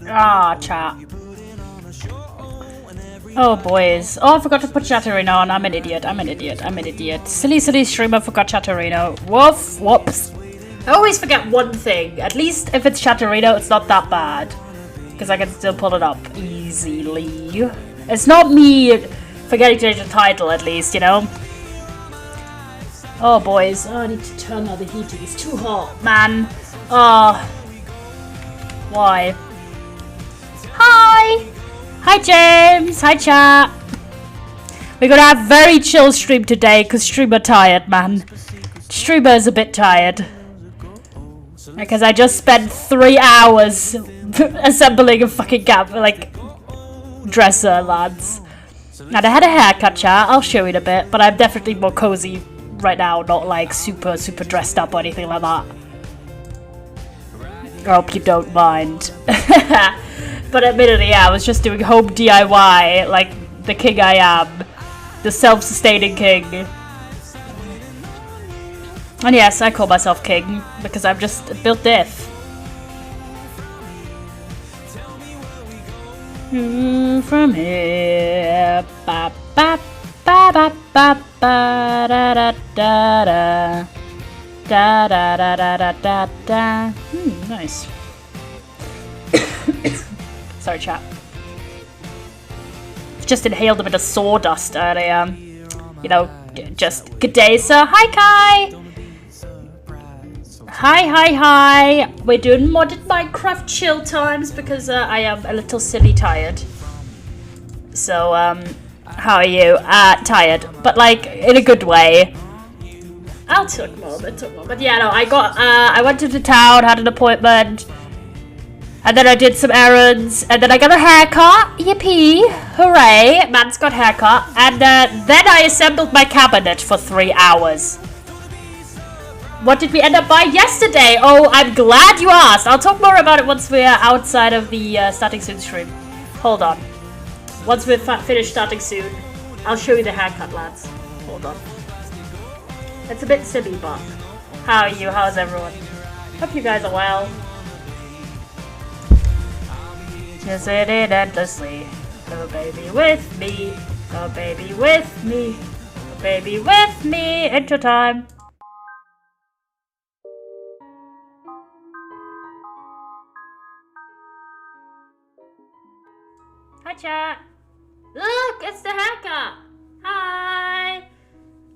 Ah, chat. Oh, boys. Oh, I forgot to put Chatterino on. I'm an idiot. Silly streamer forgot Chatterino. Whoops. I always forget one thing. At least if it's Chatterino, it's not that bad. Because I can still pull it up easily. It's not me forgetting to change the title, at least, you know? Oh, boys. Oh, I need to turn on the heating. It's too hot, man. Oh. Why? Hi! Hi, James! Hi, chat! We're gonna have very chill stream today, because streamer tired, man. Streamer is a bit tired. Because I just spent 3 hours assembling a fucking dresser, lads. And I had a haircut, chat. I'll show you in a bit, but I'm definitely more cozy right now, not like super dressed up or anything like that. I hope you don't mind. But admittedly, yeah, I was just doing home DIY, like the king I am. The self-sustaining king. And yes, I call myself king, because I'm just built diff. From here, ba ba ba ba ba ba da da da da da da da da da da da. Nice. Sorry, chat. Just inhaled a bit of sawdust earlier. You know, just good day, sir. Hi, Kai. Hi. We're doing modded Minecraft chill times because I am a little silly tired. So, how are you? Tired, but like in a good way. I'll talk more. But yeah, no, I went to the town, had an appointment, and then I did some errands, and then I got a haircut. Yippee! Hooray! Man's got haircut, and then I assembled my cabinet for 3 hours. What did we end up buying yesterday? Oh, I'm glad you asked. I'll talk more about it once we're outside of the starting soon stream. Hold on. Once we're finished starting soon, I'll show you the haircut, lads. Hold on. It's a bit silly, but how are you? How's everyone? Hope you guys are well. Just sitting endlessly. Oh, baby, with me. Oh, baby, with me. Oh, baby, with me. Into time. Hi, chat. Look, it's the haircut. Hi.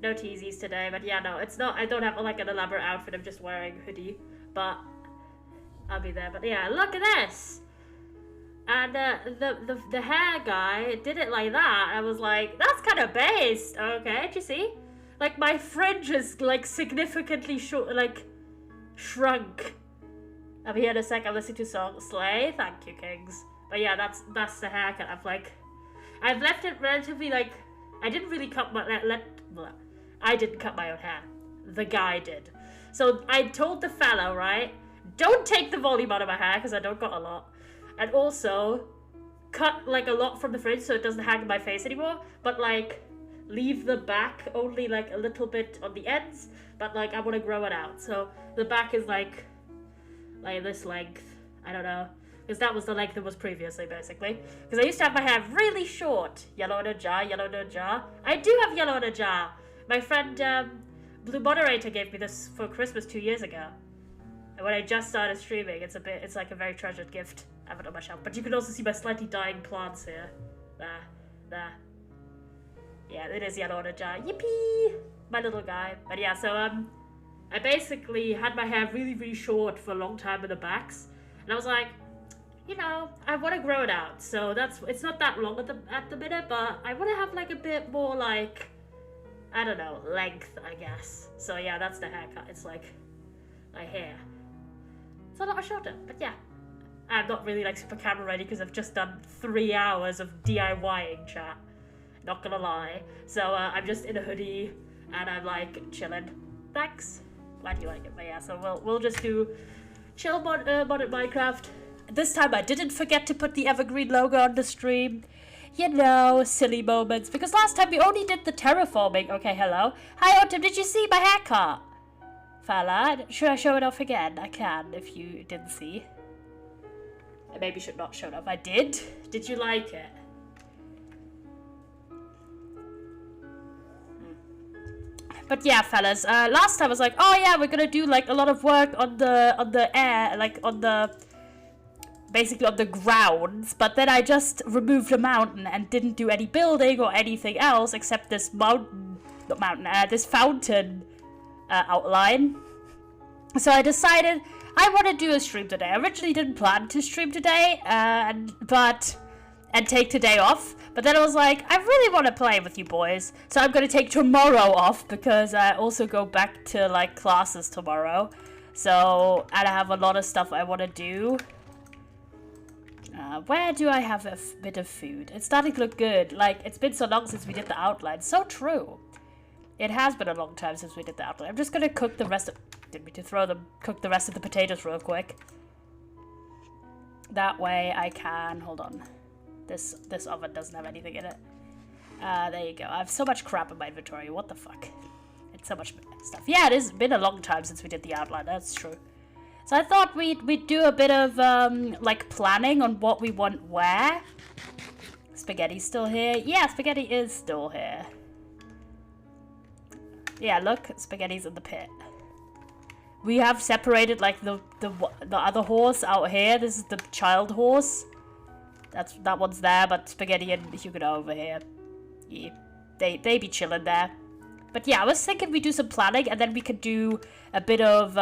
No teasies today, but yeah, no, it's not. I don't have like an elaborate outfit. I'm just wearing a hoodie, but I'll be there. But yeah, look at this. And the hair guy did it like that. I was like, that's kind of based. Okay, did you see? Like my fringe is like significantly short, like shrunk. I'll be here in a sec. I'm listening to song Slay. Thank you, Kings. But yeah, that's the haircut. I've left it relatively like I didn't really cut my I didn't cut my own hair. The guy did. So I told the fellow, right, don't take the volume out of my hair because I don't got a lot, and also cut like a lot from the fringe so it doesn't hang in my face anymore. But like leave the back only like a little bit on the ends. But like I want to grow it out. So the back is like this length. I don't know. Because that was the length it was previously, basically. Because I used to have my hair really short. Yellow in a jar. I do have yellow in a jar. My friend, Blue Moderator gave me this for Christmas 2 years ago. And when I just started streaming, it's like a very treasured gift. I have it on my shelf. But you can also see my slightly dying plants here. There. Yeah, it is yellow in a jar. Yippee! My little guy. But yeah, so, I basically had my hair really, really short for a long time in the backs. And I was like, you know, I want to grow it out, so it's not that long at the minute, but I want to have like a bit more like, I don't know, length, I guess. So yeah, that's the haircut. It's like my hair. It's a lot shorter, but yeah. I'm not really like super camera ready because I've just done 3 hours of DIYing, chat. Not gonna lie. So I'm just in a hoodie and I'm like chilling. Thanks. Glad you like it. But yeah, so we'll just do chill modded Minecraft. This time I didn't forget to put the Evergreen logo on the stream. you know, silly moments. Because last time we only did the terraforming. Okay, hello. Hi, Autumn, did you see my haircut? Fella, should I show it off again? I can, if you didn't see. I maybe should not show it off. I did. Did you like it? But yeah, fellas, last time I was like, oh yeah, we're gonna do like a lot of work on the air, like on the, basically on the grounds, but then I just removed a mountain and didn't do any building or anything else except this this fountain outline. So I decided I want to do a stream today. I originally didn't plan to stream today, and take today off. But then I was like, I really want to play with you boys. So I'm going to take tomorrow off because I also go back to like classes tomorrow. So, and I have a lot of stuff I want to do. Where do I have a bit of food? It's starting to look good. Like, it's been so long since we did the outline. So true. It has been a long time since we did the outline. I'm just going to cook the rest of... Didn't mean to cook the rest of the potatoes real quick. That way I can... Hold on. This oven doesn't have anything in it. There you go. I have so much crap in my inventory. What the fuck? It's so much stuff. Yeah, it has been a long time since we did the outline. That's true. So I thought we'd do a bit of, like, planning on what we want where. Spaghetti's still here. Yeah, Spaghetti is still here. Yeah, look. Spaghetti's in the pit. We have separated, like, the other horse out here. This is the child horse. That one's there, but Spaghetti and Hugo are over here. Yeah, they be chilling there. But yeah, I was thinking we do some planning, and then we could do a bit of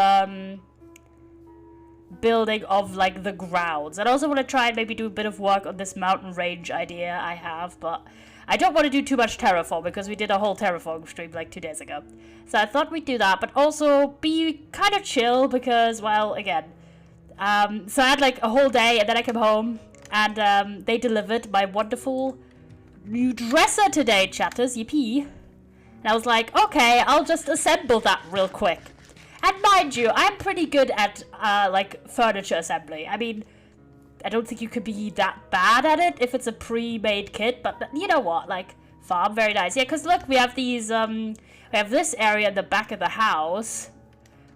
building of like the grounds. And I also want to try and maybe do a bit of work on this mountain range idea I have, but I don't want to do too much terraform because we did a whole terraform stream like 2 days ago. So I thought we'd do that, but also be kind of chill because, well, again, so I had like a whole day, and then I came home. And they delivered my wonderful new dresser today, chatters. Yippee. And I was like, okay, I'll just assemble that real quick. And mind you, I'm pretty good at, like, furniture assembly. I mean, I don't think you could be that bad at it if it's a pre-made kit. But you know what? Like, farm, very nice. Yeah, because look, we have these, we have this area in the back of the house,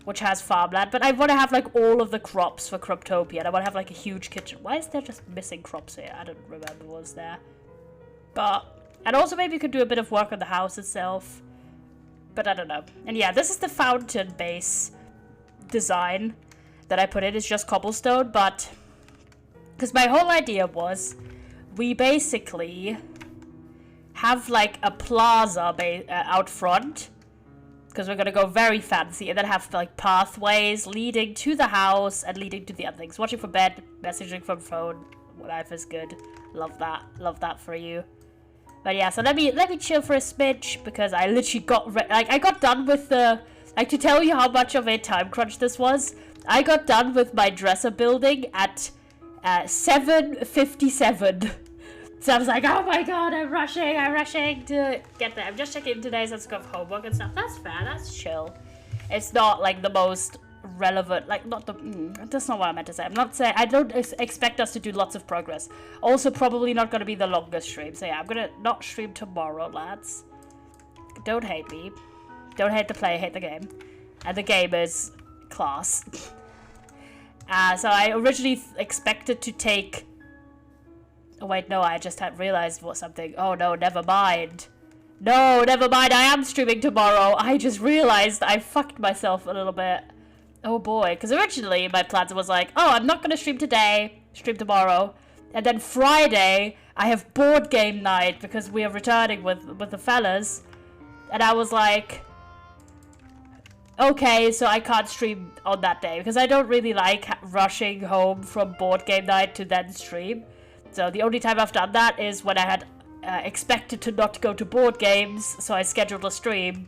which has farmland, but I want to have, like, all of the crops for Croptopia, and I want to have, like, a huge kitchen. Why is there just missing crops here? I don't remember what was there. But, and also maybe you could do a bit of work on the house itself, but I don't know. And yeah, this is the fountain base design that I put in. It's just cobblestone, but, because my whole idea was, we basically have, like, a plaza out front, because we're going to go very fancy, and then have, like, pathways leading to the house and leading to the other things. Watching from bed, messaging from phone. Life is good. Love that. Love that for you. But yeah, so let me chill for a smidge, because I literally I got done with the... Like, to tell you how much of a time crunch this was, I got done with my dresser building at 7:57. So I was like, oh my god, I'm rushing to get there. I'm just checking today's scope of homework and stuff. That's fair, that's chill. It's not like the most relevant, like not the, that's not what I meant to say. I'm not saying, I don't expect us to do lots of progress. Also probably not going to be the longest stream. So yeah, I'm going to not stream tomorrow, lads. Don't hate me. Don't hate the player, hate the game. And the game is class. So I originally expected to take... Oh wait, no, I just had realized something. Oh no, never mind. No, never mind, I am streaming tomorrow. I just realized I fucked myself a little bit. Oh boy, because originally my plans was like, oh, I'm not going to stream today, stream tomorrow. And then Friday, I have board game night because we are returning with the fellas. And I was like, okay, so I can't stream on that day because I don't really like rushing home from board game night to then stream. So the only time I've done that is when I had expected to not go to board games, so I scheduled a stream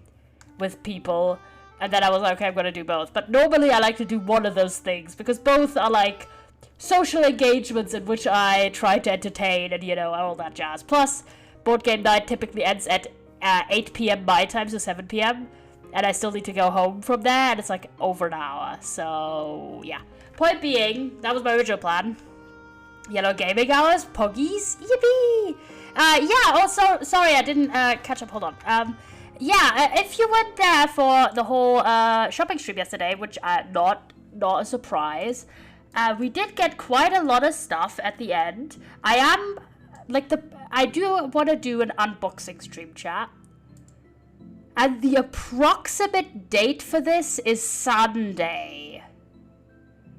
with people, and then I was like, okay, I'm going to do both. But normally I like to do one of those things, because both are like social engagements in which I try to entertain and, you know, all that jazz. Plus, board game night typically ends at 8 p.m. my time, so 7 p.m., and I still need to go home from there, and it's like over an hour. So, yeah. Point being, that was my original plan. Yellow gaming hours, puggies, yippee! Yeah, also, sorry, I didn't catch up. Hold on. If you went there for the whole shopping stream yesterday, which not a surprise, we did get quite a lot of stuff at the end. I do want to do an unboxing stream, chat. And the approximate date for this is Sunday.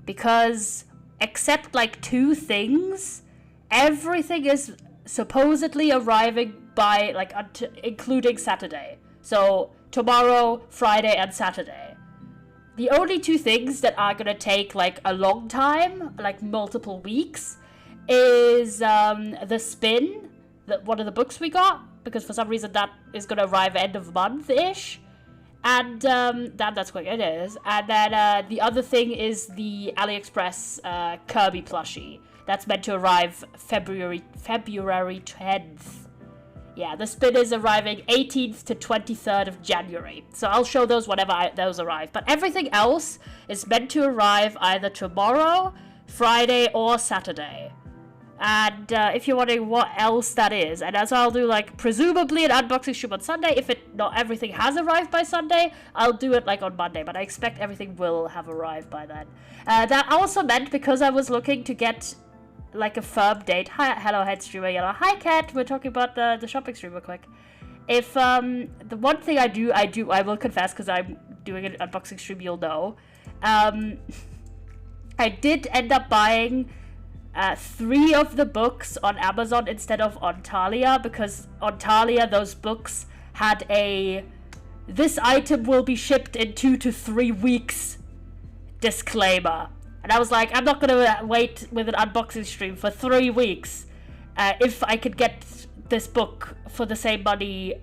Because, except like 2 things, everything is supposedly arriving by, like, including Saturday. So, tomorrow, Friday, and Saturday. The only 2 things that are gonna take, like, a long time, like multiple weeks, is the spin, one of the books we got, because for some reason that is gonna arrive end of month-ish. And that's quick, it is. And then the other thing is the AliExpress Kirby plushie. That's meant to arrive February 10th. Yeah, the spin is arriving 18th to 23rd of January. So I'll show those whenever those arrive. But everything else is meant to arrive either tomorrow, Friday, or Saturday. And if you're wondering what else that is, and as I'll do, like, presumably an unboxing stream on Sunday. If not everything has arrived by Sunday, I'll do it, like, on Monday. But I expect everything will have arrived by then. That also meant, because I was looking to get, like, a firm date. Hello, head streamer yellow. Hi, Kat. We're talking about the shopping stream real quick. If the one thing I will confess, because I'm doing an unboxing stream, you'll know. I did end up buying 3 of the books on Amazon instead of on Talia, because on Talia those books had this item will be shipped in 2 to 3 weeks disclaimer. And I was like, I'm not gonna wait with an unboxing stream for 3 weeks if I could get this book for the same money.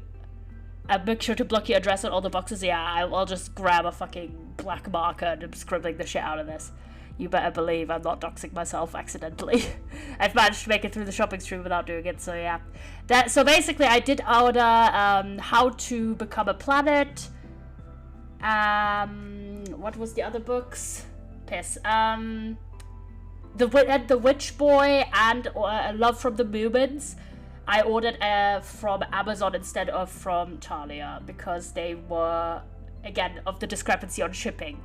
Make sure to block your address on all the boxes. Yeah, I'll just grab a fucking black marker and I'm scribbling the shit out of this. You better believe I'm not doxing myself accidentally. I've managed to make it through the shopping stream without doing it, so yeah. So basically I did order How to Become a Planet. What was the other books? Piss. The Witch Boy and Love from the Moomins. I ordered from Amazon instead of from Talia because they were, again, of the discrepancy on shipping.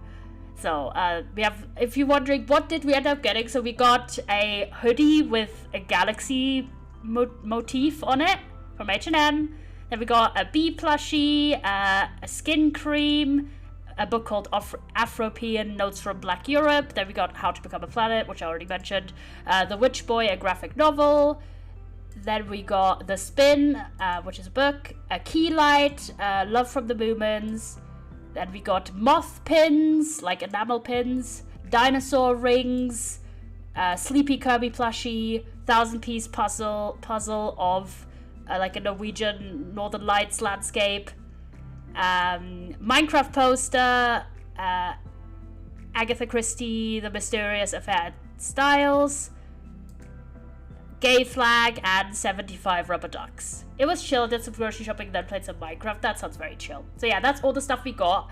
So, we have, if you're wondering, what did we end up getting? So we got a hoodie with a galaxy motif on it from H&M. Then we got a bee plushie, a skin cream, a book called Afropean Notes from Black Europe. Then we got How to Become a Planet, which I already mentioned. The Witch Boy, a graphic novel. Then we got The Spin, which is a book. A Key Light, Love from the Moomins. Then we got moth pins, like enamel pins, dinosaur rings, Sleepy Kirby plushie, 1,000-piece puzzle of like a Norwegian Northern Lights landscape, Minecraft poster, Agatha Christie, The Mysterious Affair Styles, gay flag, and 75 rubber ducks. It was chill, did some grocery shopping, then played some Minecraft. That sounds very chill. So yeah, that's all the stuff we got.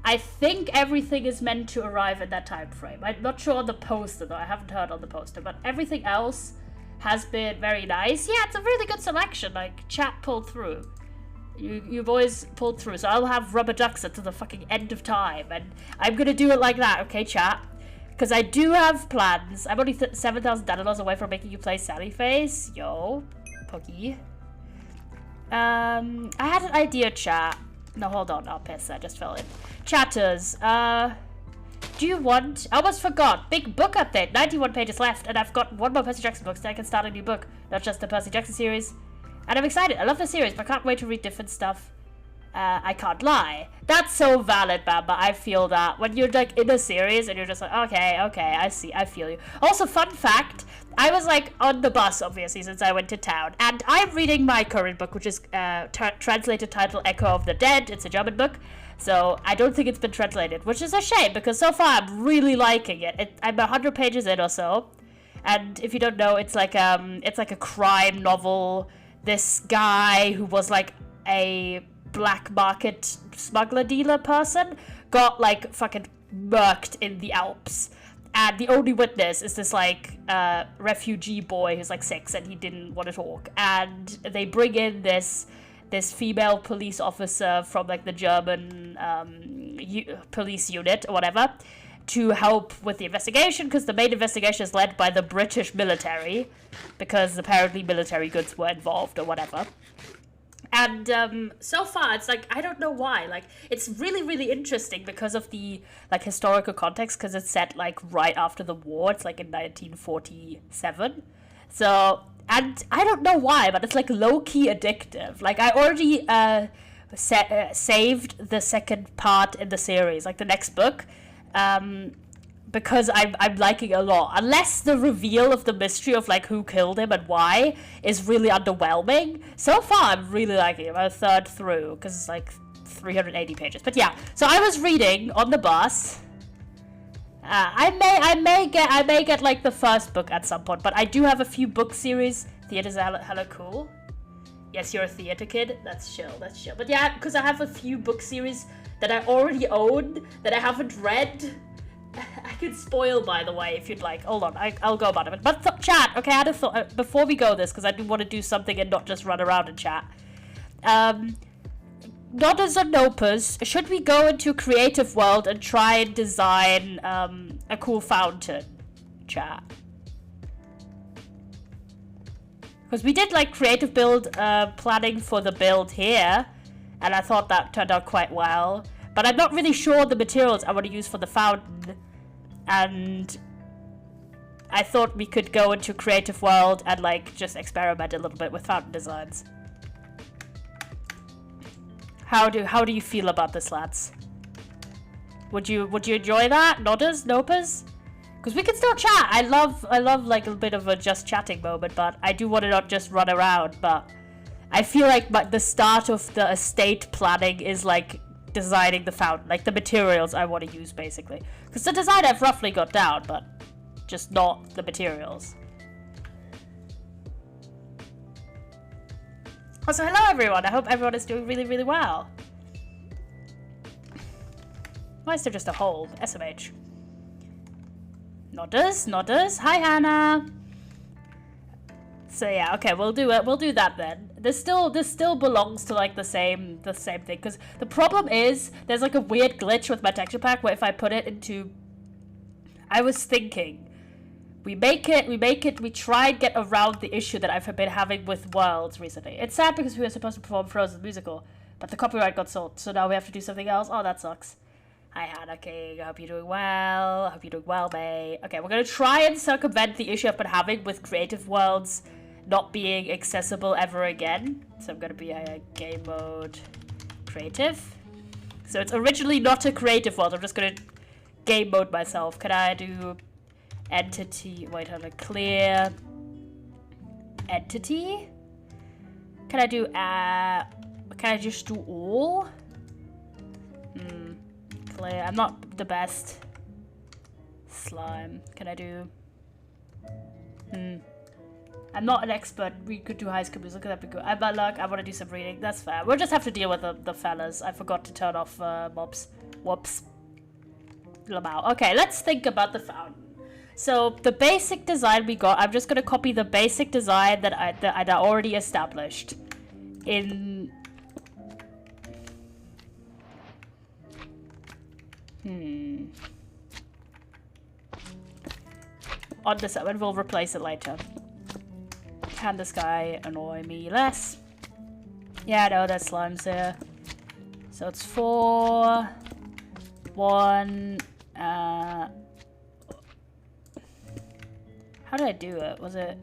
I think everything is meant to arrive in that time frame. I'm not sure on the poster though, I haven't heard on the poster, but everything else has been very nice. Yeah, it's a really good selection, like, chat pulled through. You've always pulled through, so I'll have rubber ducks until the fucking end of time, and I'm gonna do it like that, okay, chat? Because I do have plans. I'm only $7,000 away from making you play Sally Face. Yo, Pokey. I had an idea, chat. No, hold on. Oh, piss. I just fell in. Chatters, do you want... I almost forgot. Big book update. 91 pages left, and I've got 1 more Percy Jackson book, so I can start a new book. Not just the Percy Jackson series. And I'm excited. I love the series, but I can't wait to read different stuff. I can't lie. That's so valid, Bamba. I feel that. When you're, like, in a series, and you're just like, okay, I see, I feel you. Also, fun fact, I was, like, on the bus, obviously, since I went to town, and I'm reading my current book, which is, translated title Echo of the Dead. It's a German book, so I don't think it's been translated, which is a shame, because so far I'm really liking it. I'm 100 pages in or so, and if you don't know, it's like a crime novel. This guy who was, like, a black market smuggler dealer person got, like, fucking murked in the Alps, And the only witness is this, like, refugee boy who's, like, 6 and he didn't want to talk. And they bring in this female police officer from, like, the German police unit or whatever to help with the investigation, because the main investigation is led by the British military, because apparently military goods were involved or whatever. And so far, it's like, I don't know why. Like, it's really, really interesting because of the, like, historical context, because it's set, like, right after the war. It's, like, in 1947. So, and I don't know why, but it's, like, low-key addictive. Like, I already saved the second part in the series, like, the next book, because I'm liking it a lot. Unless the reveal of the mystery of, like, who killed him and why is really underwhelming. So far, I'm really liking it. I'm a third through, because it's, like, 380 pages. But yeah, so I was reading on the bus. I may get, like, the first book at some point, but I do have a few book series. Theater's hella cool. Yes, you're a theater kid. That's chill, that's chill. But yeah, because I have a few book series that I already own, that I haven't read. I could spoil, by the way, if you'd like. Hold on, I'll go about it. But chat, okay, I had a thought, before we go this, because I do want to do something and not just run around and chat. Nodders and nopers, should we go into creative world and try and design a cool fountain? Chat. Because we did, like, creative build planning for the build here, and I thought that turned out quite well. But I'm not really sure the materials I want to use for the fountain. And I thought we could go into creative world and, like, just experiment a little bit with fountain designs. How do you feel about this, lads? Would you enjoy that? Nodders? Nopers? Because we can still chat. I love like a bit of a just chatting moment, but I do want to not just run around. But I feel like the start of the estate planning is, like, designing the fountain, like the materials I want to use, basically. Because the design I've roughly got down, but just not the materials. Also, hello everyone. I hope everyone is doing really, really well. Why is there just a hole? SMH. Nodders. Hi, Hannah. So yeah, okay, we'll do it. We'll do that then. This still belongs to, like, the same thing, because the problem is there's, like, a weird glitch with my texture pack where if I put it into, I was thinking we try and get around the issue that I've been having with worlds recently. It's sad because we were supposed to perform Frozen musical, but the copyright got sold, so now we have to do something else. Oh, that sucks. Hi, Hannah King. I hope you're doing well. I hope you're doing well, May. Okay, we're gonna try and circumvent the issue I've been having with creative worlds not being accessible ever again. So I'm gonna be a game mode creative. So it's originally not a creative world. I'm just gonna game mode myself. Can I do entity? Wait, hold on. Clear entity. Can I do can I just do all? Clear. I'm not the best. Slime. Can I do? I'm not an expert. We could do High School Musical. That'd be good. I'm bad luck. I want to do some reading. That's fair. We'll just have to deal with the fellas. I forgot to turn off mobs. Whoops. Lamau. Okay, let's think about the fountain. So the basic design we got. I'm just gonna copy the basic design that I already established in. On this one, we'll replace it later. Can this guy annoy me less? Yeah, no, there's slimes here. So it's 4, 1, how did I do it? Was it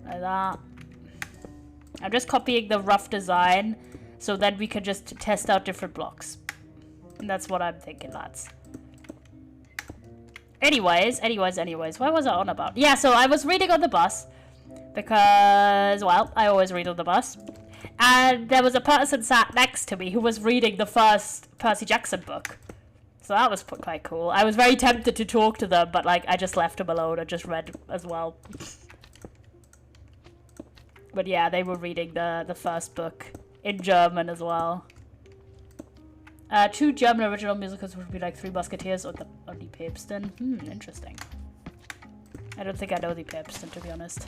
like that? I'm just copying the rough design so that we can just test out different blocks. And that's what I'm thinking, lads. Anyways, what was I on about? Yeah, so I was reading on the bus because, well, I always read on the bus. And there was a person sat next to me who was reading the first Percy Jackson book. So that was quite cool. I was very tempted to talk to them, but, like, I just left them alone and just read as well. But yeah, they were reading the first book in German as well. 2 German original musicals would be like 3 Musketeers or the only Pipston. Interesting. I don't think I know the Pipston, to be honest.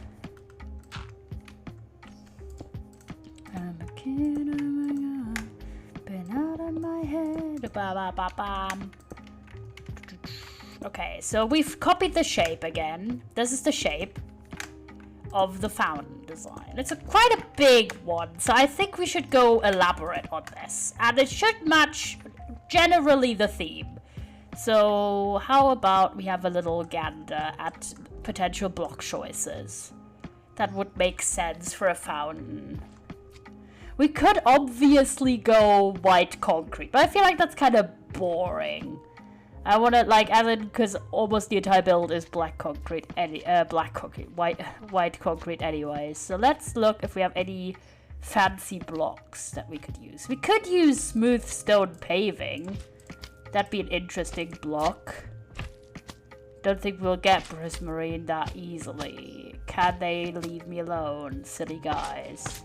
I'm a kid, oh my god, been out of my head. Okay, so we've copied the shape again. This is the shape of the fountain design. It's quite a big one, so I think we should go elaborate on this. And it should match generally the theme. So how about we have a little gander at potential block choices that would make sense for a fountain. We could obviously go white concrete, but I feel like that's kind of boring. I want to, like, as in, because almost the entire build is white concrete anyways. So let's look if we have any fancy blocks that we could use. We could use smooth stone paving. That'd be an interesting block. Don't think we'll get prismarine that easily. Can they leave me alone, silly guys?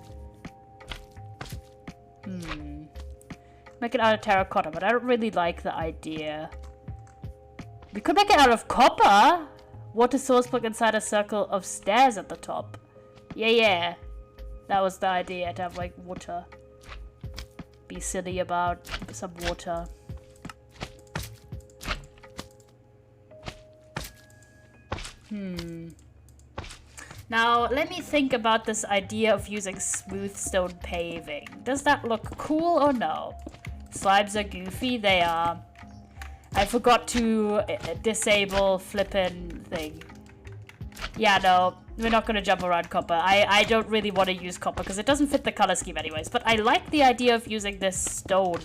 Make it out of terracotta, but I don't really like the idea. We could make it out of copper! Water source block inside a circle of stairs at the top. Yeah. That was the idea, to have, like, water. Be silly about some water. Now, let me think about this idea of using smooth stone paving. Does that look cool or no? Slimes are goofy, they are. I forgot to disable flippin' thing. Yeah, no, we're not gonna jump around copper. I don't really want to use copper because it doesn't fit the color scheme anyways. But I like the idea of using this stone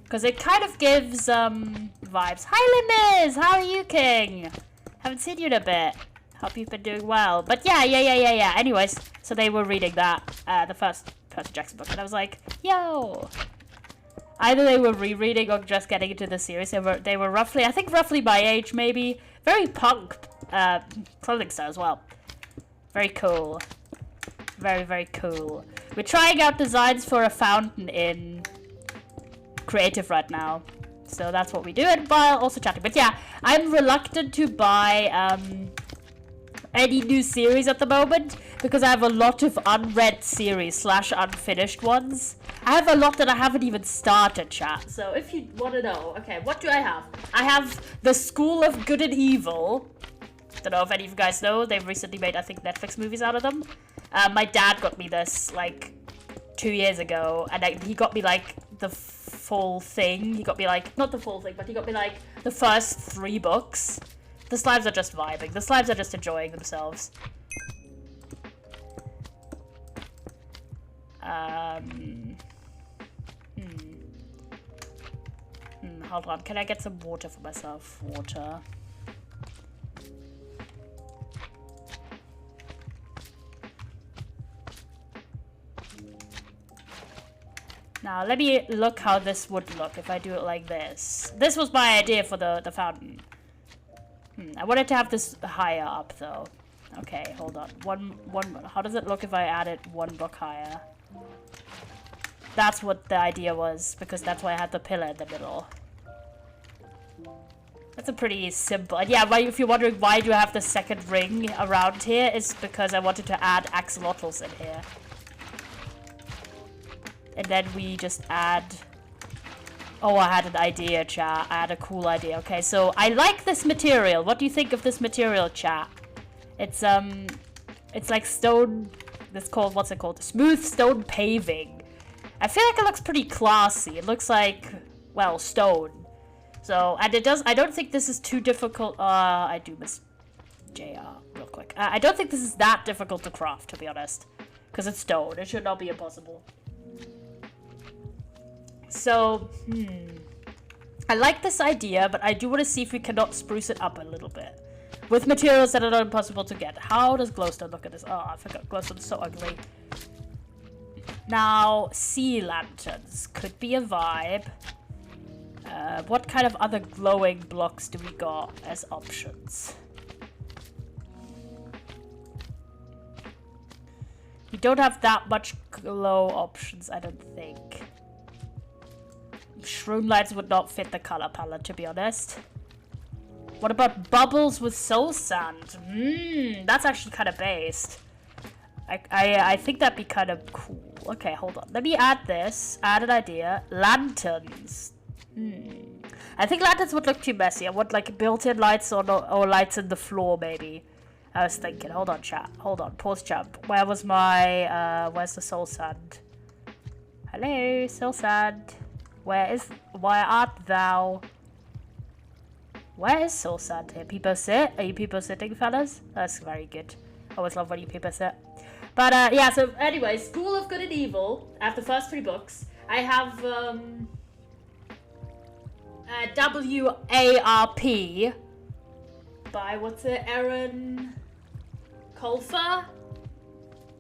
because it kind of gives vibes. Hi, Limbers! How are you, King? Haven't seen you in a bit. Hope you've been doing well. But yeah. Anyways, so they were reading that, the first Percy Jackson book, and I was like, yo. Either they were rereading or just getting into the series. They were roughly, I think roughly my age, maybe. Very punk clothing style as well. Very cool. Very cool. We're trying out designs for a fountain in creative right now. So that's what we do, and while also chatting. But yeah, I'm reluctant to buy any new series at the moment because I have a lot of unread series / unfinished ones. I have a lot that I haven't even started, chat. So if you want to know, okay, what do I have? I have The School of Good and Evil. Don't know if any of you guys know. They've recently made, I think, Netflix movies out of them. My dad got me this like 2 years ago, and he got me like the full thing. He got me like, not the full thing, but he got me like the first 3 books. The slimes are just vibing. The slimes are just enjoying themselves. Hold on. Can I get some water for myself? Water. Now, let me look how this would look if I do it like this. This was my idea for the fountain. I wanted to have this higher up, though. Okay, hold on. How does it look if I add it 1 block higher? That's what the idea was, because that's why I had the pillar in the middle. That's a pretty simple... And yeah, if you're wondering why do I have the second ring around here, it's because I wanted to add axolotls in here. And then we just add... Oh, I had an idea, chat. I had a cool idea. Okay, so I like this material. What do you think of this material, chat? It's like stone... It's called... What's it called? Smooth stone paving. I feel like it looks pretty classy. It looks like, well, stone. So, and it does... I don't think this is too difficult... I do miss JR real quick. I don't think this is that difficult to craft, to be honest. Because it's stone. It should not be impossible. So, I like this idea, but I do want to see if we cannot spruce it up a little bit. With materials that are not impossible to get. How does glowstone look at this? Oh, I forgot glowstone is so ugly. Now, sea lanterns could be a vibe. What kind of other glowing blocks do we got as options? We don't have that much glow options, I don't think. Shroom lights would not fit the color palette, to be honest. What about bubbles with soul sand? That's actually kind of based. I think that'd be kind of cool. Okay, hold on. Let me add this. Add an idea. Lanterns. I think lanterns would look too messy. I want like built-in lights or lights in the floor maybe. I was thinking. Hold on, chat. Hold on. Pause jump. Where was my where's the soul sand? Hello, soul sand. Where art thou? Where is soul sand here? People sit? Are you people sitting, fellas? That's very good. I always love when you people sit. But yeah, so anyway, School of Good and Evil. I have the first 3 books. I have WARP by what's it? Aaron Colfer.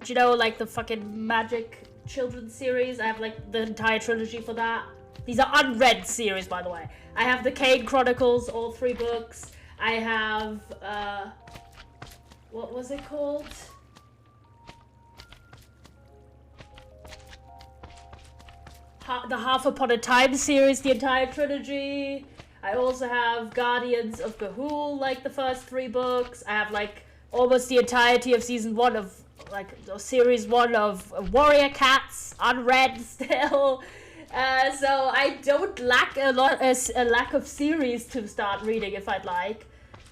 Do you know like the fucking Magic children's series? I have like the entire trilogy for that. These are unread series, by the way. I have the Kane Chronicles, all 3 books. I have what was it called? The Half Upon a Time series, the entire trilogy. I also have Guardians of Ga'Hoole, like the first 3 books. I have like almost the entirety of season 1 of like series 1 of Warrior Cats, unread still. So I don't lack a lack of series to start reading if I'd like.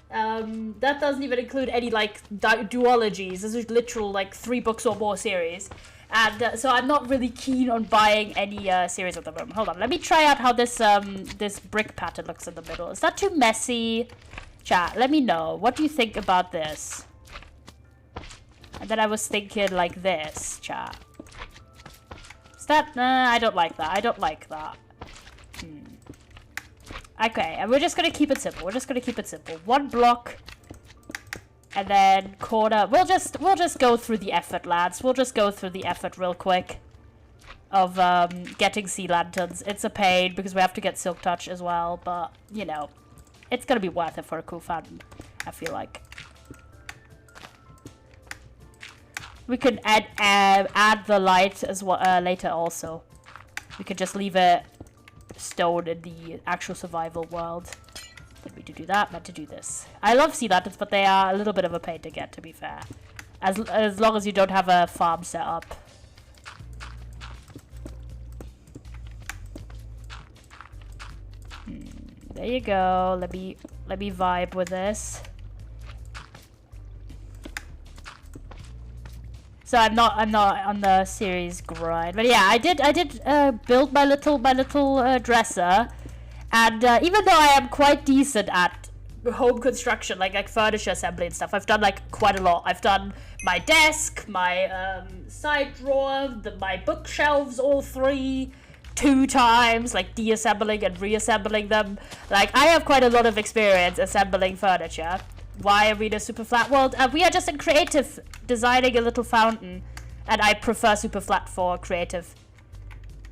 That doesn't even include any like duologies. This is literal like 3 books or more series. And so I'm not really keen on buying any series at the moment. Hold on, let me try out how this this brick pattern looks in the middle. Is that too messy? Chat, let me know. What do you think about this? And then I was thinking like this, chat. Is that... I don't like that. I don't like that. Okay, and we're just gonna keep it simple. We're just gonna keep it simple. 1 block... And then corner. We'll just go through the effort, lads. We'll just go through the effort real quick of getting sea lanterns. It's a pain because we have to get silk touch as well, but you know, it's gonna be worth it for a cool fountain. I feel like we can add the light as well later. Also, we could just leave it stone in the actual survival world. Didn't mean to do that, meant to do this. I love sea lanterns, but they are a little bit of a pain to get, to be fair. As long as you don't have a farm set up. There you go. Let me vibe with this. So I'm not on the series grind, but yeah, I did build my little dresser. And even though I am quite decent at home construction, like furniture assembly and stuff, I've done like quite a lot. I've done my desk, my side drawer, my bookshelves, all 2 times, like deassembling and reassembling them. Like I have quite a lot of experience assembling furniture. Why are we in a super flat world? We are just in creative designing a little fountain, and I prefer super flat for creative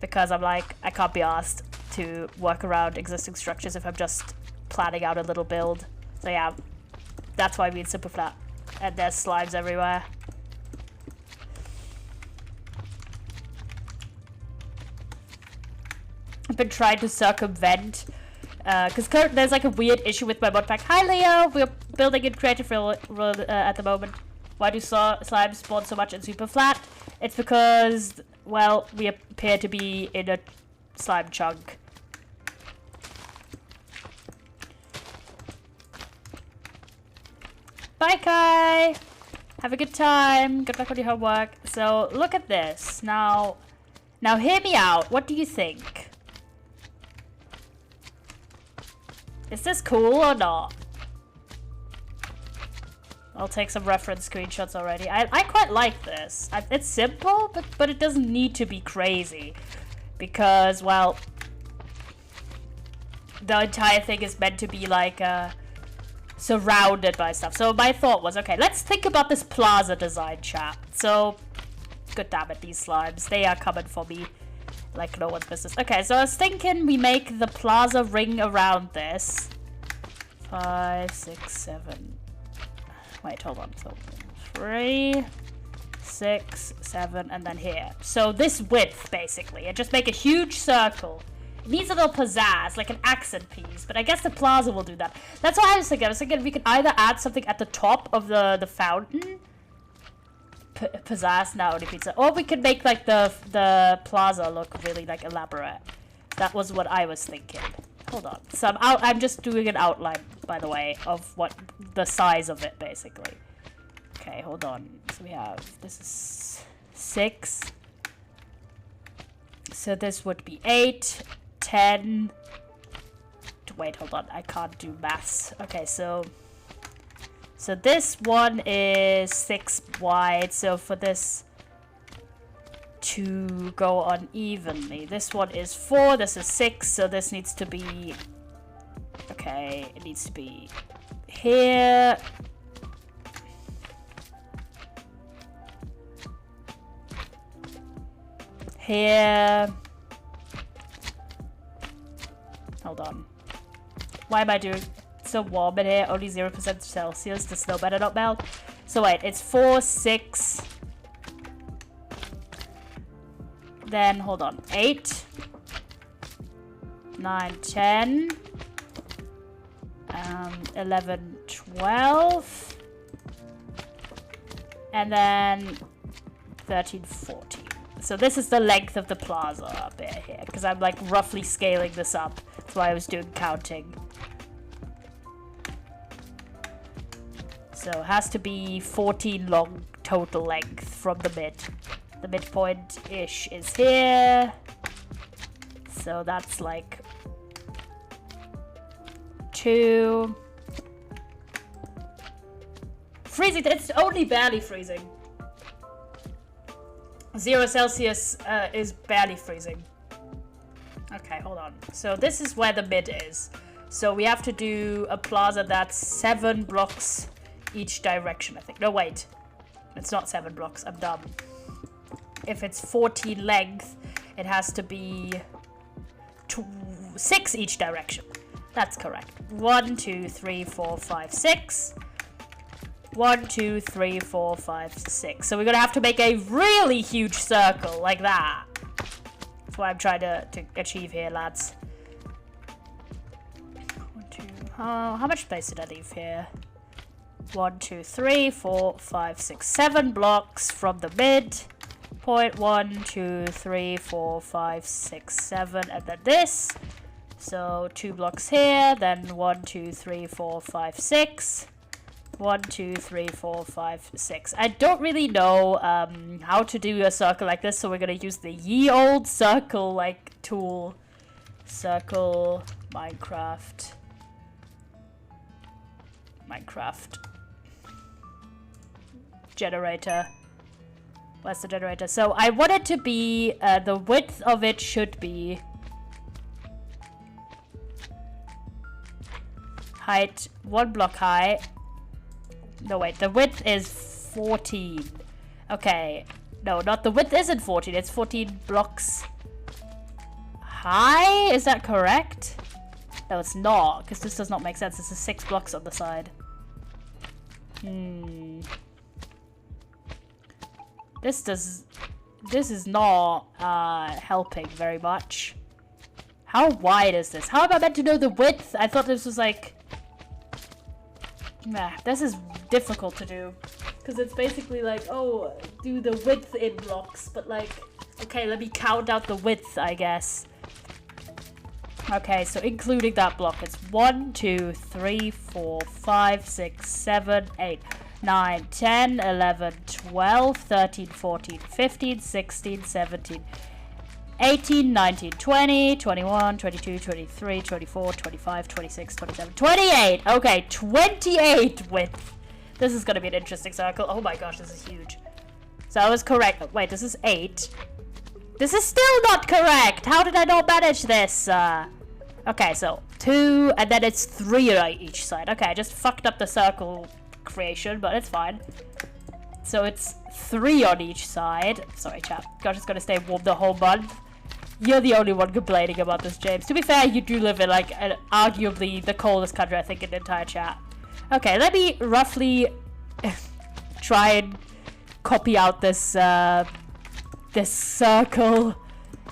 because I'm like, I can't be asked to work around existing structures if I'm just planning out a little build. So yeah, that's why we need super flat. And there's slimes everywhere. I've been trying to circumvent because there's like a weird issue with my mod pack. Hi Leo, we're building in creative world at the moment. Why do slimes spawn so much in super flat? It's because, well, we appear to be in a slime chunk. Bye, Kai! Have a good time. Good luck with your homework. So, look at this. Now hear me out. What do you think? Is this cool or not? I'll take some reference screenshots already. I quite like this. It's simple, but it doesn't need to be crazy. Because, well, the entire thing is meant to be like surrounded by stuff. So my thought was, okay, let's think about this plaza design, chat. So, god damn it, these slimes. They are coming for me like no one's business. Okay, so I was thinking we make the plaza ring around this. 5, 6, 7. Wait, hold on. So 3, 6, 7, and then here. So this width, basically. And just make a huge circle. needs a little pizzazz, like an accent piece. But I guess the plaza will do that. That's what I was thinking. I was thinking we could either add something at the top of the fountain. Pizzazz, now only pizza. Or we could make like the plaza look really like elaborate. That was what I was thinking. Hold on. So I'm just doing an outline, by the way, of what the size of it, basically. Okay, hold on. So we have, this is 6. So this would be 8, 10. Wait, hold on. I can't do maths. Okay, so this one is 6 wide. So for this to go on evenly, this one is 4. This is 6. So this needs to be, okay, it needs to be here. Here. Hold on. Why am I doing so warm in here? Only 0% Celsius. The snow better not melt. So wait, it's 4, 6. Then, hold on. 8. 9, 10. 11, 12. And then 13, 14. So this is the length of the plaza up here, because I'm like roughly scaling this up. That's why I was doing counting. So it has to be 14 long total length from the mid. The midpoint-ish is here. So that's like 2. Freezing, it's only barely freezing. 0 Celsius is barely freezing. Okay, hold on. So this is where the mid is. So we have to do a plaza that's 7 blocks each direction, I think. No, wait. It's not 7 blocks. I'm dumb. If it's 14 length, it has to be 6 each direction. That's correct. 1, 2, 3, 4, 5, 6. 1, 2, 3, 4, 5, 6. So we're gonna have to make a really huge circle like that. That's what I'm trying to achieve here, lads. 1, 2. How much space did I leave here? 1, 2, 3, 4, 5, 6, 7 blocks from the mid. Point 1, 2, 3, 4, 5, 6, 7, and then this. So 2 blocks here. Then 1, 2, 3, 4, 5, 6. 1, 2, 3, 4, 5, 6. I don't really know how to do a circle like this, so we're gonna use the ye old circle like tool. Circle, Minecraft. Generator. Where's the generator? So I want it to be, the width of it should be height 1 block high. No, wait, the width is 14. Okay. No, not the width isn't 14. It's 14 blocks high? Is that correct? No, it's not, because this does not make sense. This is 6 blocks on the side. This is not helping very much. How wide is this? How am I meant to know the width? I thought this was like... Nah, this is difficult to do. Because it's basically like, oh, do the width in blocks. But like, okay, let me count out the width, I guess. Okay, so including that block, it's 1, 2, 3, 4, 5, 6, 7, 8, 9, 10, 11, 12, 13, 14, 15, 16, 17, 18, 19, 20, 21, 22, 23, 24, 25, 26, 27, 28! Okay, 28 width. This is gonna be an interesting circle. Oh my gosh, this is huge. So I was correct. Oh, wait, this is 8. This is still not correct! How did I not manage this? Okay, so 2, and then it's 3 on each side. Okay, I just fucked up the circle creation, but it's fine. So it's 3 on each side. Sorry, chat. Gosh, it's gonna stay warm the whole month. You're the only one complaining about this, James. To be fair, you do live in, like, arguably the coldest country, I think, in the entire chat. Okay, let me roughly try and copy out this, this circle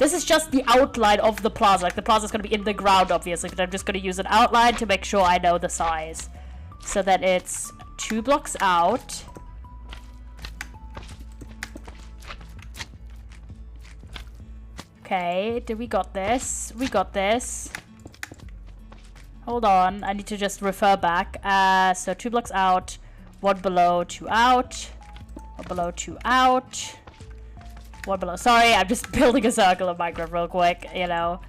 This is just the outline of the plaza. Like, the plaza is going to be in the ground, obviously, but I'm just going to use an outline to make sure I know the size. So that it's 2 blocks out. Okay, we got this? We got this. Hold on, I need to just refer back. So 2 blocks out, 1 below, 2 out. 1 below, 2 out. 1 below. Sorry, I'm just building a circle in Minecraft real quick, you know.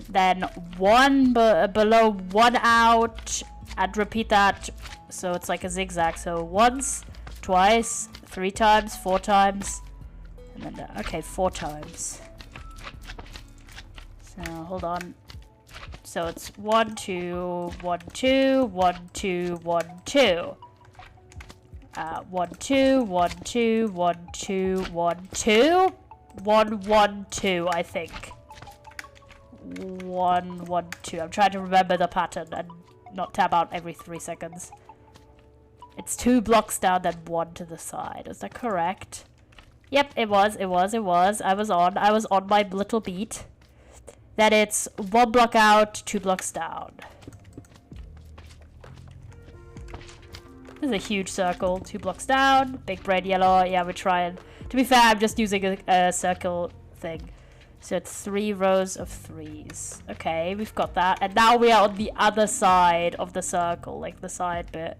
Then 1 below, 1 out. And repeat that. So it's like a zigzag. So once, twice, 3 times, 4 times. And then, okay, 4 times. So hold on. So it's 1, 2, 1, 2, 1, 2, 1, 2. 1, 2, 1, 2, 1, 2, 1, 2. 1, 1, 2, I think. 1, 1, 2. I'm trying to remember the pattern and not tab out every 3 seconds. It's 2 blocks down, then 1 to the side. Is that correct? Yep, it was. I was on my little beat. Then it's 1 block out, 2 blocks down. This is a huge circle. 2 blocks down, big brain yellow. Yeah, we're trying. To be fair, I'm just using a circle thing. So it's 3 rows of 3s. Okay, we've got that. And now we are on the other side of the circle, like the side bit.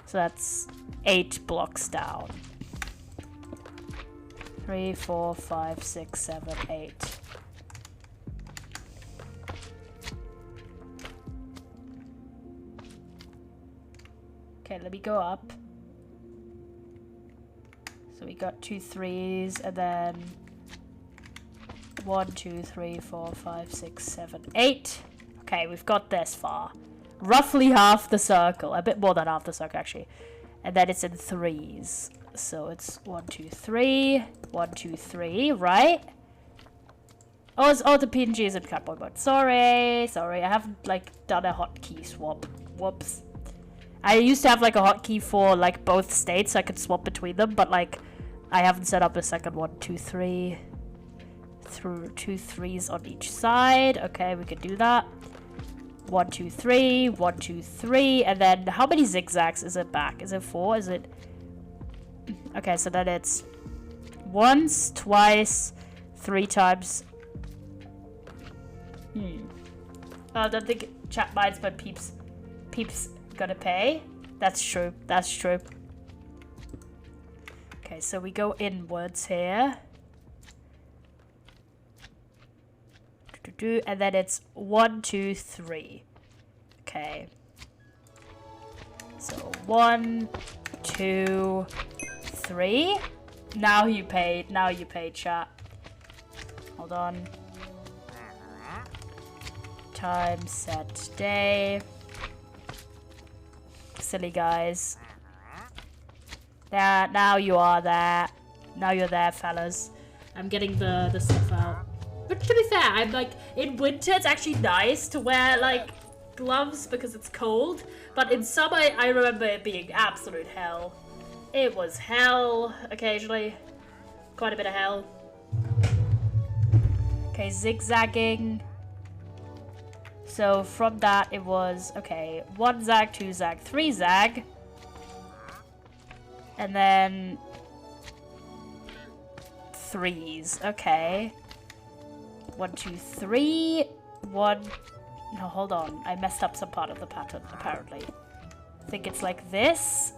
So that's 8 blocks down. 3, 4, 5, 6, 7, 8. Okay, let me go up. So we got 2 3s and then 1, 2, 3, 4, 5, 6, 7, 8. Okay, we've got this far. Roughly half the circle. A bit more than half the circle, actually. And then it's in 3s. So it's 1, 2, 3. 1, 2, 3, right? Oh, the PNG is in cardboard mode. Sorry. I haven't, like, done a hotkey swap. Whoops. I used to have, like, a hotkey for, like, both states so I could swap between them. But, like, I haven't set up a second 1, 2, 3. Through 2 3s on each side. Okay, we could do that. 1, 2, 3. 1, 2, 3. And then how many zigzags is it back? Is it 4? Is it... Okay, so then it's once, twice, 3 times. Oh, I don't think chat minds, but peeps gonna pay. That's true. Okay, so we go inwards here. And then it's 1, 2, 3. Okay. So 1, 2, 3. Now you paid, chat. Hold on. Time, set, day. Silly guys. There, now you are there. Now you're there, fellas. I'm getting the stuff out. But to be fair, I'm like, in winter it's actually nice to wear, like, gloves because it's cold. But in summer, I remember it being absolute hell. It was hell, occasionally. Quite a bit of hell. Okay, zigzagging. So from that it was, okay, 1 zag, 2 zag, 3 zag. And then 3s, okay. 1, 2, 3, 1. No, hold on. I messed up some part of the pattern, apparently. I think it's like this.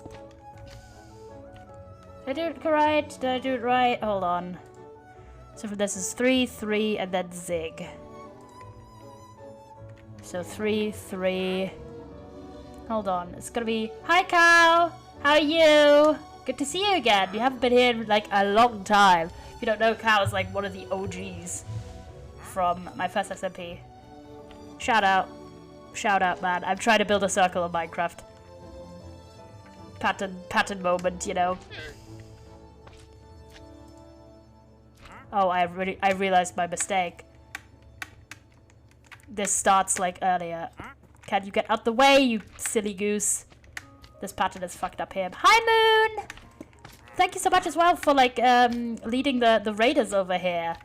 Did I do it right? Did I do it right? Hold on. So for this is 3, 3, and then zig. So 3, 3. Hold on. It's gonna be, hi cow! How are you? Good to see you again. You haven't been here in like a long time. If you don't know, Cow is like one of the OGs from my first SMP. Shout out, man. I'm trying to build a circle of Minecraft. Pattern moment, you know. Oh, I realized my mistake. This starts like earlier. Can you get out the way, you silly goose? This pattern is fucked up here. Hi, Moon! Thank you so much as well for like leading the raiders over here.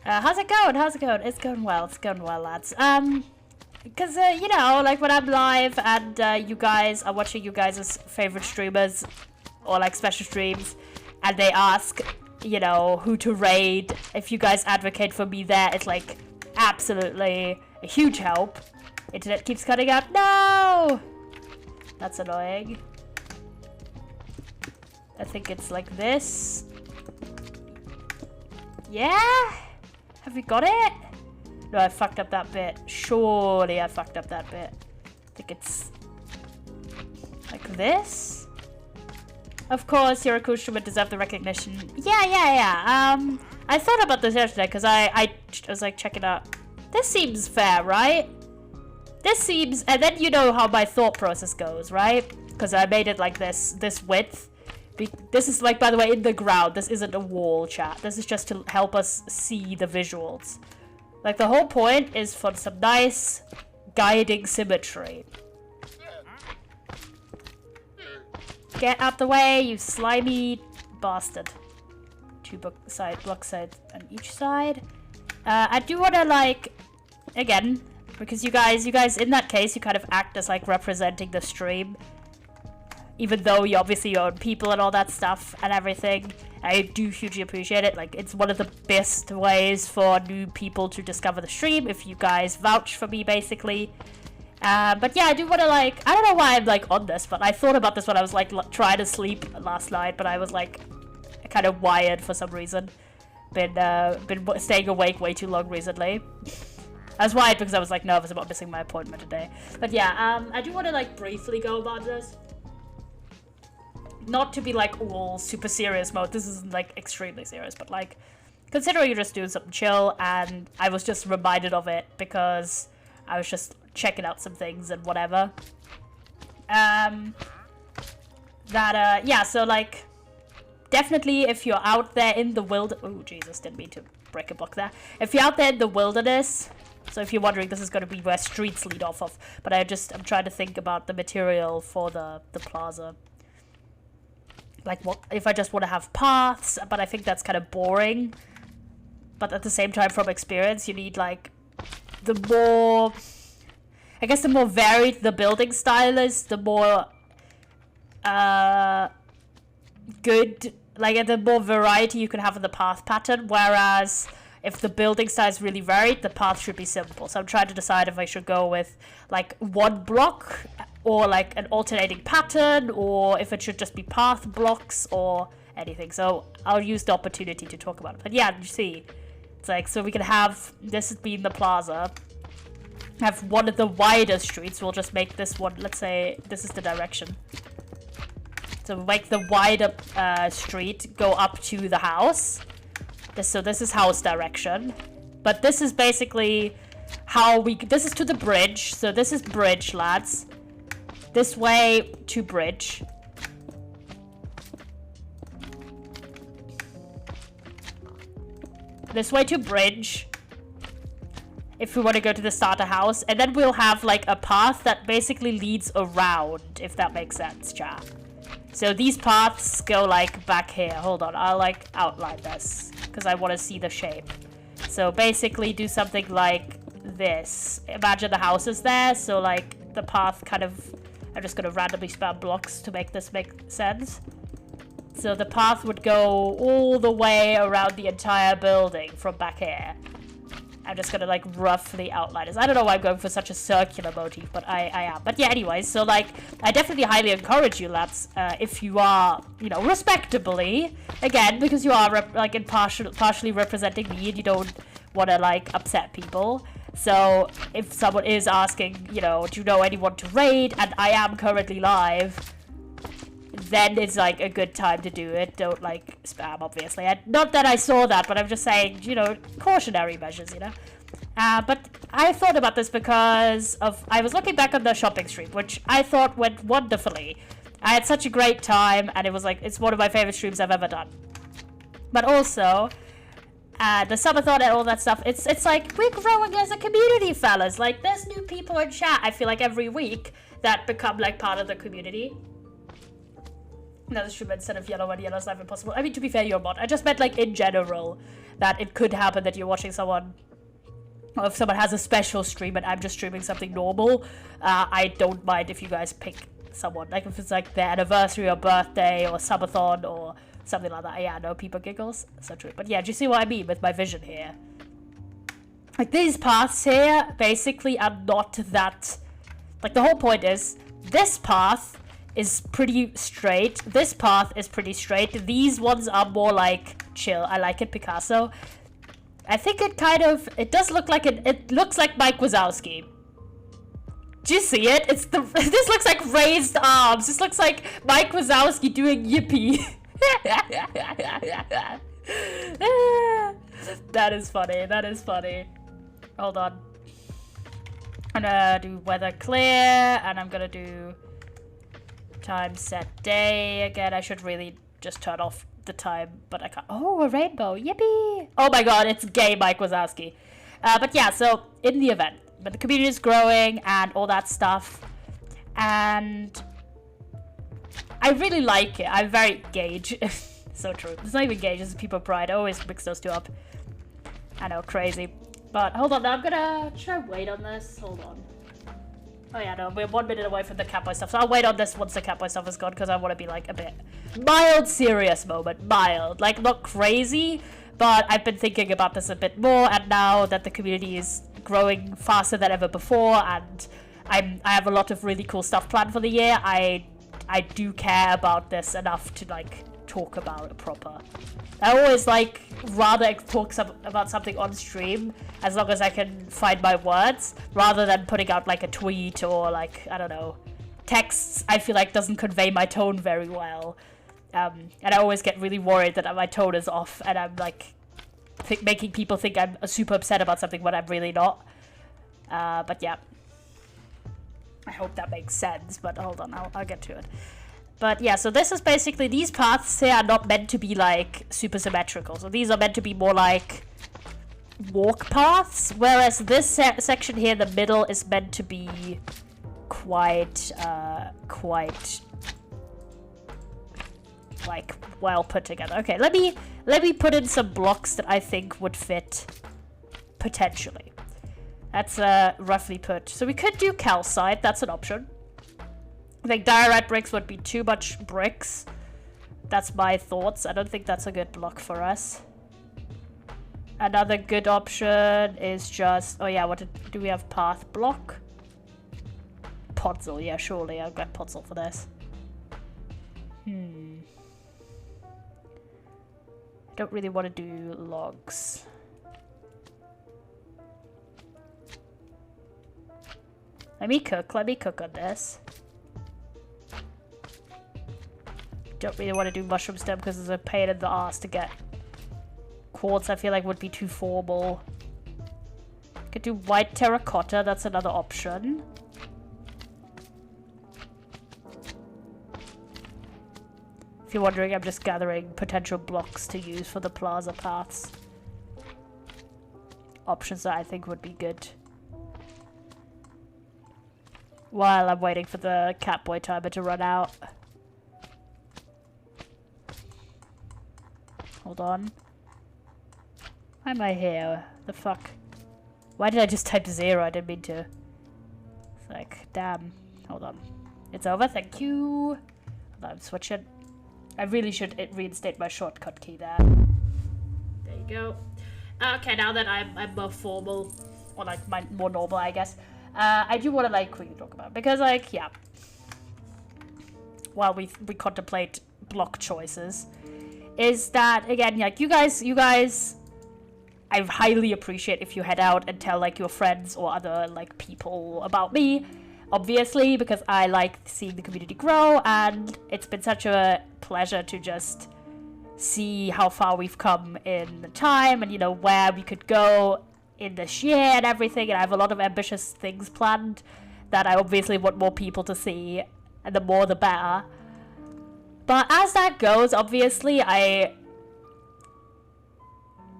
How's it going? How's it going? It's going well. It's going well, lads. Because, you know, like when I'm live and you guys are watching you guys' favorite streamers or like special streams and they ask, you know, who to raid, if you guys advocate for me there, it's like absolutely a huge help. Internet keeps cutting out. No! That's annoying. I think it's like this. Yeah? Have we got it? No, I fucked up that bit. Surely I fucked up that bit. I think it's like this. Of course, your accoutrement deserve the recognition. Yeah. I thought about this yesterday because I was like checking out. This seems fair, right? This seems, and then you know how my thought process goes, right? Because I made it like this width. This is like, by the way, in the ground. This isn't a wall, chat. This is just to help us see the visuals. Like, the whole point is for some nice guiding symmetry. Get out the way, you slimy bastard. 2 block sides on each side. I do want to, like, again, because you guys, in that case, you kind of act as, like, representing the stream. Even though you obviously own people and all that stuff and everything. I do hugely appreciate it. Like, it's one of the best ways for new people to discover the stream, if you guys vouch for me, basically. But yeah, I do want to, like, I don't know why I'm, like, on this, but I thought about this when I was, like, trying to sleep last night, but I was, like, kind of wired for some reason. Been staying awake way too long recently. I was wired because I was, like, nervous about missing my appointment today. But yeah, I do want to, like, briefly go about this. Not to be, like, all super serious mode. This isn't, like, extremely serious, but, like, considering you're just doing something chill, and I was just reminded of it because I was just checking out some things and whatever. Yeah, so, like, definitely if you're out there in the oh, Jesus, didn't mean to break a block there. If you're out there in the wilderness, so if you're wondering, this is going to be where streets lead off of, but I'm trying to think about the material for the plaza. Like, what if I just want to have paths, but I think that's kind of boring. But at the same time, from experience, you need, like, the more, I guess the more varied the building style is, the more good, like, the more variety you can have in the path pattern, whereas if the building style is really varied, the path should be simple. So I'm trying to decide if I should go with, like, one block, or, like, an alternating pattern, or if it should just be path blocks, or anything. So I'll use the opportunity to talk about it. But yeah, you see, it's like, so we can have, this being the plaza, have one of the wider streets. We'll just make this one, let's say, this is the direction. So we'll make the wider street go up to the house. So this is house direction. But this is basically how this is to the bridge. So this is bridge, lads. This way to bridge. This way to bridge. If we want to go to the starter house. And then we'll have, like, a path that basically leads around, if that makes sense, chat. So these paths go, like, back here. Hold on, I'll, like, outline this, because I want to see the shape. So basically do something like this. Imagine the house is there, so, like, the path kind of, I'm just going to randomly spam blocks to make this make sense. So the path would go all the way around the entire building from back here. I'm just gonna, like, roughly outline this. I don't know why I'm going for such a circular motif, but I am. But yeah, anyways, so, like, I definitely highly encourage you, lads, if you are, you know, respectably, again, because you are, like, partially representing me, and you don't want to, like, upset people. So, if someone is asking, you know, do you know anyone to raid, and I am currently live, then it's, like, a good time to do it. Don't, like, spam, obviously. And not that I saw that, but I'm just saying, you know, cautionary measures, you know? But I thought about this because I was looking back on the shopping stream, which I thought went wonderfully. I had such a great time, and it was, like, it's one of my favorite streams I've ever done. But also, the subathon and all that stuff, it's like, we're growing as a community, fellas. Like, there's new people in chat, I feel like, every week that become, like, part of the community. Another stream instead of yellow and yellow's life impossible. I mean, to be fair, you're a mod. I just meant, like, in general. that it could happen that you're watching someone, or if someone has a special stream and I'm just streaming something normal, I don't mind if you guys pick someone. Like if it's like their anniversary or birthday or subathon or something like that. Yeah, I know people giggles. So true. But yeah, do you see what I mean with my vision here? Like these paths here basically are not that... Like the whole point is, this path is pretty straight. This path is pretty straight. These ones are more like chill. I like it, Picasso. I think it kind of... It does look like it looks like Mike Wazowski. Do you see it? It's the... This looks like raised arms. This looks like Mike Wazowski doing yippee. That is funny. That is funny. Hold on. I'm gonna do weather clear, and I'm gonna do time set day again. I should really just turn off the time, but I can't. Oh, a rainbow. Yippee! Oh my god, it's gay Mike Wazowski. But yeah, so in the event, but the community is growing and all that stuff, and I really like it. I'm very gauge. So true. It's not even gauge, it's people pride. I always mix those two up. I know, crazy. But hold on, I'm gonna... Should I wait on this? Hold on. Oh yeah, no, we're 1 minute away from the Catboy stuff, so I'll wait on this once the Catboy stuff is gone, because I want to be like a bit... Mild serious moment. Mild. Like, not crazy, but I've been thinking about this a bit more, and now that the community is growing faster than ever before, and I have a lot of really cool stuff planned for the year, I do care about this enough to, like, talk about it proper. I always, like, rather talk about something on stream as long as I can find my words, rather than putting out, like, a tweet or, like, I don't know, texts I feel like doesn't convey my tone very well. And I always get really worried that my tone is off and I'm, like, making people think I'm super upset about something when I'm really not. But yeah. I hope that makes sense, but hold on, I'll get to it. But yeah, so this is basically, these paths here are not meant to be like super symmetrical. So these are meant to be more like walk paths, whereas this section here in the middle is meant to be quite like well put together. Okay, let me put in some blocks that I think would fit potentially. That's roughly put. So we could do calcite, that's an option. I think diorite bricks would be too much bricks. That's my thoughts. I don't think that's a good block for us. Another good option is just... Oh yeah, do we have path block? Podzol, yeah, surely. I'll get Podzol for this. I don't really want to do logs. Let me cook on this. Don't really want to do mushroom stem because it's a pain in the ass to get. Quartz I feel like would be too formal. Could do white terracotta, that's another option. If you're wondering, I'm just gathering potential blocks to use for the plaza paths. Options that I think would be good. While I'm waiting for the Catboy timer to run out. Hold on. Why am I here? The fuck? Why did I just type 0? I didn't mean to. It's like, damn. Hold on. It's over, thank you. Hold on, switch it. I really should reinstate my shortcut key there. There you go. Okay, now that I'm more formal, or like more normal, I guess. I do want to like quickly talk about it, because like, yeah. While we contemplate block choices. Is that, again, like, you guys, I highly appreciate if you head out and tell, like, your friends or other, like, people about me, obviously, because I like seeing the community grow, and it's been such a pleasure to just see how far we've come in time, and, you know, where we could go in this year and everything, and I have a lot of ambitious things planned that I obviously want more people to see, and the more the better. But as that goes, obviously,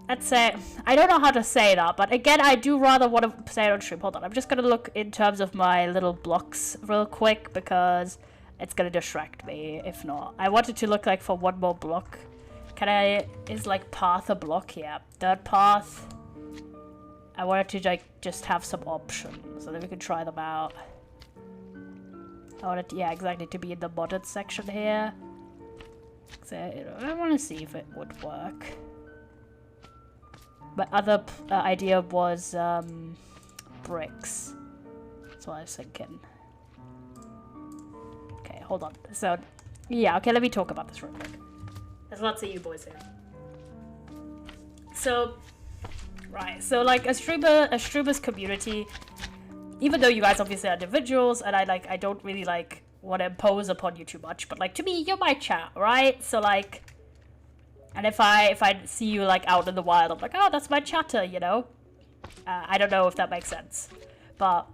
let's say, I don't know how to say that, but again, I do rather want to say it on stream. Hold on, I'm just going to look in terms of my little blocks real quick, because it's going to distract me if not. I want it to look like for one more block. is like path a block here? Third path. I wanted to like just have some options so that we can try them out. I wanted, yeah, exactly, to be in the modded section here. So, I want to see if it would work. My other idea was bricks. That's what I was thinking. Okay, hold on. So, yeah, okay, let me talk about this real quick. There's lots of you boys here. So, right, so like a streamer's community, even though you guys obviously are individuals, and I don't really like want to impose upon you too much, but like to me, you're my chat, right? So like, and if I see you like out in the wild, I'm like, oh, that's my chatter, you know? I don't know if that makes sense, but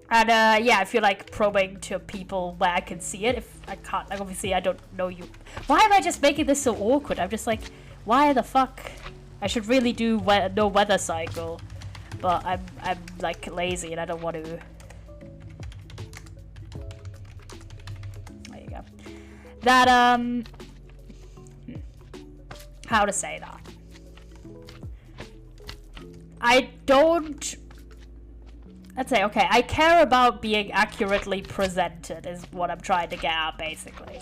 and yeah, if you're like probing to people where I can see it, if I can't, like obviously I don't know you. Why am I just making this so awkward? I'm just like, why the fuck? I should really do no weather cycle, but I'm like lazy and I don't want to. There you go. That how to say that? I don't. Let's say, okay, I care about being accurately presented is what I'm trying to get at, basically.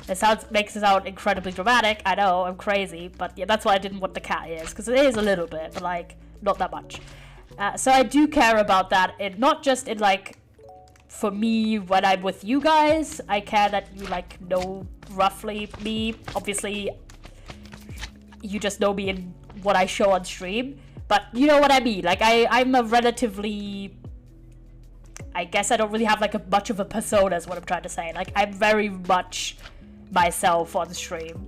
It makes it sound incredibly dramatic, I know, I'm crazy, but yeah, that's why I didn't want the cat ears, because it is a little bit, but like, not that much. So I do care about that, not just in like, for me, when I'm with you guys, I care that you like know roughly me, obviously, you just know me in what I show on stream, but you know what I mean, like I'm a relatively, I guess I don't really have like much of a persona is what I'm trying to say. Like I'm very much myself on stream.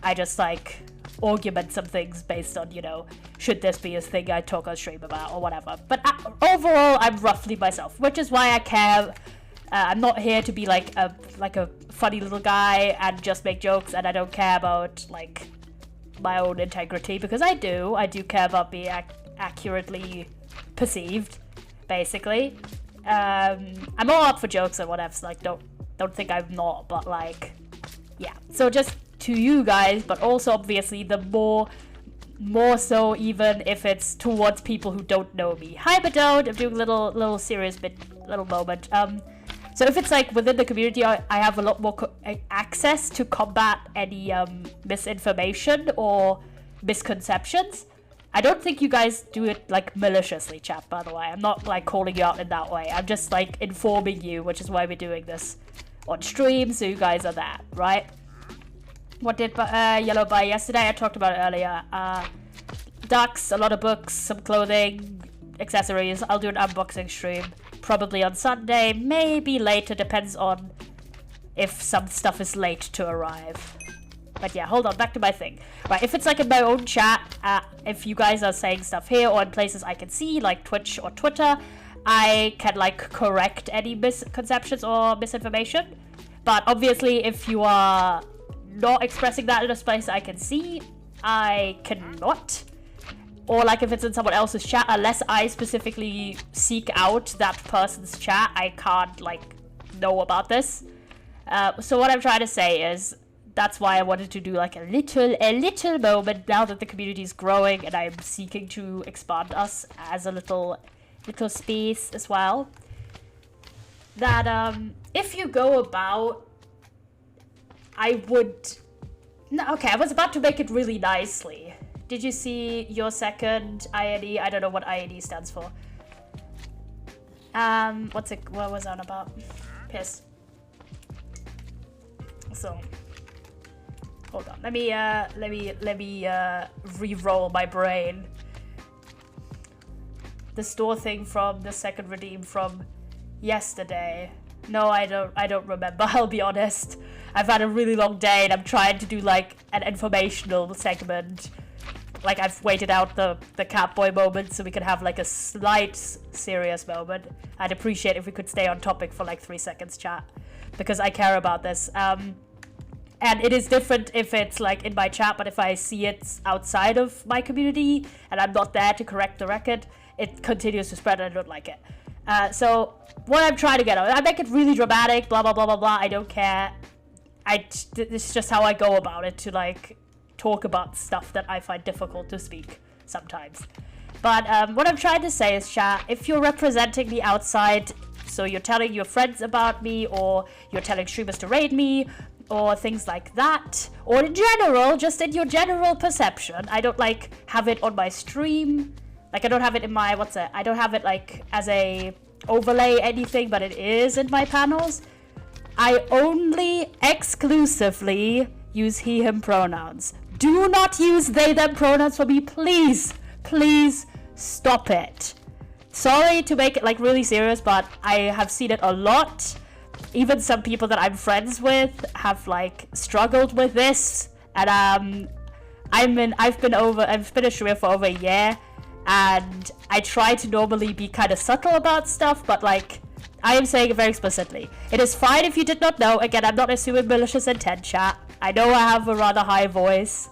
I just like argument some things based on, you know, should this be a thing I talk on stream about or whatever. But overall, I'm roughly myself, which is why I care. I'm not here to be like a funny little guy and just make jokes, and I don't care about like my own integrity, because I do care about being accurately perceived, basically. I'm all up for jokes and whatever, so like don't think I'm not, but like, yeah. So just to you guys, but also obviously the more so even if it's towards people who don't know me. Hi, but don't. I'm doing a little serious little moment. So if it's like within the community, I have a lot more access to combat any misinformation or misconceptions. I don't think you guys do it like maliciously, chat, by the way. I'm not like calling you out in that way. I'm just like informing you, which is why we're doing this on stream, so you guys are there, right? What did Yellow buy yesterday? I talked about it earlier. Ducks, a lot of books, some clothing, accessories. I'll do an unboxing stream probably on Sunday, maybe later, depends on if some stuff is late to arrive. But yeah, hold on, back to my thing. Right, if it's like in my own chat, if you guys are saying stuff here or in places I can see, like Twitch or Twitter, I can like correct any misconceptions or misinformation. But obviously, if you are not expressing that in a space I can see, I cannot. Or like if it's in someone else's chat, unless I specifically seek out that person's chat, I can't like know about this. So what I'm trying to say is, that's why I wanted to do like a little moment now that the community is growing and I'm seeking to expand us as a little space as well. That if you go about, I was about to make it really nicely. Did you see your second INE? I don't know what INE stands for. What was that about? Piss. So, hold on. Let me re-roll my brain. The store thing from the second redeem from yesterday. No, I don't remember, I'll be honest. I've had a really long day and I'm trying to do like an informational segment. Like I've waited out the Catboy moment so we could have like a slight serious moment. I'd appreciate if we could stay on topic for like 3 seconds, chat, because I care about this. And it is different if it's like in my chat, but if I see it outside of my community and I'm not there to correct the record, it continues to spread and I don't like it. So what I'm trying to get at, I make it really dramatic, blah, blah, blah, blah, blah. I don't care. This is just how I go about it, to like talk about stuff that I find difficult to speak sometimes. But what I'm trying to say is, chat, if you're representing me outside, so you're telling your friends about me, or you're telling streamers to raid me, or things like that, or in general, just in your general perception, I don't like have it on my stream, like I don't have it in my, I don't have it like as a overlay anything, but it is in my panels. I only exclusively use he, him pronouns. Do not use they, them pronouns for me, please. Please stop it. Sorry to make it like really serious, but I have seen it a lot. Even some people that I'm friends with have like struggled with this, and I've been a streamer for over a year, and I try to normally be kind of subtle about stuff, but like I am saying it very explicitly. It is fine if you did not know. Again, I'm not assuming malicious intent, chat. I know I have a rather high voice,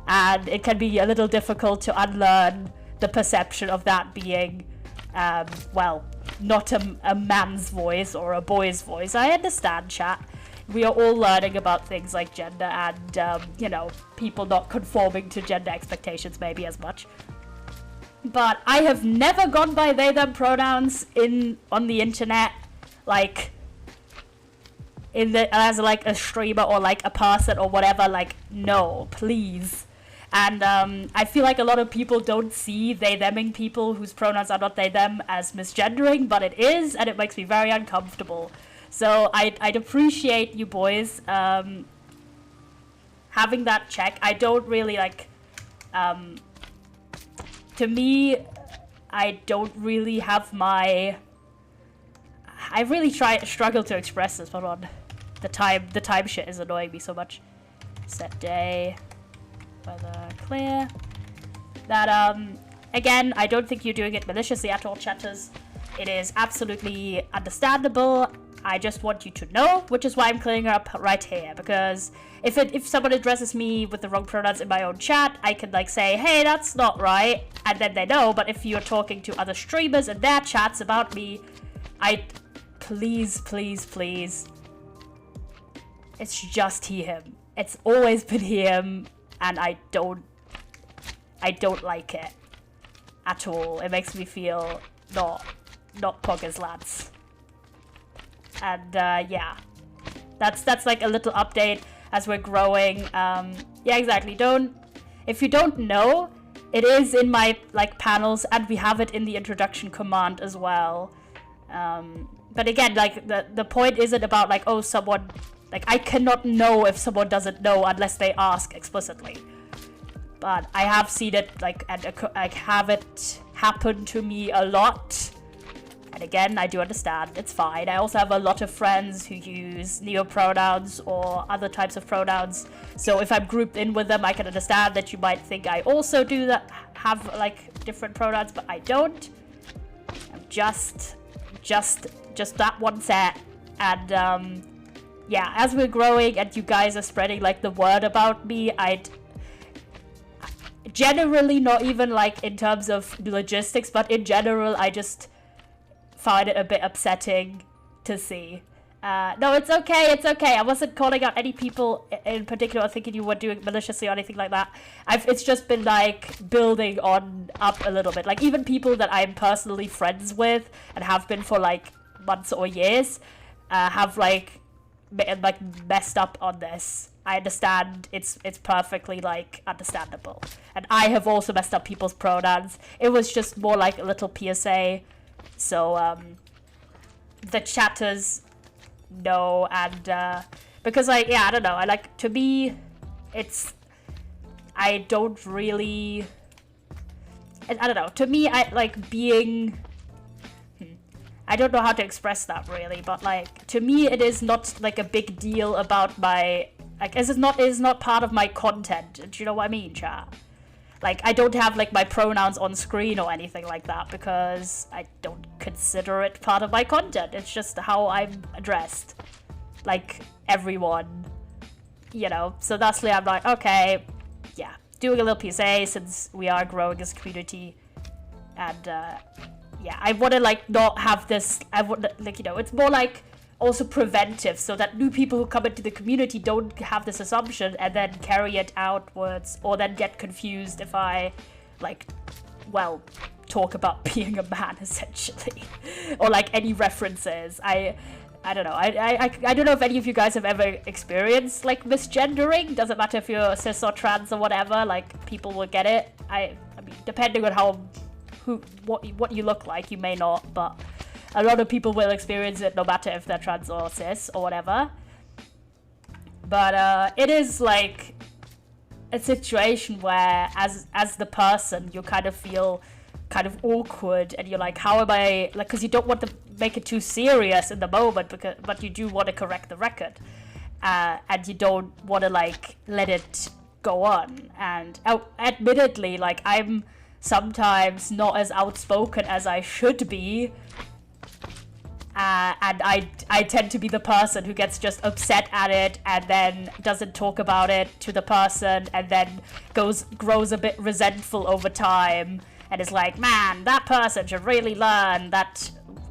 and it can be a little difficult to unlearn the perception of that being, well, not a man's voice or a boy's voice. I understand, chat. We are all learning about things like gender and, you know, people not conforming to gender expectations maybe as much. But I have never gone by they, them pronouns on the internet, like, as like a streamer or like a person or whatever. Like, no, please. And I feel like a lot of people don't see they, theming people whose pronouns are not they, them as misgendering, but it is, and it makes me very uncomfortable. So I'd appreciate you boys having that check. I don't really like, to me, I don't really have my, I really struggle to express this, hold on. The time shit is annoying me so much. Set day. Weather clear. That again, I don't think you're doing it maliciously at all, chatters. It is absolutely understandable. I just want you to know, which is why I'm clearing it up right here, because if someone addresses me with the wrong pronouns in my own chat, I can like say, hey, that's not right, and then they know. But if you're talking to other streamers and their chats about me, please, it's just he, him. It's always been him. And I don't like it at all. It makes me feel not poggers, lads. And yeah, that's like a little update as we're growing. Yeah, exactly. If you don't know, it is in my like panels, and we have it in the introduction command as well. But again, like the point isn't about like, oh, someone. Like, I cannot know if someone doesn't know unless they ask explicitly. But I have seen it, like, and I have it happen to me a lot. And again, I do understand. It's fine. I also have a lot of friends who use neo-pronouns or other types of pronouns. So if I'm grouped in with them, I can understand that you might think I also do that, have, like, different pronouns, but I don't. I'm just that one set. And, yeah, as we're growing and you guys are spreading like the word about me, I'd generally, not even like in terms of logistics, but in general, I just find it a bit upsetting to see. No, it's okay. I wasn't calling out any people in particular or thinking you were doing maliciously or anything like that. It's just been like building on up a little bit. Like even people that I'm personally friends with and have been for like months or years have like messed up on this. I understand. It's perfectly like understandable, and I have also messed up people's pronouns. It was just more like a little PSA, so the chatters know. And because like, yeah, I don't know, I like, to me it's, I don't really, I don't know, to me I like being, I don't know how to express that really, but like to me it is not like a big deal about my, like it is not part of my content. Do you know what I mean, chat? Like I don't have like my pronouns on screen or anything like that because I don't consider it part of my content. It's just how I'm addressed, like everyone, you know. So that's why I'm like, okay, yeah, doing a little PSA since we are growing as a community. And yeah, I want to like not have this, I would like, you know, it's more like also preventive, so that new people who come into the community don't have this assumption and then carry it outwards, or then get confused if I, like, well, talk about being a man, essentially. Or, like, any references. I don't know. I don't know if any of you guys have ever experienced, like, misgendering. Doesn't matter if you're cis or trans or whatever, like, people will get it. I mean, depending on what you look like, you may not, but a lot of people will experience it no matter if they're trans or cis or whatever. But it is like a situation where as the person you kind of feel kind of awkward, and you're like, how am I, like, because you don't want to make it too serious in the moment, but you do want to correct the record, and you don't want to, like, let it go on. And admittedly, like, I'm sometimes not as outspoken as I should be, and I tend to be the person who gets just upset at it and then doesn't talk about it to the person, and then grows a bit resentful over time, and is like, man, that person should really learn that,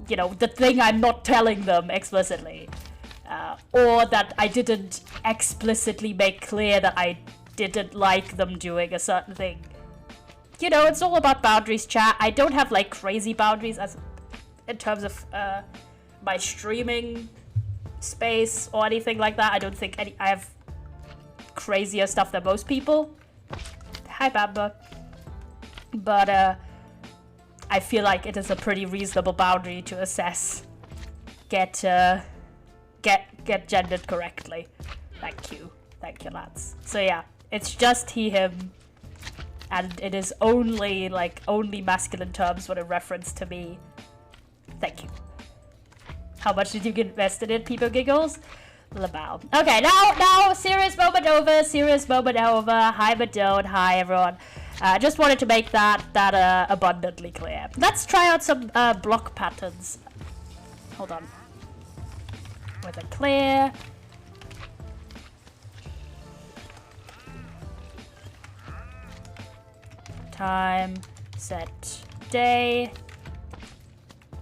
you know, the thing I'm not telling them explicitly, or that I didn't explicitly make clear that I didn't like them doing a certain thing. You know, it's all about boundaries, chat. I don't have, like, crazy boundaries as in terms of my streaming space or anything like that. I don't think I have crazier stuff than most people. Hi, Bamba. But I feel like it is a pretty reasonable boundary to assess. Get gendered correctly. Thank you, lads. So yeah, it's just he, him, and it is only masculine terms when a reference to me. Thank you. How much did you get invested in, People Giggles? Labao. Okay, now, serious moment over. Hi, Madone. Hi, everyone. Just wanted to make that abundantly clear. Let's try out some block patterns. Hold on. With a clear. Time, set, day.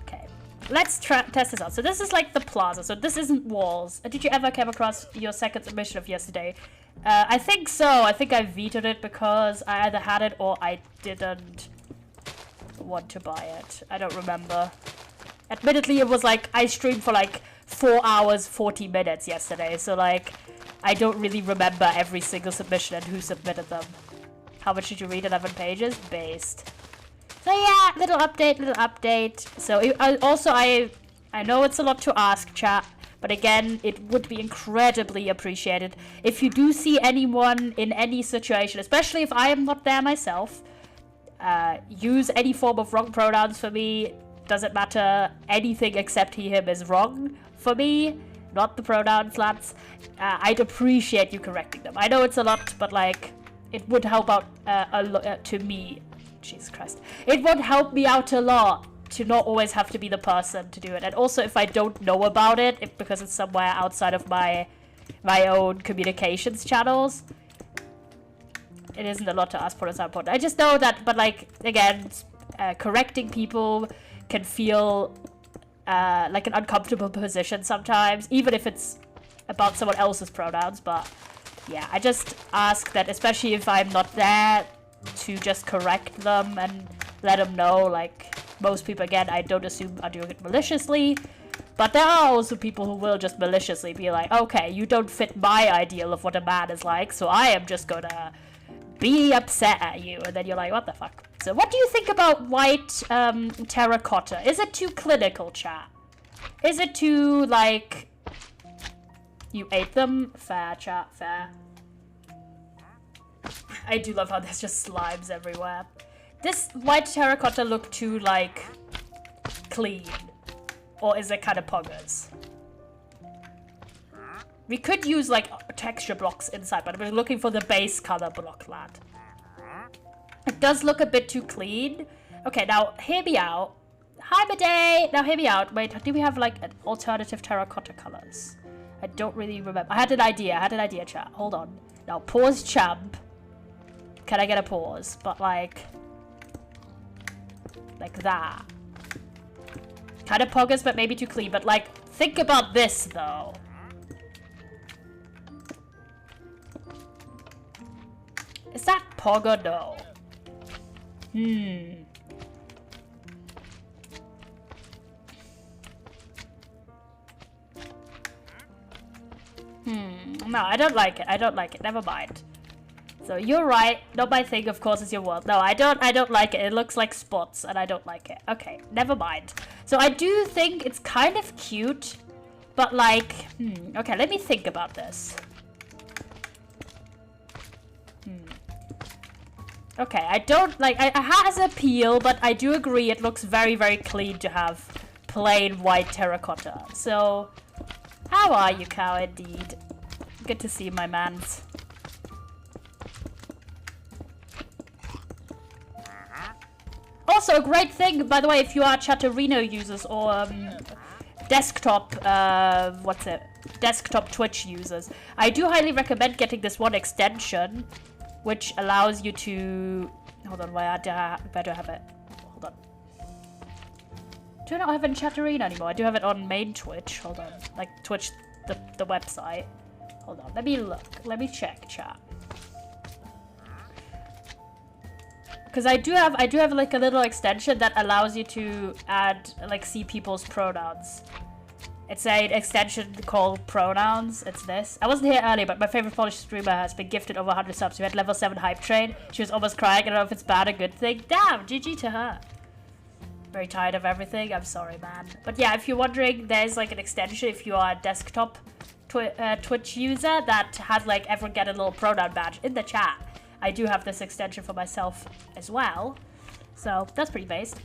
Okay, let's test this out. So this is like the Plaza. So this isn't walls. Did you ever come across your second submission of yesterday? I think so. I think I vetoed it because I either had it or I didn't want to buy it. I don't remember. Admittedly, it was like I streamed for like 4 hours, 40 minutes yesterday. So like, I don't really remember every single submission and who submitted them. How much did you read? 11 pages? Based. So yeah, little update. So I know it's a lot to ask, chat. But again, it would be incredibly appreciated if you do see anyone in any situation, especially if I am not there myself, use any form of wrong pronouns for me. Doesn't matter. Anything except he, him is wrong for me. Not the pronouns, lads. I'd appreciate you correcting them. I know it's a lot, but like, it would help out a lot to me. Jesus Christ. It would help me out a lot to not always have to be the person to do it. And also, if I don't know about it, because it's somewhere outside of my own communications channels, it isn't a lot to ask for at some point. I just know that, but like, again, correcting people can feel like an uncomfortable position sometimes, even if it's about someone else's pronouns. But yeah, I just ask that, especially if I'm not there, to just correct them and let them know, like, most people, again, I don't assume are doing it maliciously, but there are also people who will just maliciously be like, okay, you don't fit my ideal of what a man is like, so I am just gonna be upset at you. And then you're like, what the fuck? So what do you think about white terracotta? Is it too clinical, chat? Is it too, like, you ate them? Fair, chat, fair. I do love how there's just slimes everywhere. This white terracotta look too, like, clean? Or is it kind of poggers? We could use, like, texture blocks inside, but we're looking for the base color block, lad. It does look a bit too clean. Okay, now, hear me out. Hi, Bidet! Now, hear me out. Wait, do we have, like, an alternative terracotta colors? I don't really remember. I had an idea, chat. Hold on. Now, pause, champ. Can I get a pause? But, like that. Kind of poggers, but maybe too clean. But, like, Think about this, though. Is that Pog or no? No, I don't like it. I don't like it. Never mind. So you're right. Not my thing, of course, is your world. No, I don't like it. It looks like spots, and I don't like it. Okay, never mind. So I do think it's kind of cute, but like, okay, let me think about this. Okay, I don't like, it has appeal, but I do agree it looks very, very clean to have plain white terracotta. So, how are you, cow, indeed? Good to see my mans. Also, a great thing, by the way, if you are Chatterino users or desktop, desktop Twitch users, I do highly recommend getting this one extension, which allows you to... Hold on, where do I have it? Hold on. Do I not have it in Chatterino anymore? I do have it on main Twitch. Hold on. Like, Twitch, the website. Hold on, let me look. Let me check, chat. Because I do have like a little extension that allows you to add, like, see people's pronouns. It's an extension called Pronouns. It's this. I wasn't here earlier, but my favorite Polish streamer has been gifted over 100 subs. We had level 7 hype train. She was almost crying. I don't know if it's bad or good thing. Damn, GG to her. Very tired of everything. I'm sorry, man. But yeah, if you're wondering, there's like an extension if you are a desktop Twitch user that has like everyone get a little pronoun badge in the chat. I do have this extension for myself as well. So that's pretty based.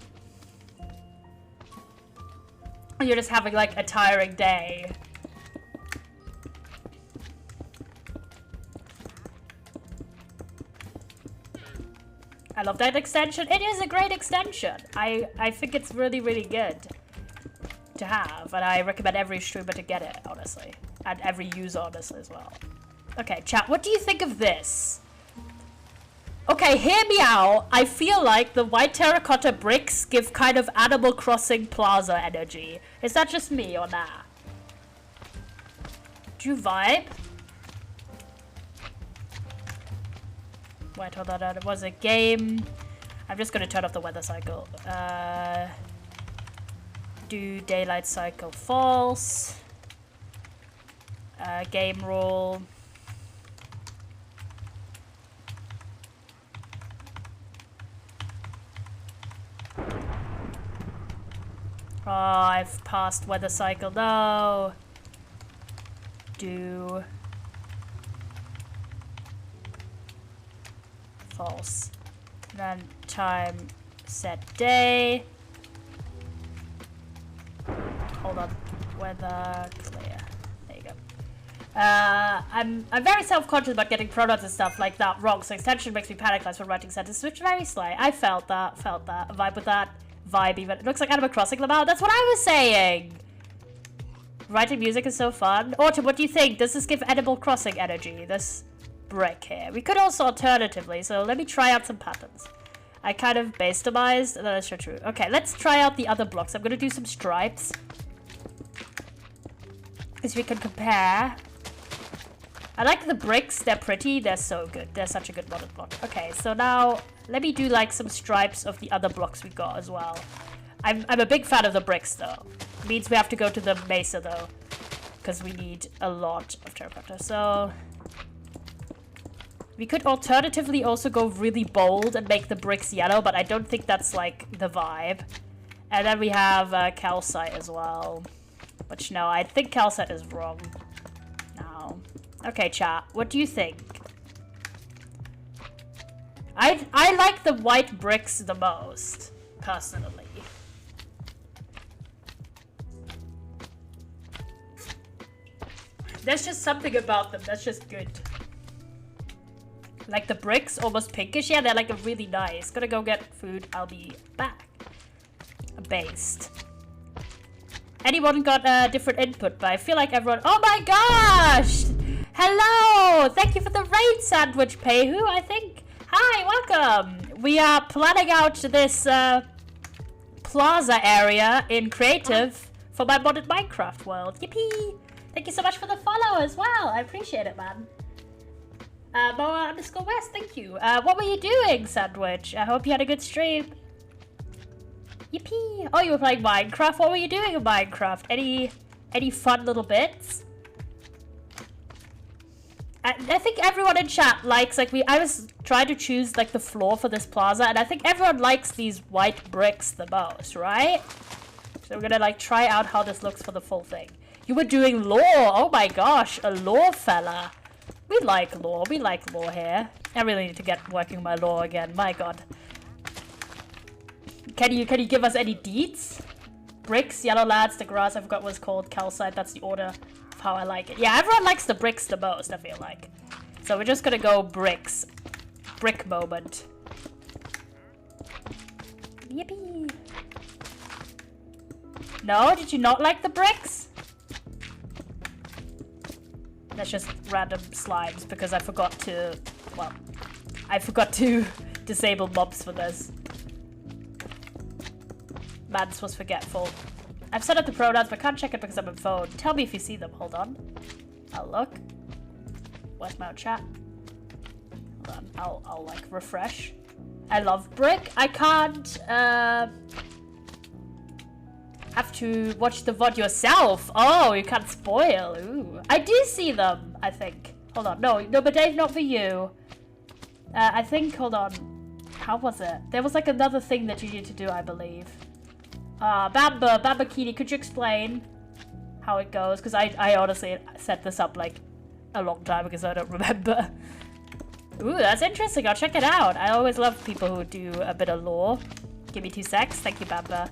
You're just having like a tiring day. I love that extension. It is a great extension. I think it's really, really good to have. And I recommend every streamer to get it, honestly. And every user, honestly, as well. Okay, chat, what do you think of this? Okay, hear me out. I feel like the white terracotta bricks give kind of Animal Crossing Plaza energy. Is that just me or nah? Do you vibe? Wait, hold on. It was a game. I'm just gonna turn off the weather cycle. Do daylight cycle false. Game rule. Oh, I've passed weather cycle. No. Do false. Then time set day. Hold on. Weather clear. There you go. I'm very self-conscious about getting pronouns and stuff like that wrong, so extension makes me panic less when writing sentences, which is very sly. I felt that. Vibe with that. Vibe even. It looks like Animal Crossing Lamau. That's what I was saying! Writing music is so fun. Autumn, what do you think? Does this give Animal Crossing energy? This brick here. We could also alternatively, so let me try out some patterns. I kind of bastomized. No, that's not true. Okay, let's try out the other blocks. I'm gonna do some stripes. Because we can compare. I like the bricks. They're pretty. They're so good. They're such a good modern block. Okay, so now let me do like some stripes of the other blocks we got as well. I'm a big fan of the bricks though. Means we have to go to the mesa though. Because we need a lot of terracotta. So we could alternatively also go really bold and make the bricks yellow, but I don't think that's like the vibe. And then we have calcite as well. Which no, I think calcite is wrong. No. Okay, chat. What do you think? I like the white bricks the most, personally. There's just something about them that's just good. Like the bricks, almost pinkish. Yeah, they're like really nice. Gonna go get food. I'll be back. Based. Anyone got a different input, but I feel like everyone... Oh my gosh! Hello! Thank you for the raid sandwich, Peihu, I think. Hi, welcome! We are planning out this Plaza area in Creative for my modded Minecraft world. Yippee! Thank you so much for the follow as well. I appreciate it, man. Moa_West, thank you. What were you doing, Sandwich? I hope you had a good stream. Yippee! Oh, you were playing Minecraft? What were you doing in Minecraft? Any fun little bits? I think everyone in chat likes, like, I was trying to choose, like, the floor for this plaza, and I think everyone likes these white bricks the most, right? So we're gonna, like, try out how this looks for the full thing. You were doing lore! Oh my gosh, a lore fella. We like lore here. I really need to get working on my lore again, my god. Can you give us any deets? Bricks, yellow lads, the grass, I forgot what it's called, calcite, that's the order of how I like it. Yeah, everyone likes the bricks the most, I feel like. So we're just gonna go bricks. Brick moment. Yippee! No, did you not like the bricks? That's just random slimes because I forgot to, well, I forgot to disable mobs for this. Mans was forgetful. I've set up the pronouns but can't check it because I'm on phone. Tell me if you see them. Hold on. I'll look. Where's my chat? Hold on. I'll like refresh. I love brick. I can't have to watch the VOD yourself. Oh, you can't spoil. Ooh. I do see them, I think. Hold on. No, but Dave, not for you. I think, hold on. How was it? There was like another thing that you need to do, I believe. Bamba Kitty, could you explain how it goes? Because I honestly set this up like a long time because I don't remember. Ooh, that's interesting. I'll check it out. I always love people who do a bit of lore. Give me 2 secs. Thank you, Bamba.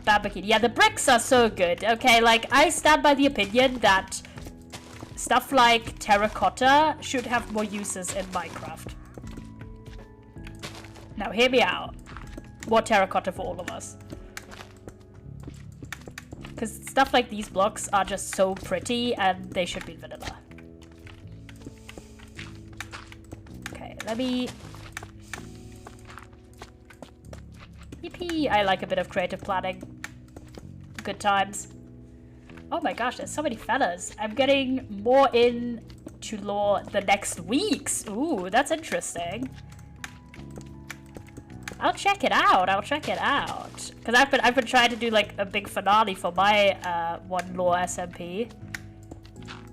Bamba Kitty. Yeah, the bricks are so good. Okay, like, I stand by the opinion that stuff like terracotta should have more uses in Minecraft. Now, hear me out. More terracotta for all of us. Because stuff like these blocks are just so pretty and they should be vanilla. Okay, let me... Yippee! I like a bit of creative planning. Good times. Oh my gosh, there's so many fellas. I'm getting more into lore the next weeks. Ooh, that's interesting. I'll check it out. Because I've been trying to do like a big finale for my one lore SMP.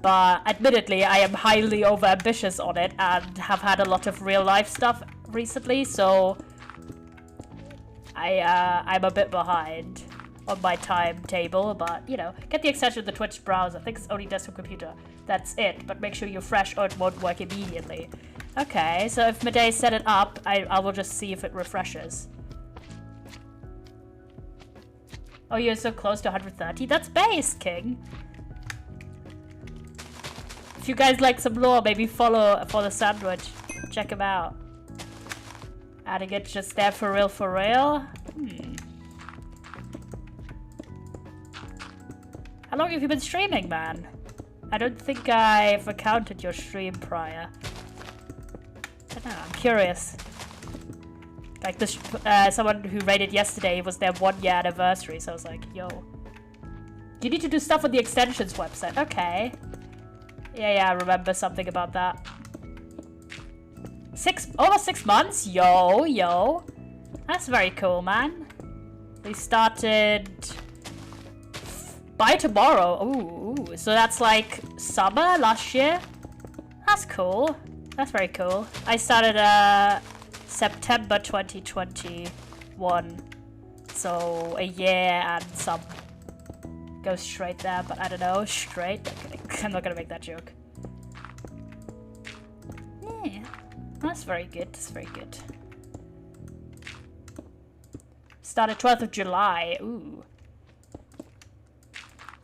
But admittedly, I am highly overambitious on it and have had a lot of real life stuff recently, so I'm a bit behind on my timetable, but you know, get the extension of the Twitch browser. I think it's only desktop computer. That's it, but make sure you're fresh or it won't work immediately. Okay, so if Madej set it up, I will just see if it refreshes. Oh, you're so close to 130? That's base, King. If you guys like some lore, maybe follow for the sandwich. Check him out. Adding it just there for real? How long have you been streaming, man? I don't think I've accounted your stream prior. I don't know, I'm curious. Like this, someone who rated yesterday was their 1-year anniversary, so I was like, yo. You need to do stuff on the extensions website. Okay. Yeah, I remember something about that. Almost 6 months? Yo. That's very cool, man. We started by tomorrow. Ooh, so that's like summer last year? That's cool. That's very cool. I started September 2021. So a year and some. Go straight there, but I don't know. Straight? I'm not gonna make that joke. Yeah. That's very good. That's very good. Started 12th of July. Ooh.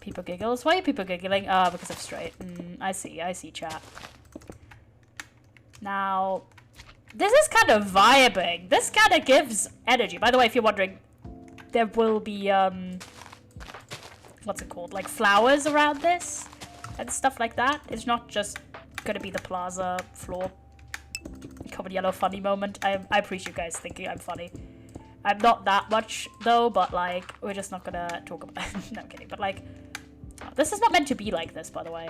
People giggles? Why are people giggling? Oh, because I'm straight. I see, chat. Now, this is kind of vibing. This kind of gives energy. By the way, if you're wondering, there will be, what's it called? Like flowers around this and stuff like that. It's not just gonna be the plaza floor. Common yellow funny moment. I appreciate you guys thinking I'm funny. I'm not that much though, but like we're just not gonna talk about no, I'm kidding, but like this is not meant to be like this, by the way.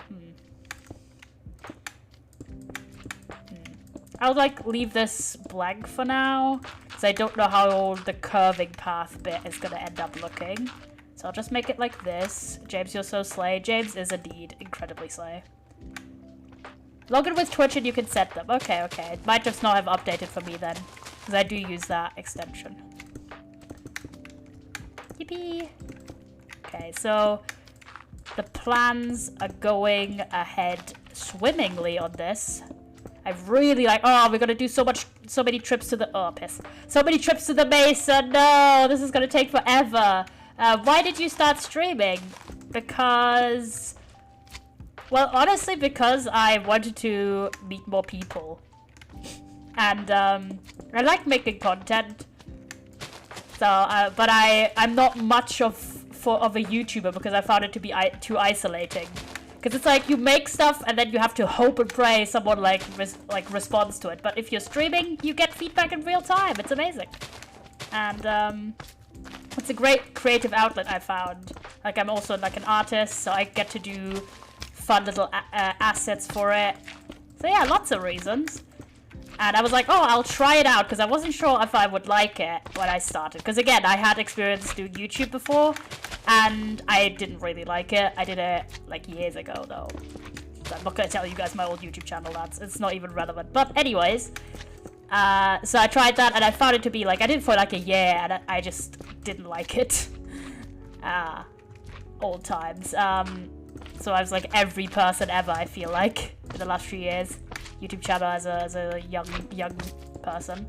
I'll like leave this blank for now because I don't know how the curving path bit is gonna end up looking. So I'll just make it like this. James, you're so slay. James is indeed incredibly slay. Log in with Twitch and you can set them. Okay, okay. It might just not have updated for me then because I do use that extension. Yippee! Okay, so the plans are going ahead swimmingly on this. I really like, oh, we're gonna do so many trips to the, oh, piss. So many trips to the Mesa, no, this is gonna take forever. Why did you start streaming? Because, well, honestly, because I wanted to meet more people. And, I like making content. So, but I'm not much of a YouTuber because I found it to be too isolating. Because it's like you make stuff and then you have to hope and pray someone like responds to it. But if you're streaming, you get feedback in real time. It's amazing. And it's a great creative outlet I found. Like I'm also like an artist, so I get to do fun little assets for it. So yeah, lots of reasons. And I was like, oh, I'll try it out because I wasn't sure if I would like it when I started. Because again, I had experience doing YouTube before. And I didn't really like it. I did it like years ago though. So I'm not gonna tell you guys my old YouTube channel, it's not even relevant. But anyways, so I tried that and I found it to be like, I did it for like a year and I just didn't like it. Old times. So I was like every person ever, I feel like, in the last few years. YouTube channel as a young person.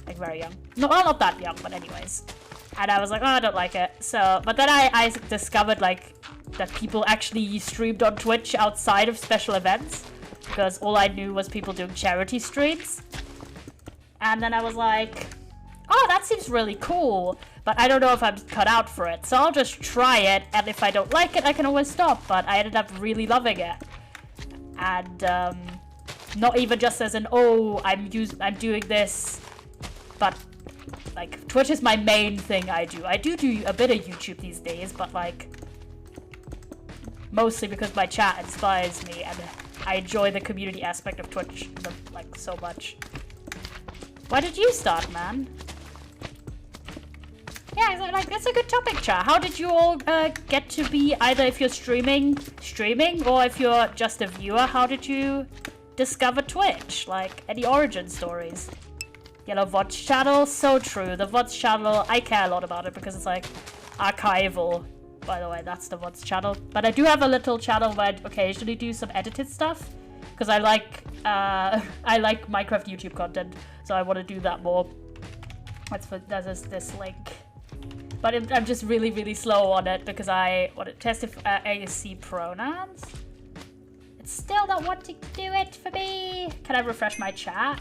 Like very young. No, well, not that young, but anyways. And I was like, oh, I don't like it. So, but then I discovered like that people actually streamed on Twitch outside of special events because all I knew was people doing charity streams. And then I was like, oh, that seems really cool, but I don't know if I'm cut out for it. So I'll just try it, and if I don't like it, I can always stop. But I ended up really loving it. And not even just as an, oh, I'm doing this, but like, Twitch is my main thing I do. I do a bit of YouTube these days, but like, mostly because my chat inspires me and I enjoy the community aspect of Twitch like so much. Why did you start, man? Yeah, like, that's a good topic, chat. How did you all get to be, either if you're streaming, or if you're just a viewer, how did you discover Twitch? Like, any origin stories? Yellow VODs channel, so true. The VODs channel, I care a lot about it because it's like archival. By the way, that's the VODs channel. But I do have a little channel where I occasionally do some edited stuff because I like Minecraft YouTube content, so I want to do that more. There's this link. But I'm just really slow on it because I want to test if I see pronouns. It's still not wanting to do it for me. Can I refresh my chat?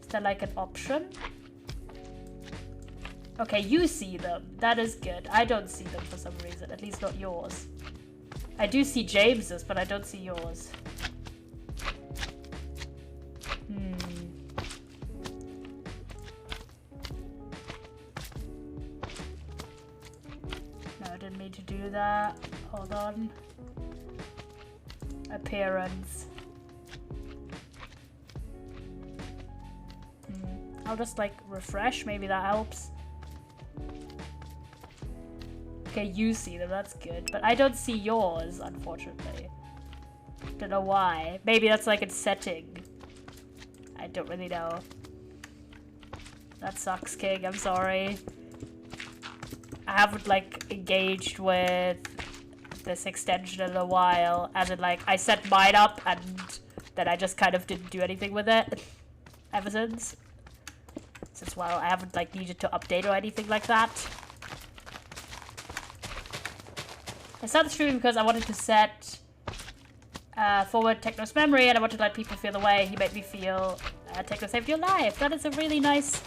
Is there like an option? Okay, you see them. That is good. I don't see them for some reason. At least not yours. I do see James's, but I don't see yours. No, I didn't mean to do that. Hold on. Appearance. I'll just like refresh, maybe that helps. Okay, you see them, that's good. But I don't see yours, unfortunately. Don't know why. Maybe that's like in setting. I don't really know. That sucks, King, I'm sorry. I haven't like engaged with this extension in a while. As in like, I set mine up and then I just kind of didn't do anything with it ever since. As well, I haven't like needed to update or anything like that. I started streaming because I wanted to set forward Techno's memory and I wanted to let people feel the way he made me feel. Techno saved your life. That is a really nice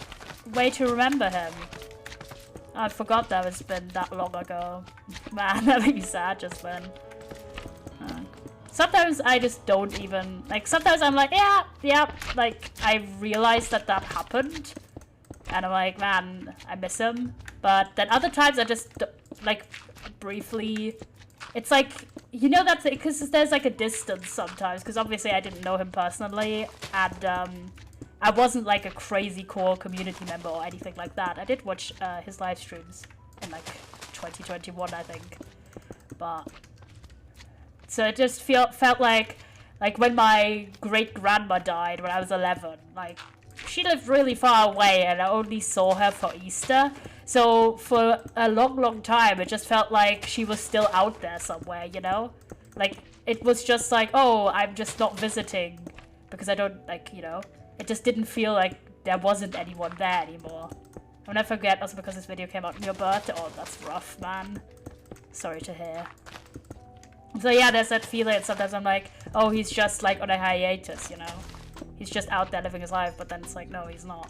way to remember him. I forgot that it's been that long ago. Man, that made me sad just then. Sometimes I just don't even, like, sometimes I'm like, yeah, like, I realize that happened, and I'm like, man, I miss him, but then other times I just, like, briefly, it's like, you know, that's it, because there's, like, a distance sometimes, because obviously I didn't know him personally, and, I wasn't, like, a crazy core community member or anything like that. I did watch, his live streams in, like, 2021, I think, but... So it just felt like when my great-grandma died when I was 11, like, she lived really far away and I only saw her for Easter. So for a long, long time, it just felt like she was still out there somewhere, you know? Like, it was just like, oh, I'm just not visiting because I don't, like, you know? It just didn't feel like there wasn't anyone there anymore. I'll never forget, also because this video came out on your birthday. Oh, that's rough, man. Sorry to hear. So yeah, there's that feeling, and sometimes I'm like, oh, he's just like on a hiatus, you know? He's just out there living his life, but then it's like, no, he's not.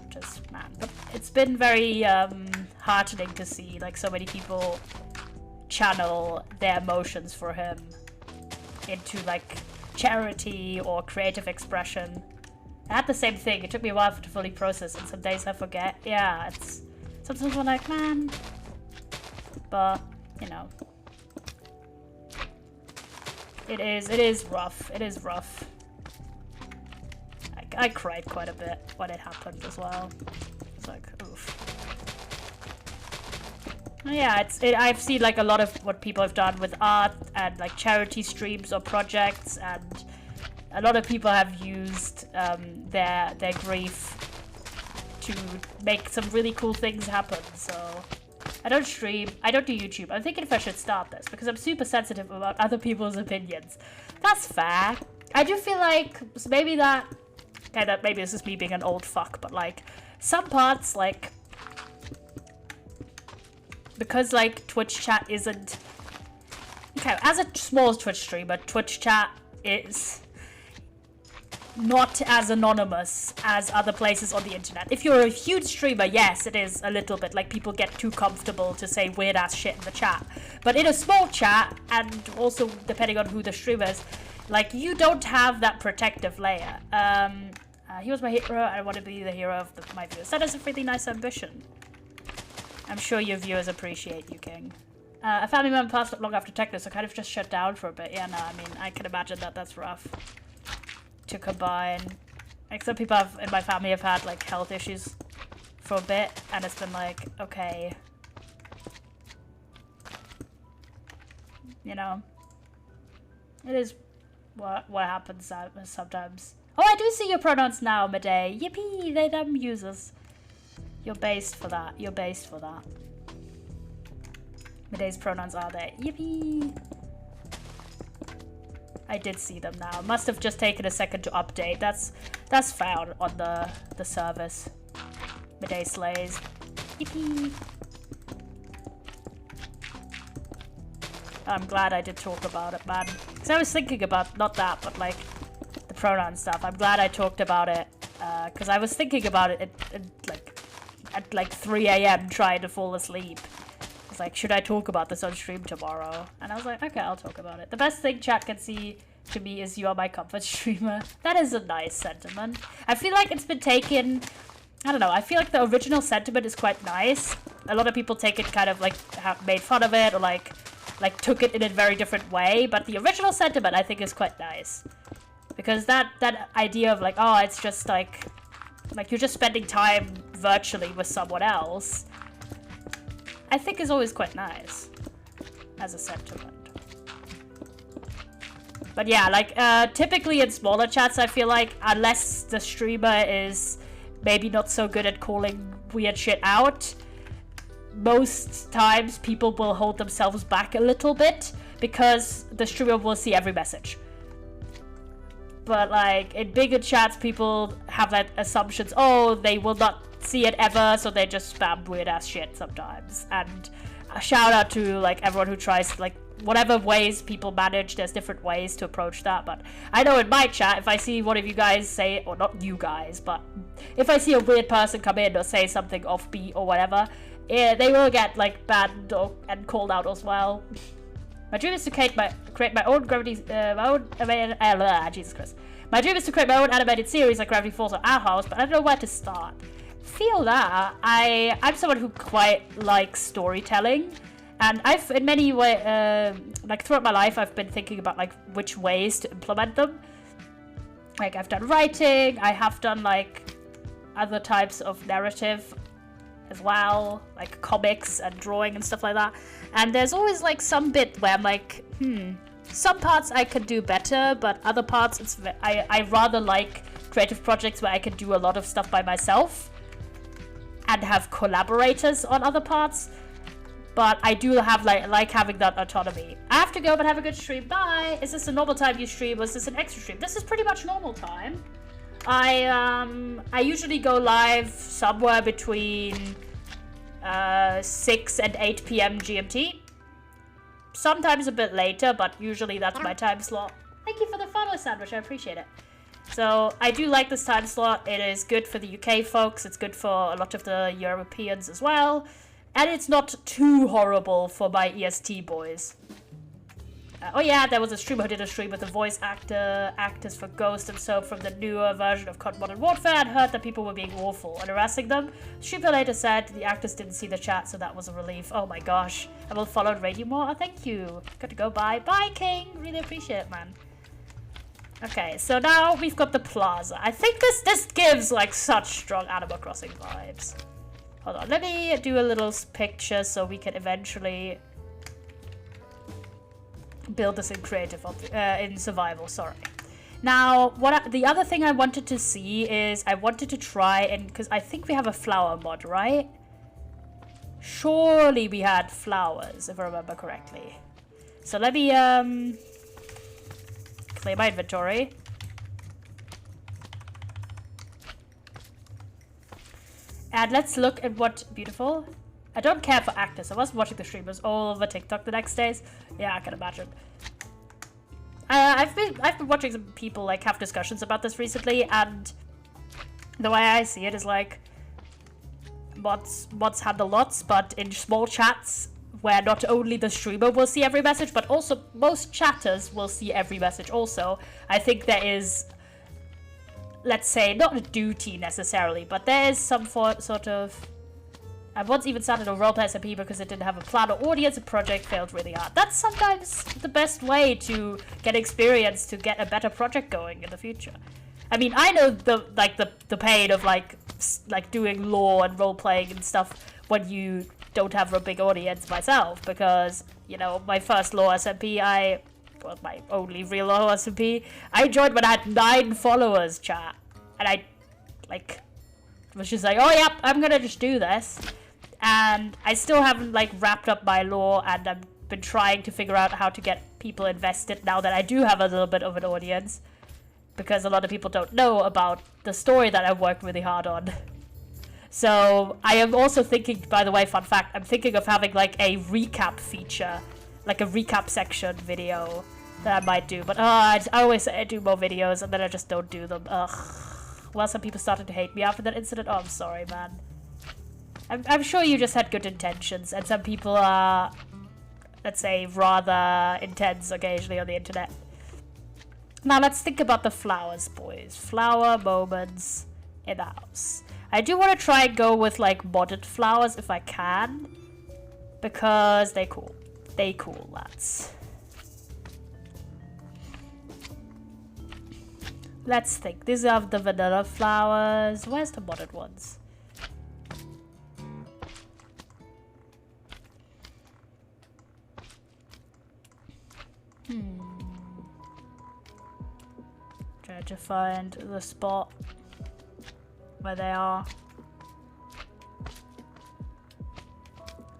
Just, man. But it's been very heartening to see, like, so many people channel their emotions for him into, like, charity or creative expression. I had the same thing. It took me a while to fully process, and some days I forget. Yeah, it's... Sometimes I'm like, man... But, you know... It is rough. It is rough. I cried quite a bit when it happened as well. It's like, oof. Yeah, I've seen like a lot of what people have done with art and like charity streams or projects, and a lot of people have used their grief to make some really cool things happen. So I don't stream, I don't do YouTube. I'm thinking if I should start this because I'm super sensitive about other people's opinions. That's fair. I do feel like maybe that kind of, maybe this is me being an old fuck, but like some parts, like, because like Twitch chat isn't, okay, as a small Twitch streamer, Twitch chat is not as anonymous as other places on the internet. If you're a huge streamer, yes, it is a little bit like people get too comfortable to say weird ass shit in the chat. But in a small chat, and also depending on who the streamer is, like, you don't have that protective layer. He was my hero, I want to be the hero of my viewers. That is a really nice ambition. I'm sure your viewers appreciate you, King. A family member passed not long after Techno, so kind of just shut down for a bit. Yeah, no, I mean, I can imagine that that's rough to combine. Like, some people in my family have had like health issues for a bit, and it's been like, okay, you know, it is what happens sometimes. Oh, I do see your pronouns now, Medei. Yippee, they them users. You're based for that. You're based for that. Medei's pronouns are there. Yippee. I did see them now. Must have just taken a second to update. That's found on the service. Midday slays. Yippee. I'm glad I did talk about it, man. Because I was thinking about, not that, but like the pronoun stuff. I'm glad I talked about it. Because I was thinking about it at like 3 a.m. trying to fall asleep. I was like, should I talk about this on stream tomorrow? And I was like, okay, I'll talk about it. The best thing chat can see to me is you are my comfort streamer. That is a nice sentiment. I feel like it's been taken, I don't know, I feel like the original sentiment is quite nice. A lot of people take it kind of like, made fun of it, or like took it in a very different way. But the original sentiment I think is quite nice. Because that idea of like, oh, it's just like you're just spending time virtually with someone else, I think is always quite nice as a sentiment. But yeah, like, typically in smaller chats, I feel like, unless the streamer is maybe not so good at calling weird shit out, most times people will hold themselves back a little bit because the streamer will see every message. But like, in bigger chats, people have that assumptions, oh, they will not see it ever, so they just spam weird ass shit sometimes. And a shout out to like everyone who tries, like, whatever ways people manage, there's different ways to approach that. But I know in my chat, if I see one of you guys say, or not you guys, but if I see a weird person come in or say something offbeat or whatever, yeah, they will get like banned and called out as well. My dream is to create my own gravity, Jesus Christ. My dream is to create my own animated series like Gravity Falls or Our House, but I don't know where to start. Feel that. I'm someone who quite likes storytelling, and I've in many ways, like throughout my life, I've been thinking about like which ways to implement them. Like I've done writing, I have done like other types of narrative as well, like comics and drawing and stuff like that. And there's always like some bit where I'm like, some parts I could do better, but other parts I rather like creative projects where I can do a lot of stuff by myself and have collaborators on other parts. But I do have like having that autonomy. I have to go, but have a good stream. Bye. Is this a normal time you stream, or is this an extra stream? This is pretty much normal time. I usually go live somewhere between 6 and 8 p.m. GMT. Sometimes a bit later, but usually that's my time slot. Thank you for the follow sandwich, I appreciate it. So I do like this time slot. It is good for the UK folks. It's good for a lot of the Europeans as well. And it's not too horrible for my EST boys. Oh yeah, there was a streamer who did a stream with the voice actors for Ghost and Soap from the newer version of COD Modern Warfare, and heard that people were being awful and harassing them. The streamer later said the actors didn't see the chat, so that was a relief. Oh my gosh. I will follow and rate you more. Oh, thank you. Got to go. Bye. Bye, King. Really appreciate it, man. Okay, so now we've got the Plaza. I think this gives like such strong Animal Crossing vibes. Hold on, let me do a little picture so we can eventually build this in creative, in survival, sorry. Now, the other thing I wanted to see is I wanted to try and, because I think we have a flower mod, right? Surely we had flowers, if I remember correctly. So let me clear my inventory. And let's look at what beautiful. I don't care for actors. I was watching the streamers all over TikTok the next days. Yeah, I can imagine. I've been watching some people like have discussions about this recently, and the way I see it is like mods handle lots, but in small chats where not only the streamer will see every message, but also most chatters will see every message also. I think there is, let's say, not a duty necessarily, but there is some sort of... I once even started a roleplay SMP because it didn't have a plan or audience. The project failed really hard. That's sometimes the best way to get experience to get a better project going in the future. I mean, I know the pain of like doing lore and role playing and stuff when you don't have a big audience myself, because you know my first lore SMP, well, my only real lore SMP, I joined when I had 9 followers, chat, and I like was just like, oh yep, I'm gonna just do this. And I still haven't like wrapped up my lore, and I've been trying to figure out how to get people invested now that I do have a little bit of an audience, because a lot of people don't know about the story that I've worked really hard on. So I am also thinking, by the way, fun fact, I'm thinking of having like a recap feature, like a recap section video that I might do, but I always say I do more videos and then I just don't do them. Ugh. Well, some people started to hate me after that incident. Oh, I'm sorry, man. I'm sure you just had good intentions, and some people are, let's say, rather intense occasionally on the internet. Now let's think about the flowers, boys. Flower moments in the house. I do want to try and go with like modded flowers if I can, because they cool. They cool, lads. Let's think. These are the vanilla flowers. Where's the modded ones? Try to find the spot where they are.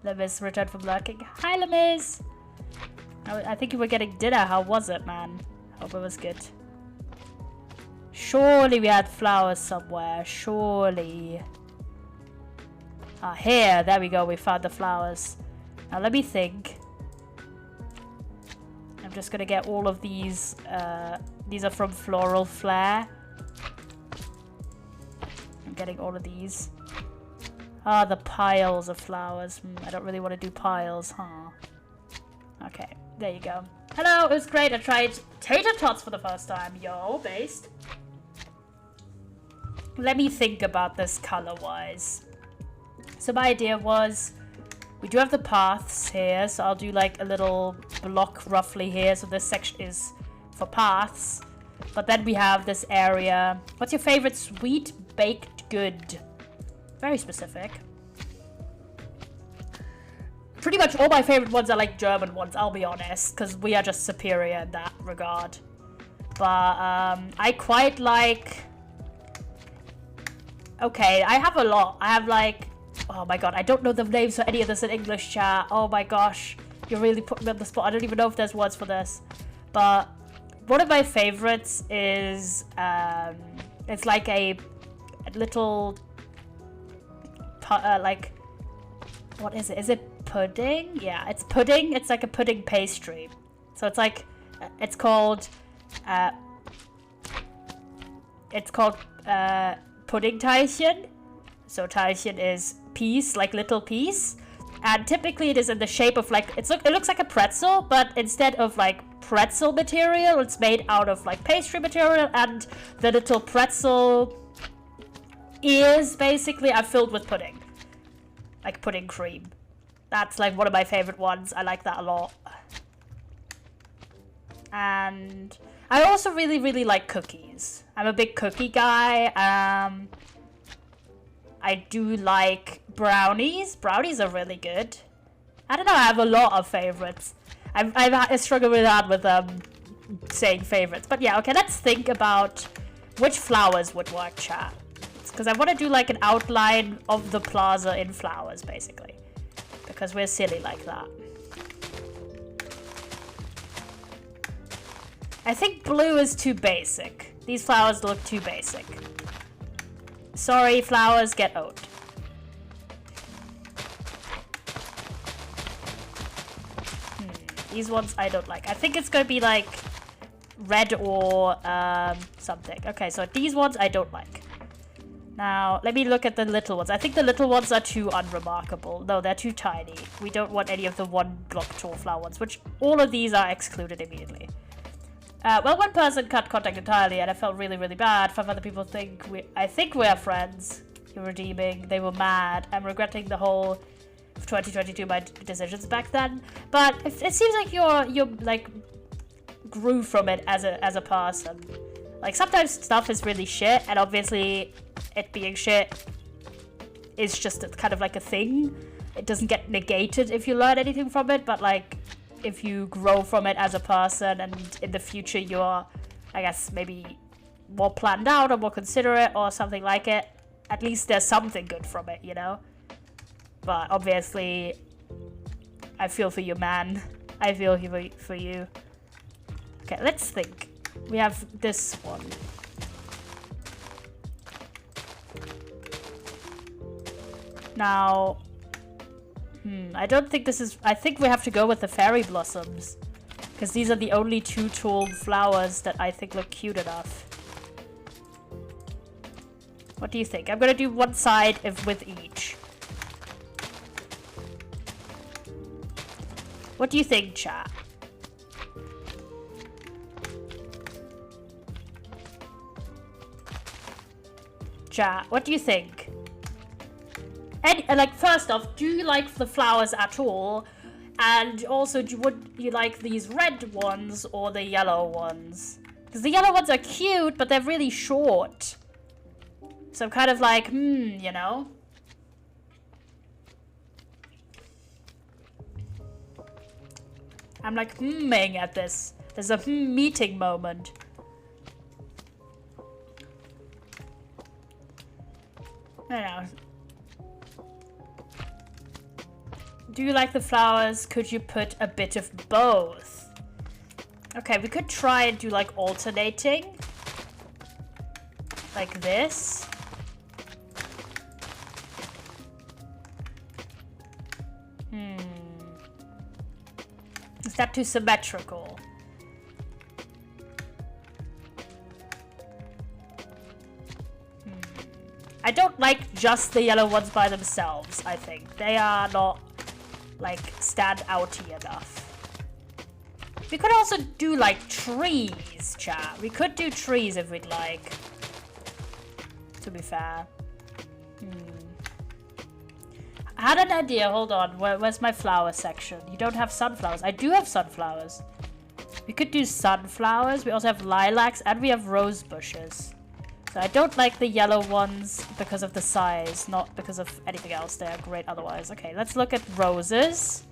Lemiz returned from lurking. Hi, Lemiz! I think you were getting dinner. How was it, man? Hope it was good. Surely we had flowers somewhere. Surely. Ah, here. There we go. We found the flowers. Now let me think. I'm just gonna get all of these. These are from Floral Flair. I'm getting all of these. Ah, the piles of flowers. I don't really want to do piles, huh? Okay. There you go. Hello, it was great. I tried tater tots for the first time. Yo, based. Let me think about this color-wise. So my idea was, we do have the paths here, so I'll do like a little block roughly here. So this section is for paths. But then we have this area. What's your favorite sweet baked good? Very specific. Pretty much all my favorite ones are like German ones, I'll be honest, because we are just superior in that regard. But I quite like... Okay, I have a lot. I have like... Oh my god, I don't know the names for any of this in English, chat. Oh my gosh, you're really putting me on the spot. I don't even know if there's words for this. But one of my favorites is... it's like a little... like... What is it? Is it pudding? Yeah, it's pudding. It's like a pudding pastry. So it's like, it's called pudding Teilchen. So Teilchen is piece, like little piece. And typically it is in the shape of like, it looks like a pretzel, but instead of like pretzel material, it's made out of like pastry material, and the little pretzel ears basically are filled with pudding. Like pudding cream. That's like one of my favorite ones. I like that a lot. And I also really, really like cookies. I'm a big cookie guy. I do like brownies. Brownies are really good. I don't know, I have a lot of favorites. I struggle with that with saying favorites. But yeah, okay, let's think about which flowers would work, chat. Because I want to do like an outline of the plaza in flowers, basically. Because we're silly like that. I think blue is too basic. These flowers look too basic. Sorry, flowers, get out. These ones I don't like. I think it's going to be like red or something. Okay, so these ones I don't like. Now, let me look at the little ones. I think the little ones are too unremarkable. No, they're too tiny. We don't want any of the one block tall flower ones, which all of these are excluded immediately. Well, one person cut contact entirely, and I felt really, really bad. 5 other people I think we're friends. You're redeeming. They were mad. I'm regretting the whole 2022 my decisions back then. But it seems like you're like grew from it as a person. Like sometimes stuff is really shit, and obviously it being shit is just kind of like a thing. It doesn't get negated if you learn anything from it, but like if you grow from it as a person and in the future you're, I guess, maybe more planned out or more considerate or something like it, at least there's something good from it, you know? But obviously, I feel for you, man. I feel for you. Okay, let's think. We have this one. Now, I don't think this is... I think we have to go with the fairy blossoms. Because these are the only 2 tall flowers that I think look cute enough. What do you think? I'm going to do one side with each. What do you think, chat? Chat, what do you think? And like, first off, do you like the flowers at all? And also, would you like these red ones or the yellow ones? Because the yellow ones are cute, but they're really short. So I'm kind of like, you know? I'm like, at this. There's a meeting moment. I don't know. Do you like the flowers? Could you put a bit of both? Okay, we could try and do like alternating. Like this. Is that too symmetrical? I don't like just the yellow ones by themselves, I think. They are not, like, stand outy enough. We could also do like trees, chat. We could do trees if we'd like. To be fair. I had an idea, hold on. Where's my flower section? You don't have sunflowers. I do have sunflowers. We could do sunflowers. We also have lilacs and we have rose bushes. So I don't like the yellow ones because of the size, not because of anything else. They are great otherwise. Okay, let's look at roses.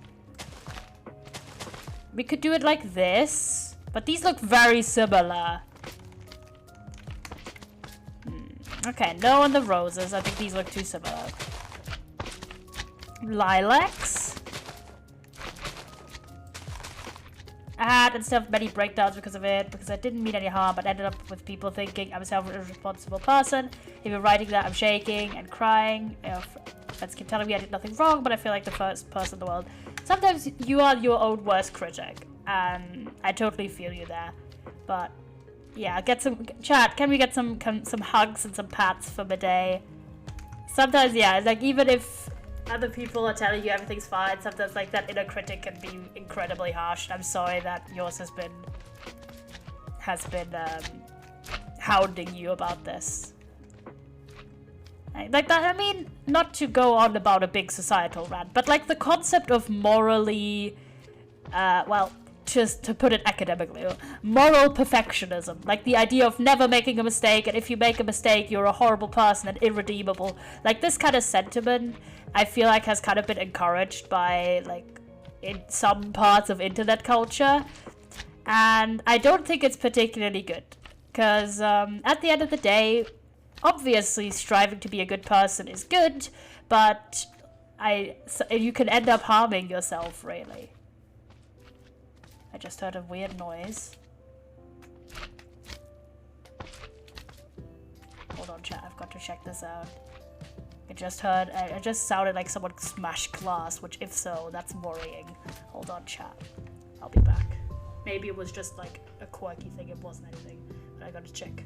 We could do it like this, but these look very similar. Okay, no on the roses. I think these look too similar. Lilacs. I had instead of many breakdowns because of it, because I didn't mean any harm, but ended up with people thinking I'm a self-responsible person. Even writing that, I'm shaking and crying. You know, friends keep telling me I did nothing wrong, but I feel like the first person in the world. Sometimes you are your own worst critic, and I totally feel you there. But yeah, get some chat. Can we get some hugs and some pats for the day? Sometimes, yeah, like even if other people are telling you everything's fine, sometimes like that inner critic can be incredibly harsh. And I'm sorry that yours has been hounding you about this. Like that, I mean, not to go on about a big societal rant, but like the concept of morally, well, just to put it academically, moral perfectionism. Like the idea of never making a mistake, and if you make a mistake, you're a horrible person and irredeemable. Like this kind of sentiment, I feel like has kind of been encouraged by like in some parts of internet culture. And I don't think it's particularly good. Because at the end of the day, obviously striving to be a good person is good, but you can end up harming yourself, really. I just heard a weird noise. Hold on, chat, I've got to check this out. It just sounded like someone smashed glass, which if so, that's worrying. Hold on, chat. I'll be back. Maybe it was just like a quirky thing, it wasn't anything, but I gotta check.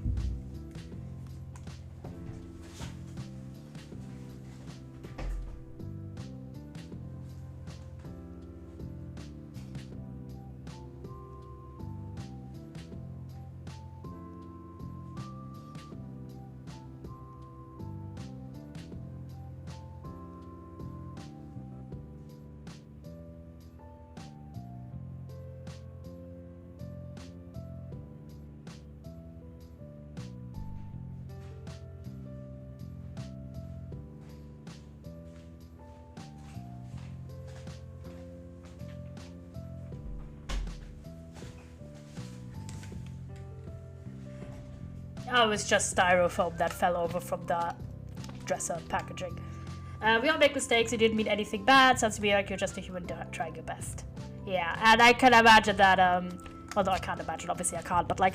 Oh, it was just styrofoam that fell over from the dresser packaging. We all make mistakes. You didn't mean anything bad. Sounds to me like you're just a human trying your best. Yeah, and I can imagine that, although I can't imagine, obviously I can't, but like...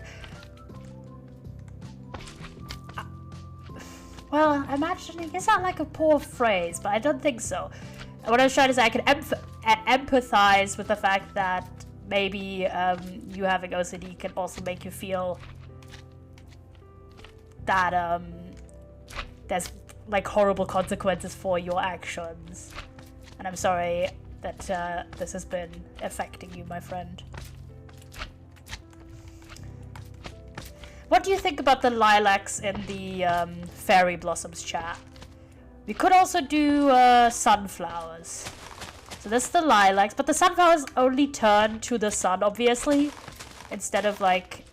well, imagining is not like a poor phrase, but I don't think so. What I was trying to say, I can empathize with the fact that maybe you having OCD can also make you feel that there's like horrible consequences for your actions, and I'm sorry that this has been affecting you, my friend. What do you think about the lilacs in the fairy blossoms, chat? We could also do sunflowers. So this is the lilacs, but the sunflowers only turn to the sun, obviously, instead of like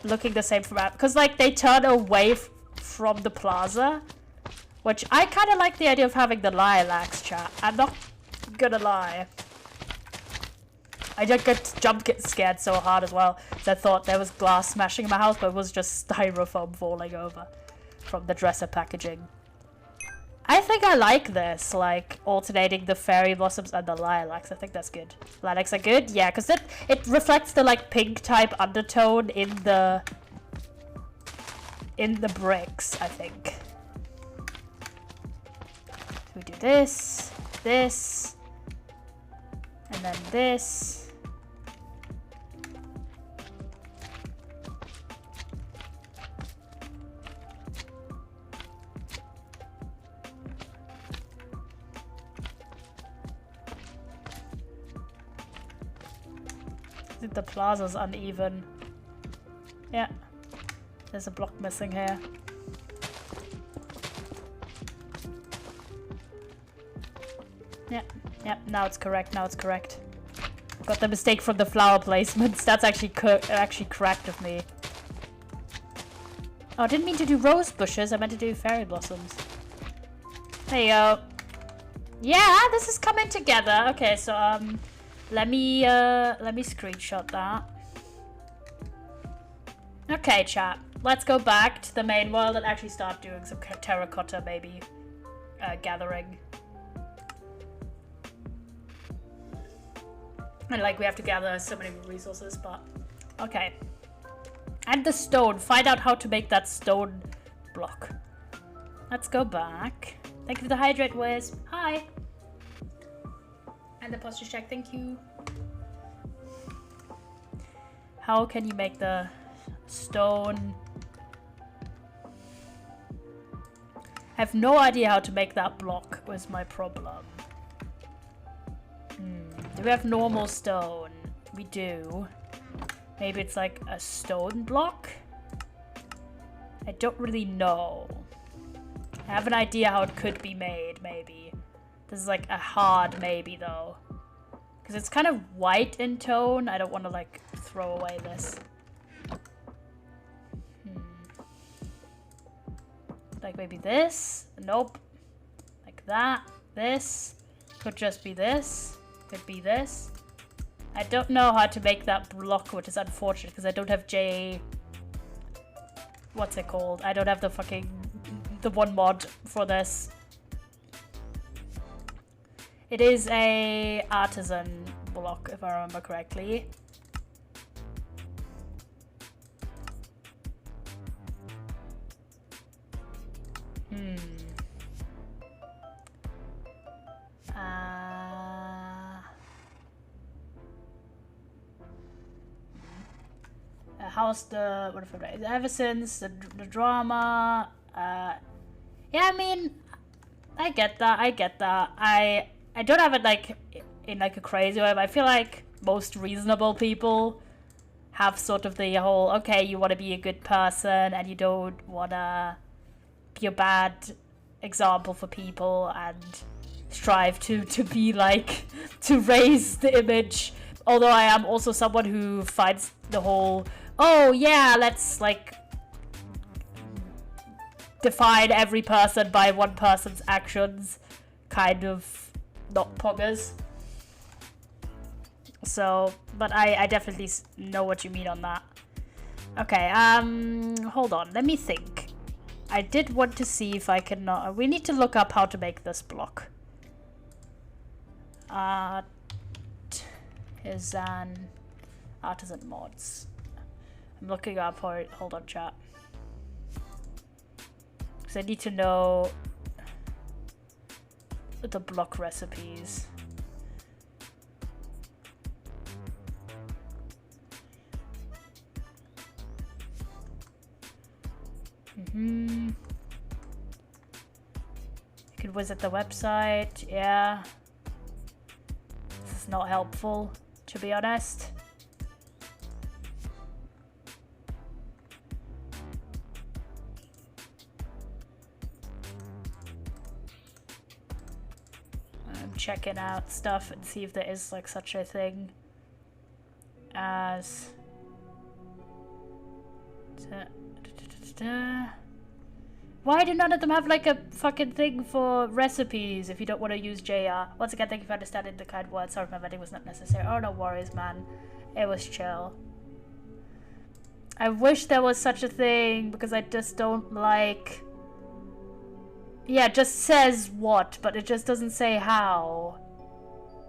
looking the same from out, because like they turn away from the plaza, which I kind of like the idea of having the lilacs, chat. I'm not gonna lie. I just get scared so hard as well, because I thought there was glass smashing in my house, but it was just styrofoam falling over from the dresser packaging. I think I like this, like alternating the fairy blossoms and the lilacs. I think that's good. Lilacs are good, yeah, because it reflects the like pink type undertone in the bricks, I think. So we do this, this, and then this. think the plaza's uneven. Yeah. There's a block missing here. Yeah, yeah, now it's correct, now it's correct. Got the mistake from the flower placements. That's actually correct of me. Oh, I didn't mean to do rose bushes, I meant to do fairy blossoms. There you go. Yeah, this is coming together. Okay, so let me screenshot that. Okay, chat. Let's go back to the main world and actually start doing some terracotta, maybe gathering. And like we have to gather so many resources, but okay. And the stone. Find out how to make that stone block. Let's go back. Thank you for the hydrate, Wiz. Hi. And the posture check. Thank you. How can you make the stone? I have no idea how to make that block. Was my problem. Do we have normal stone? We do. Maybe it's like a stone block? I don't really know. I have an idea how it could be made, maybe. This is like a hard maybe, though. Because it's kind of white in tone. I don't want to, like, throw away this. Like maybe this? Nope. Like that. This. Could just be this. Could be this. I don't know how to make that block, which is unfortunate because I don't have what's it called? I don't have the one mod for this. It is a artisan block, if I remember correctly. How's the ever since the drama? Yeah, I mean, I get that. I don't have it like in like a crazy way, but I feel like most reasonable people have sort of the whole, okay, you want to be a good person and you don't want to be a bad example for people and strive to be like, to raise the image. Although I am also someone who finds the whole, oh yeah, let's like define every person by one person's actions kind of not poggers. So, but I definitely know what you mean on that. Okay, hold on, let me think. I did want to see if I can, we need to look up how to make this block. Is an artisan mods. I'm looking up for it. Hold on, chat. Because I need to know the block recipes. You can visit the website. Yeah. This is not helpful, to be honest. I'm checking out stuff and see if there is like such a thing as why do none of them have like a fucking thing for recipes if you don't want to use JR? Once again, thank you for understanding the kind words. Sorry if my wedding was not necessary. Oh, no worries, man. It was chill. I wish there was such a thing because I just don't like... Yeah, it just says what, but it just doesn't say how.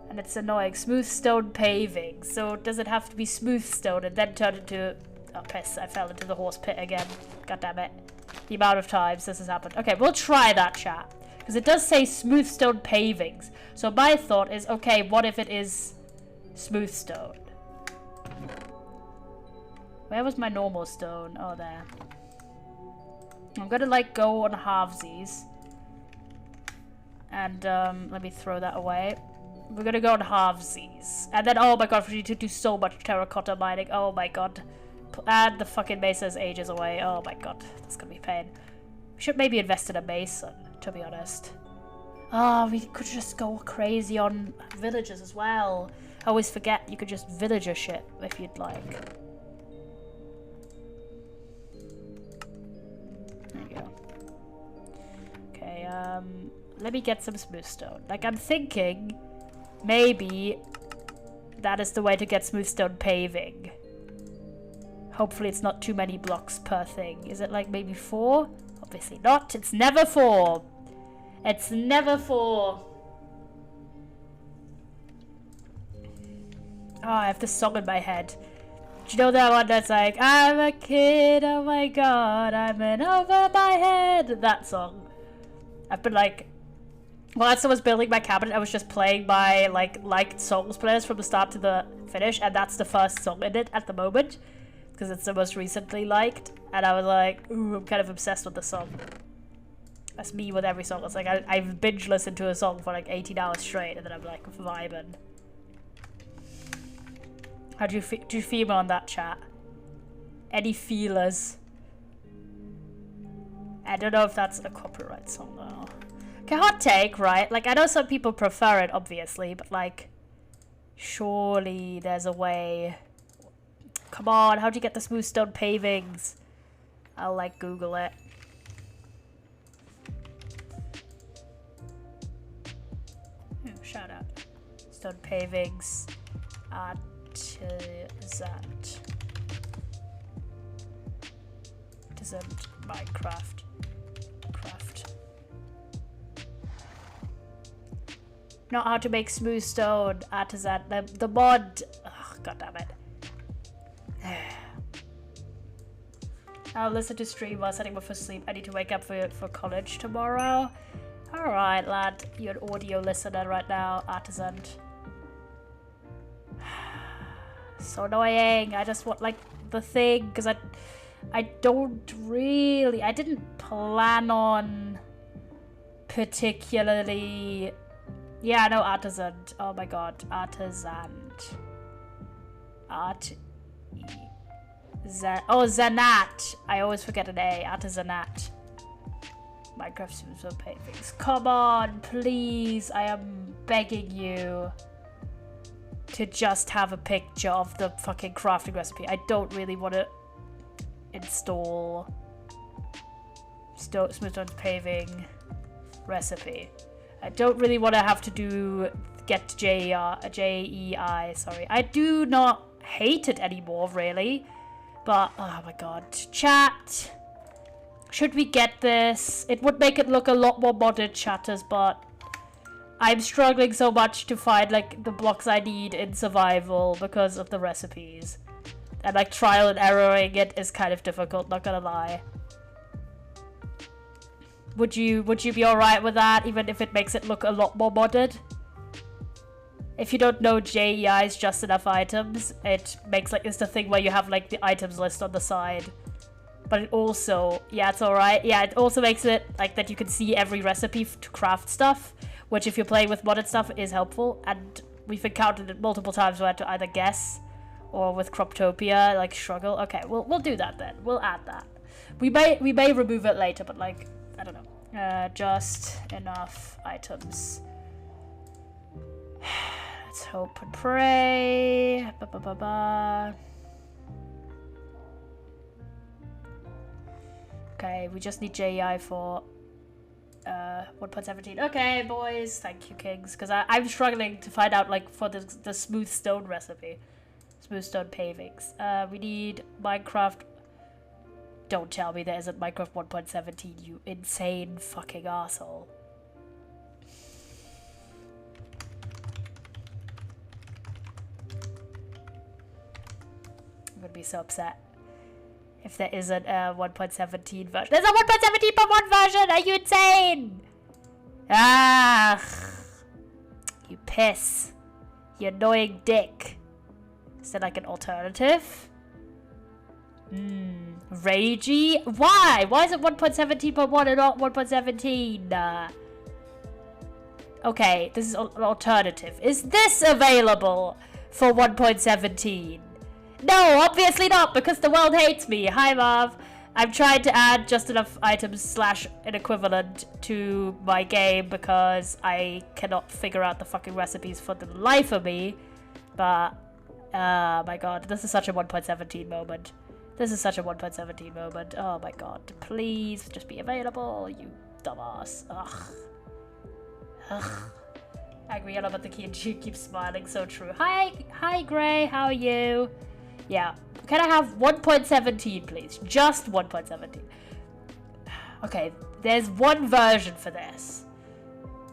And it's annoying. Smooth stone paving. So does it have to be smooth stone and then turn into... Oh, piss. I fell into the horse pit again. God damn it. The amount of times this has happened. Okay, we'll try that, chat. Because it does say smooth stone pavings. So my thought is, okay, what if it is smooth stone? Where was my normal stone? Oh, there. I'm gonna, like, go on halvesies. And, let me throw that away. We're gonna go on halvesies. And then, oh my god, we need to do so much terracotta mining. Oh my god. And the fucking mesa is ages away. Oh my god, that's gonna be pain. We should maybe invest in a mason, to be honest. Oh, we could just go crazy on villages as well. I always forget you could just villager shit if you'd like. There you go. Okay, let me get some smooth stone. Like, I'm thinking maybe that is the way to get smooth stone paving. Hopefully it's not too many blocks per thing. Is it like maybe 4? Obviously not. It's never 4. It's never 4. Oh, I have this song in my head. Do you know that one that's like, I'm a kid, oh my god, I'm in over my head? That song. I've been like, whilst I was building my cabinet, I was just playing my liked songs players from the start to the finish, and that's the first song in it at the moment. Because it's the most recently liked, and I was like, ooh, I'm kind of obsessed with the song. That's me with every song. It's like I've binge listened to a song for like 18 hours straight, and then I'm like vibing. How do you feel on that, chat? Any feelers? I don't know if that's a copyright song though. Okay, hot take, right? Like, I know some people prefer it, obviously, but like, surely there's a way. Come on, how'd you get the smooth stone pavings? I'll like Google it. Shout out. Stone pavings. Artisan. Artisan Minecraft. Craft. Not how to make smooth stone. Artisan. The mod. Oh, god damn it. I'll listen to stream while setting up for sleep. I need to wake up for college tomorrow. Alright, lad. You're an audio listener right now, artisan. So annoying. I just want, like, the thing, because I don't really... I didn't plan on particularly... Yeah, no, artisan. Oh my god. Artisan. Zanat. I always forget an A. Artisanat. Minecraft Super Pavings. Come on, please. I am begging you to just have a picture of the fucking crafting recipe. I don't really want to install Smooth Stone Paving recipe. I don't really want to have to get JEI, sorry. I do not hate it anymore, really. But, oh my god. Chat. Should we get this? It would make it look a lot more modern, chatters, but I'm struggling so much to find, like, the blocks I need in survival because of the recipes. And, like, trial and erroring it is kind of difficult, not gonna lie. Would you be alright with that, even if it makes it look a lot more modern? If you don't know, JEI is just enough items. It makes, like, it's the thing where you have, like, the items list on the side. But it also, yeah, it's alright. Yeah, it also makes it, like, that you can see every recipe to craft stuff, which if you're playing with modded stuff is helpful. And we've encountered it multiple times where I had to either guess or with Croptopia, like, struggle. Okay, we'll do that then. We'll add that. We may remove it later, but, like, I don't know. Just enough items. Let's hope and pray. Okay, we just need JEI for 1.17. Okay, boys, thank you, kings, because I'm struggling to find out, like, for the smooth stone recipe, smooth stone pavings. We need Minecraft. Don't tell me there isn't Minecraft 1.17, you insane fucking asshole. I'm gonna be so upset if there isn't a 1.17 version. There's a 1.17.1 version! Are you insane? Ah, you piss. You annoying dick. Is there like an alternative? Ragey? Why? Why is it 1.17.1 and not 1.17? Okay, this is an alternative. Is this available for 1.17? No, obviously not, because the world hates me. Hi, Marv. I've tried to add just enough items / an equivalent to my game because I cannot figure out the fucking recipes for the life of me. But, my god, this is such a 1.17 moment. This is such a 1.17 moment. Oh my god, please just be available, you dumbass. Ugh. Ugh. Angry about the kid, she keeps smiling, so true. Hi Gray, how are you? Yeah, can I have 1.17 please? Just 1.17. Okay, there's one version for this.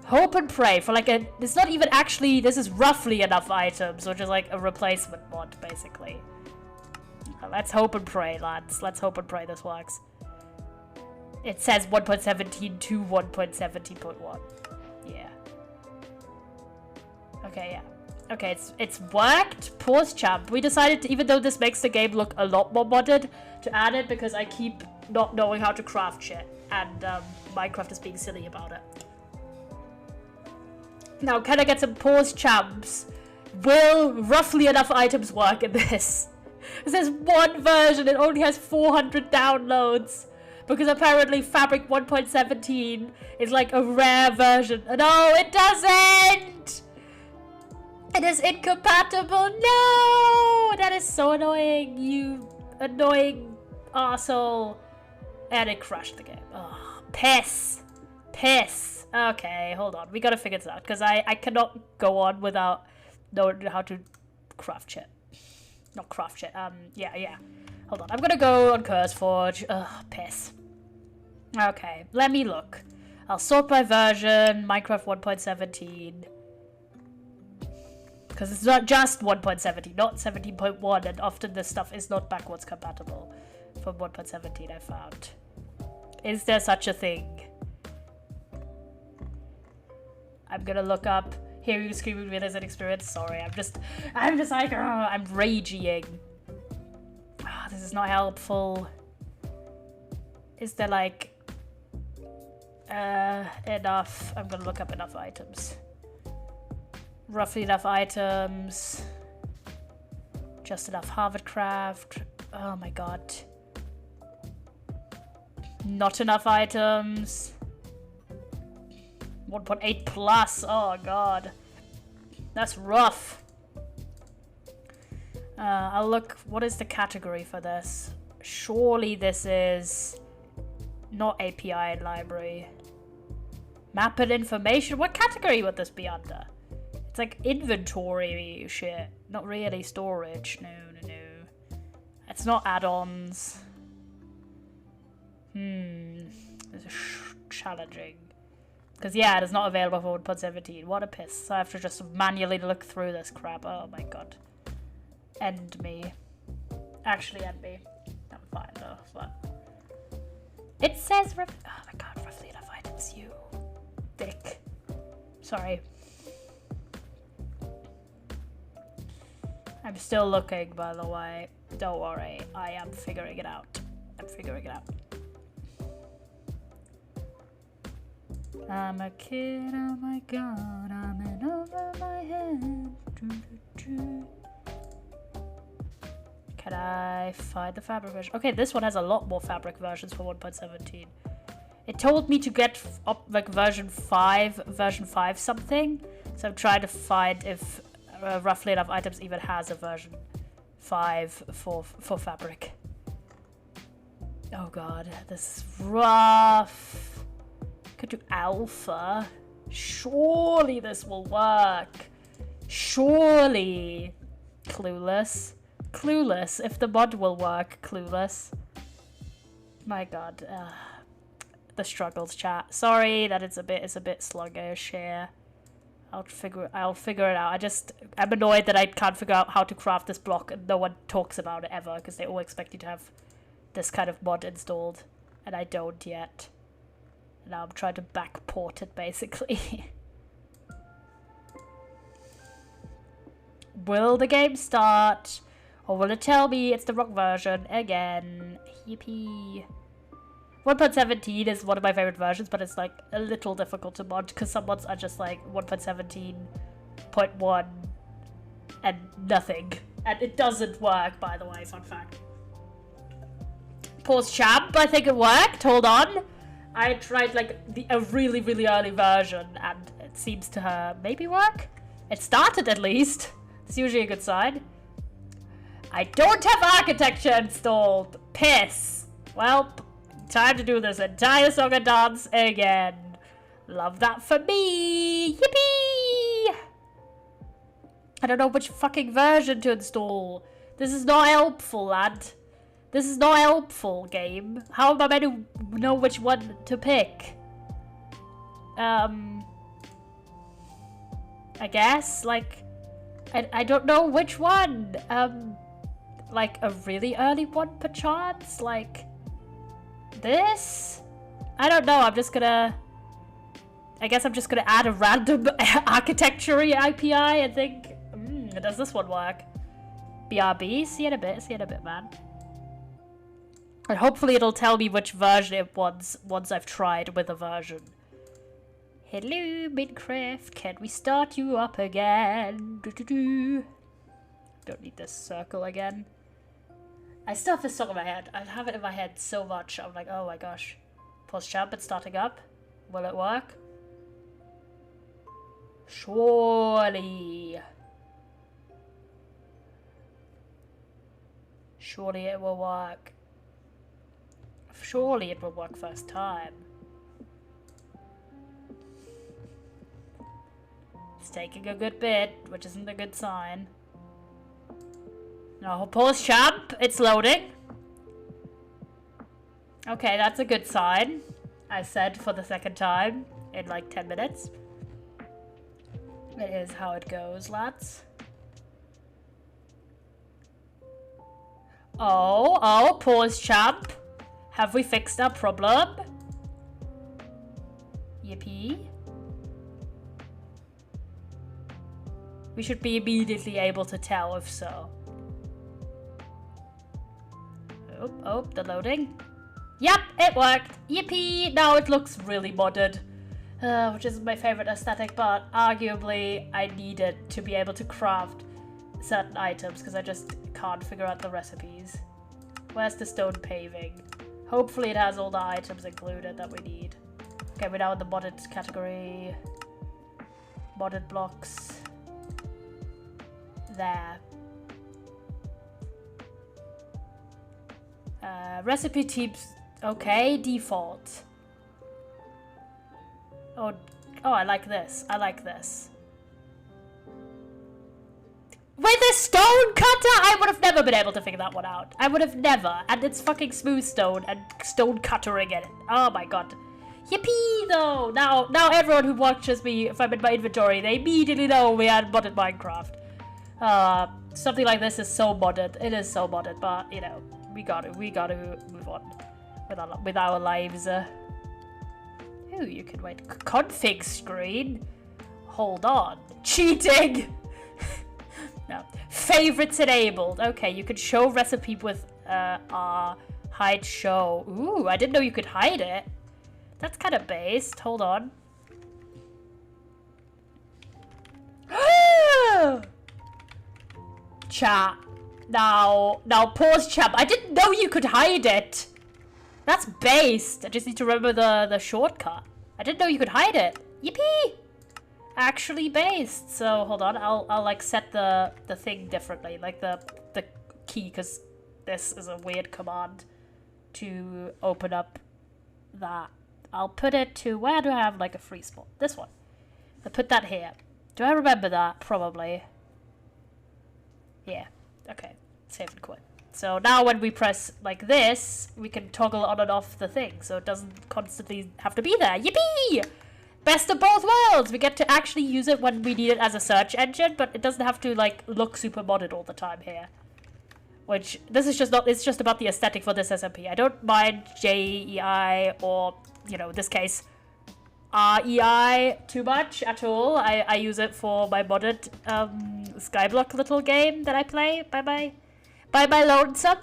Hope and pray for like a, it's not even actually, this is roughly enough items, which is like a replacement mod basically. Let's hope and pray, lads. Let's hope and pray this works. It says 1.17 to 1.17.1. Yeah. Okay, yeah. Okay, it's worked. Pause champ. We decided to, even though this makes the game look a lot more modded, to add it because I keep not knowing how to craft shit. And Minecraft is being silly about it. Now, can I get some pause champs? Will roughly enough items work in this? There's one version, it only has 400 downloads. Because apparently Fabric 1.17 is like a rare version. No, it doesn't! It is incompatible. No! That is so annoying, you annoying arsehole. And it crashed the game. Oh, piss. Piss. Okay, hold on. We gotta figure this out. Because I cannot go on without knowing how to craft shit. Not craft shit. Yeah. Hold on. I'm gonna go on CurseForge. Ugh, piss. Okay, let me look. I'll sort by version. Minecraft 1.17. Because it's not just 1.17, not 17.1, and often this stuff is not backwards compatible from 1.17, I found. Is there such a thing? I'm gonna look up hearing you screaming with as an experience. Sorry, I'm just like, I'm raging. Oh, this is not helpful. Is there like enough? I'm gonna look up enough items. Roughly enough items. Just enough Harvard craft. Oh my god. Not enough items. 1.8 plus. Oh god. That's rough. I'll look. What is the category for this? Surely this is not API and library. Map and information. What category would this be under? It's like inventory shit. Not really storage. No. It's not add-ons. This is challenging. Because yeah, it is not available for 1.17. What a piss. So I have to just manually look through this crap. Oh my god. End me. Actually end me. I'm fine though. But it says oh my god, roughly enough items, you dick. Sorry. I'm still looking, by the way. Don't worry. I am figuring it out. I'm a kid, oh my god, I'm in over my head. Can I find the fabric version? Okay, this one has a lot more fabric versions for 1.17. It told me to get up like version 5 something. So I'm trying to find if roughly enough items even has a version 5 for fabric. Oh god, this is rough. Could do alpha. Surely this will work. Surely. Clueless. If the mod will work, clueless. My god. The struggles, chat. Sorry that it's a bit sluggish here. I'll figure it out. I'm annoyed that I can't figure out how to craft this block and no one talks about it ever because they all expect you to have this kind of mod installed and I don't yet. Now I'm trying to backport it basically. Will the game start? Or will it tell me it's the wrong version again? Yippee. 1.17 is one of my favorite versions, but it's like a little difficult to mod because some mods are just like 1.17.1 and nothing. And it doesn't work, by the way, fun fact. Pause champ, I think it worked. Hold on. I tried like a really, really early version and it seems to maybe work. It started at least. It's usually a good sign. I don't have architecture installed. Piss. Well, time to do this entire song and dance again. Love that for me. Yippee! I don't know which fucking version to install. This is not helpful, lad. This is not helpful, game. How am I meant to know which one to pick? I guess, like, I don't know which one. Like a really early one, perchance? Like, this? I don't know, I guess I'm just gonna add a random architecture API and think, does this one work? BRB? See you in a bit, man. And hopefully it'll tell me which version it wants once I've tried with a version. Hello, Minecraft, can we start you up again? Don't need this circle again. I still have this song in my head. I have it in my head so much. I'm like, oh my gosh. Pause champ, it's starting up. Will it work? Surely. Surely it will work. Surely it will work first time. It's taking a good bit, which isn't a good sign. No, pause champ, it's loading. Okay, that's a good sign. I said for the second time in like 10 minutes. It is how it goes, lads. Oh, pause champ. Have we fixed our problem? Yippee. We should be immediately able to tell if so. Oh, the loading. Yep, it worked. Yippee! Now it looks really modded. Which is my favorite aesthetic, but arguably I need it to be able to craft certain items because I just can't figure out the recipes. Where's the stone paving? Hopefully it has all the items included that we need. Okay, we're now in the modded category. Modded blocks. There. Recipe types. Okay, default. Oh, I like this. I like this. With a stone cutter, I would have never been able to figure that one out. I would have never. And it's fucking smooth stone and stone cuttering in it. Oh my god. Yippee though! Now everyone who watches me, if I'm in my inventory, they immediately know we had modded Minecraft. Something like this is so modded. It is so modded, but you know, we gotta move on with our lives. Ooh, you can wait. Config screen? Hold on. Cheating! No. Favorites enabled. Okay, you could show recipe with hide show. Ooh, I didn't know you could hide it. That's kind of based. Hold on. Chat. Now pause chat. I didn't know you could hide it. That's based. I just need to remember the shortcut. I didn't know you could hide it. Yippee! Actually based. So hold on, I'll like set the thing differently, like the key, because this is a weird command to open up that. I'll put it to, where do I have like a free spot? This one. I'll put that here. Do I remember that? Probably. Yeah. Okay. Save and quit. So now when we press like this, we can toggle on and off the thing, so it doesn't constantly have to be there. Yippee! Best of both worlds! We get to actually use it when we need it as a search engine, but it doesn't have to like look super modded all the time here. Which, this is just not, it's just about the aesthetic for this SMP. I don't mind JEI or, you know, in this case, REI too much at all. I use it for my modded Skyblock little game that I play by my lonesome.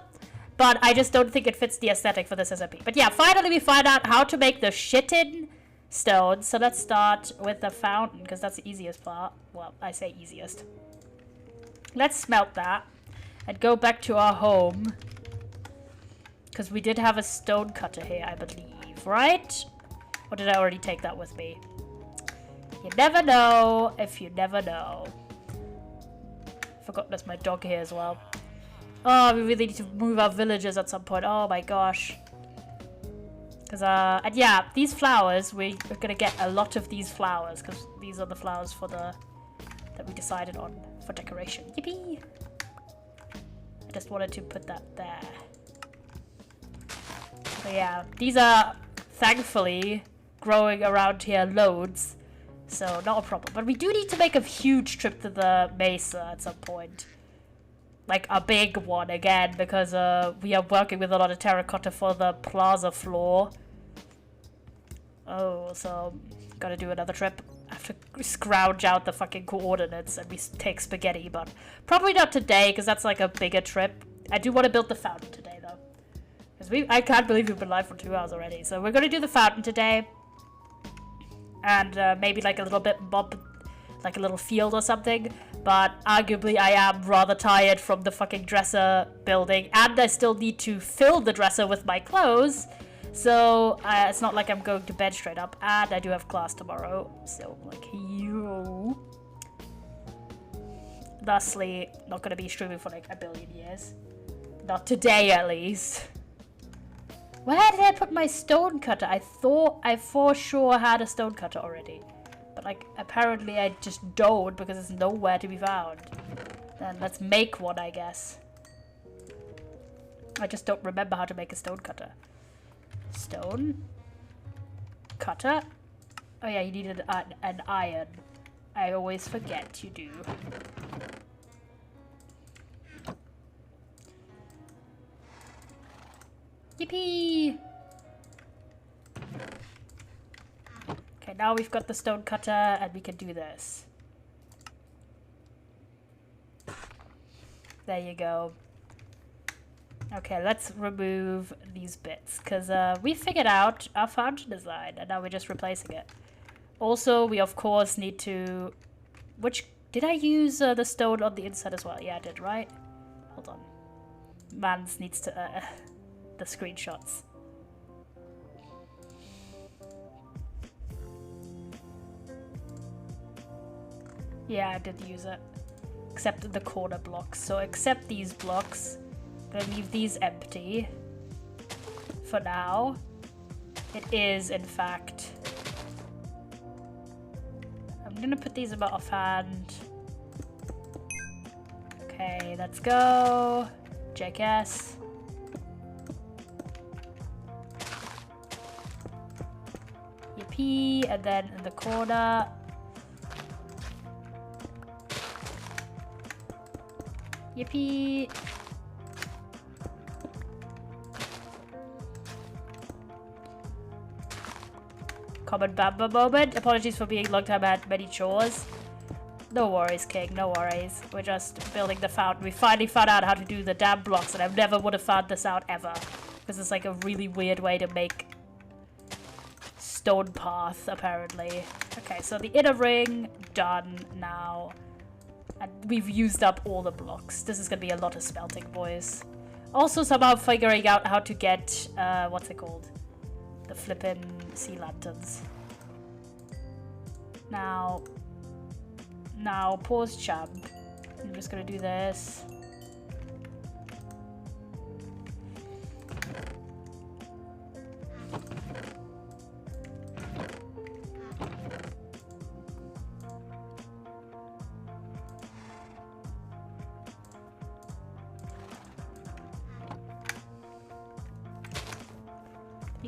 but I just don't think it fits the aesthetic for this SMP. But yeah, finally we find out how to make the shittin stone. So let's start with the fountain, because that's the easiest part. Well, I say easiest. Let's smelt that and go back to our home, because we did have a stone cutter here, I believe, right? Or did I already take that with me? You never know if you never know. Forgot there's my dog here as well. Oh, we really need to move our villagers at some point. Oh my gosh. Because, and yeah, these flowers, we're gonna get a lot of these flowers, because these are the flowers for the, that we decided on for decoration. Yippee! I just wanted to put that there. So yeah, these are thankfully growing around here loads, so not a problem. But we do need to make a huge trip to the mesa at some point. Like a big one again, because we are working with a lot of terracotta for the plaza floor. Oh, so gotta do another trip. I have to scrounge out the fucking coordinates and we take spaghetti, but probably not today, because that's like a bigger trip. I do want to build the fountain today though, because I can't believe we've been live for 2 hours already. So we're gonna do the fountain today, and maybe like a little bit like a little field or something. But arguably I am rather tired from the fucking dresser building, and I still need to fill the dresser with my clothes. So it's not like I'm going to bed straight up, and I do have class tomorrow, so like yo. Thusly, not gonna be streaming for like a billion years. Not today at least. Where did I put my stone cutter? I thought I for sure had a stone cutter already. But like apparently I just don't, because it's nowhere to be found. Then let's make one, I guess. I just don't remember how to make a stone cutter. Stone cutter. Oh yeah, you needed an iron. I always forget you do. Yippee! Okay, now we've got the stone cutter and we can do this. There you go. Okay, let's remove these bits, because we figured out our fountain design and now we're just replacing it. Also, we of course need to... Did I use the stone on the inside as well? Yeah, I did, right? Hold on. Mans needs to... the screenshots. Yeah, I did use it. Except the corner blocks. So except these blocks. I'm gonna leave these empty. For now. It is, in fact. I'm gonna put these about offhand. Okay, let's go. JKS. Yippee, and then in the corner. Yippee. Common Bamba moment. Apologies for being long time at many chores. No worries, King, no worries. We're just building the fountain. We finally found out how to do the damn blocks, and I never would have found this out ever. Because it's like a really weird way to make stone path, apparently. Okay, so the inner ring, done now. And we've used up all the blocks. This is gonna be a lot of smelting, boys. Also somehow figuring out how to get, what's it called? The flippin' sea lanterns. Now, pause champ. I'm just gonna do this.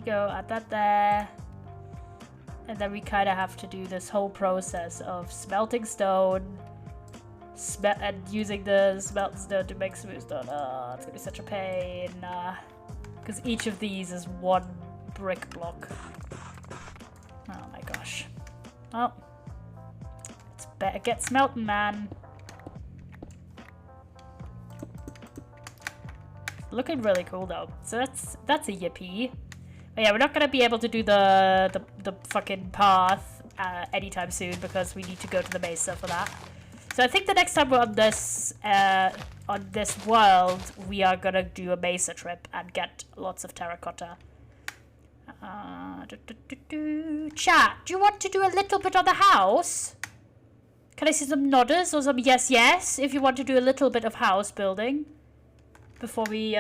Go add that there, and then we kind of have to do this whole process of smelting stone and using the smelting stone to make smooth stone. Oh, it's gonna be such a pain, because each of these is one brick block. Oh my gosh. Well, it's better get smelting, man. Looking really cool though. So that's a yippee. But yeah, we're not gonna be able to do the fucking path anytime soon because we need to go to the mesa for that. So I think the next time we're on this world, we are gonna do a mesa trip and get lots of terracotta. Chat, do you want to do a little bit on the house? Can I see some nodders or some yes if you want to do a little bit of house building before we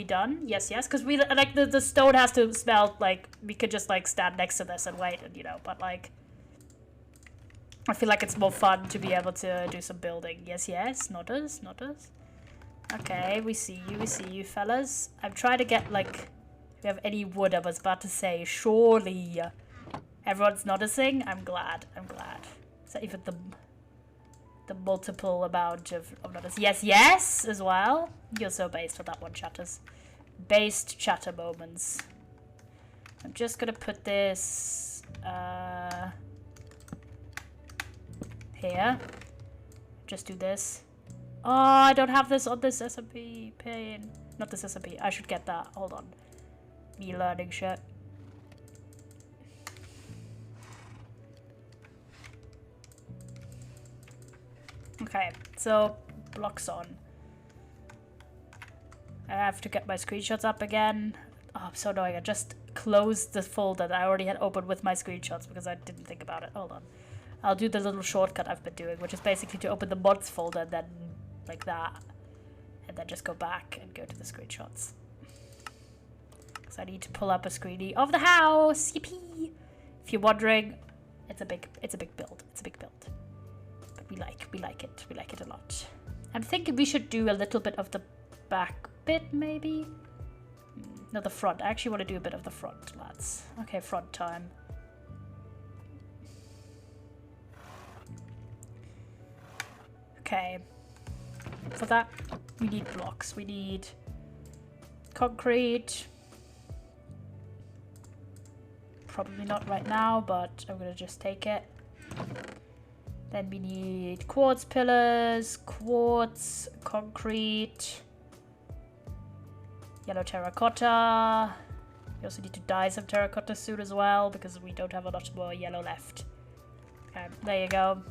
done? Yes, because we like the stone has to smelt. Like we could just like stand next to this and wait, and you know, but like I feel like it's more fun to be able to do some building. Yes, nodders. Okay, we see you fellas. I'm trying to get like if we have any wood. I was about to say surely everyone's noticing. I'm glad. Is that even the multiple amount of notice? Yes as well. You're so based on that one, chatters. Based chatter moments. I'm just gonna put this here. Just do this. Oh, I don't have this on this SMP pane. Not this SMP. I should get that. Hold on. Me learning shit. Okay, so blocks on. I have to get my screenshots up again. Oh, I'm so annoying. I just closed the folder that I already had opened with my screenshots because I didn't think about it. Hold on. I'll do the little shortcut I've been doing, which is basically to open the mods folder and then like that. And then just go back and go to the screenshots. Because I need to pull up a screenie of the house. Yippee! If you're wondering, it's a big build. It's a big build. We like it a lot. I'm thinking we should do a little bit of the back bit, maybe? No, the front. I actually want to do a bit of the front, lads. Okay, front time. Okay. For that, we need blocks. We need concrete. Probably not right now, but I'm gonna just take it. Then we need quartz pillars, quartz, concrete, yellow terracotta. We also need to dye some terracotta soon as well because we don't have a lot more yellow left. Okay, there you go.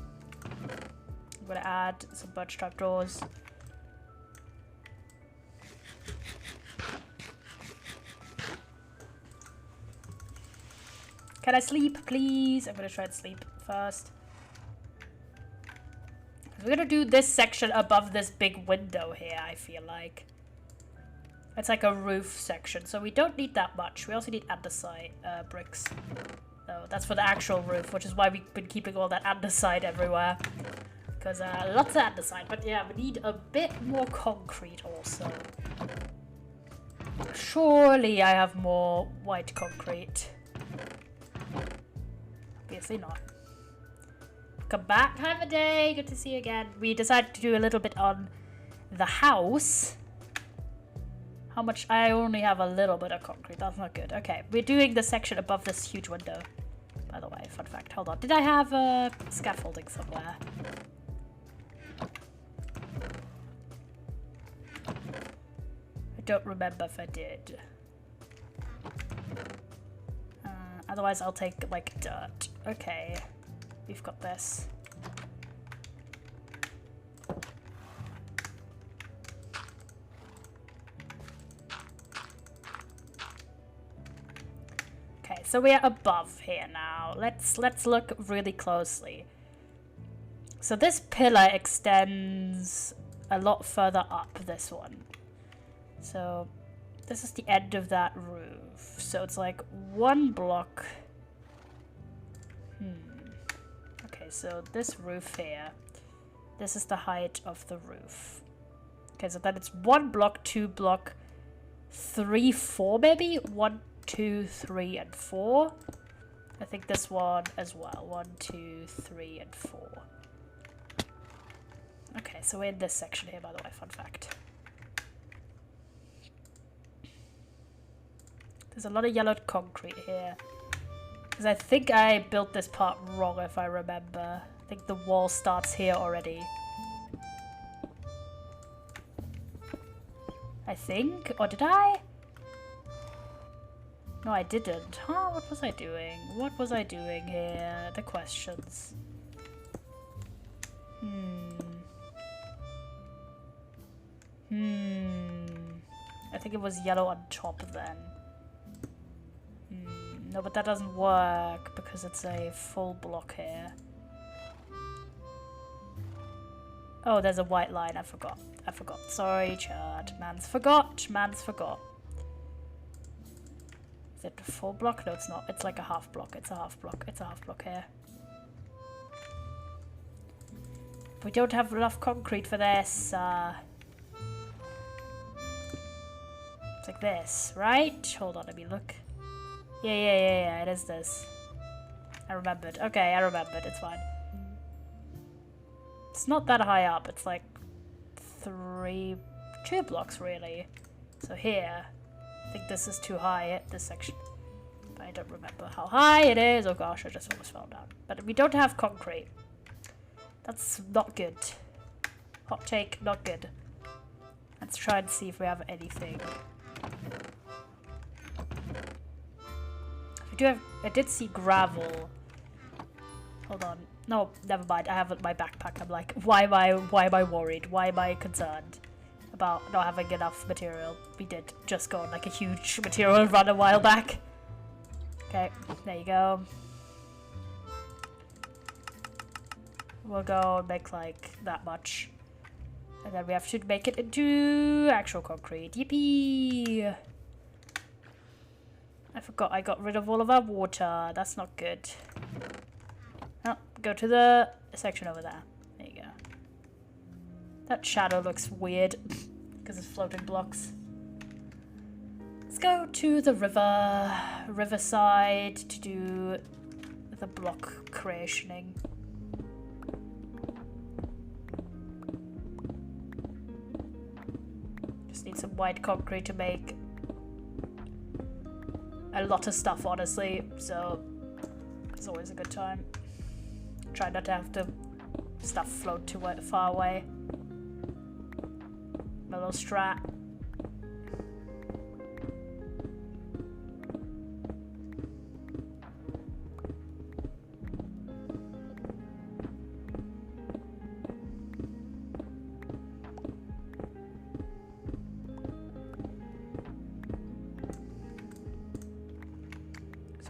I'm gonna add some birch trap doors. Can I sleep, please? I'm gonna try and sleep first. We're gonna do this section above this big window here, I feel like. It's like a roof section, so we don't need that much. We also need andesite bricks. So that's for the actual roof, which is why we've been keeping all that andesite everywhere. Because lots of andesite, but yeah, we need a bit more concrete also. Surely I have more white concrete. Obviously not. Come back, have a day, good to see you again. We decided to do a little bit on the house. How much? I only have a little bit of concrete, that's not good. Okay, we're doing the section above this huge window. By the way, fun fact, hold on. Did I have scaffolding somewhere? I don't remember if I did. Otherwise I'll take like dirt. Okay. We've got this. Okay, so we are above here now. Let's look really closely. So this pillar extends a lot further up, this one. So this is the end of that roof. So it's like one block. Okay, so this roof here, this is the height of the roof. Okay, so then it's 1 block, 2 block, 3, 4 maybe? 1, 2, 3, and 4. I think this one as well. 1, 2, 3, and 4. Okay, so we're in this section here, by the way, fun fact. There's a lot of yellowed concrete here. Because I think I built this part wrong, if I remember. I think the wall starts here already. I think. Or did I? No, I didn't. Huh? What was I doing? What was I doing here? The questions. I think it was yellow on top then. No, but that doesn't work because it's a full block here. Oh, there's a white line. I forgot. I forgot. Sorry, chat. Man's forgot. Man's forgot. Is it a full block? No, it's not. It's like a half block. It's a half block. It's a half block here. We don't have enough concrete for this. It's like this, right? Hold on, let me look. Yeah, it is this. I remembered. Okay, I remembered. It's fine. It's not that high up. It's like 2 blocks, really. So here, I think this is too high at this section. But I don't remember how high it is. Oh gosh, I just almost fell down. But we don't have concrete. That's not good. Hot take, not good. Let's try and see if we have anything. We do have. I did see gravel. Hold on. No, never mind. I have it in my backpack. I'm like, why am I worried? Why am I concerned about not having enough material? We did just go on like a huge material run a while back. Okay, there you go. We'll go and make like that much. And then we have to make it into actual concrete. Yippee! I forgot I got rid of all of our water. That's not good. Oh, go to the section over there. There you go. That shadow looks weird because it's floating blocks. Let's go to the riverside to do the block creationing. Just need some white concrete to make a lot of stuff, honestly, so it's always a good time. Try not to have the stuff float too far away. My little strat.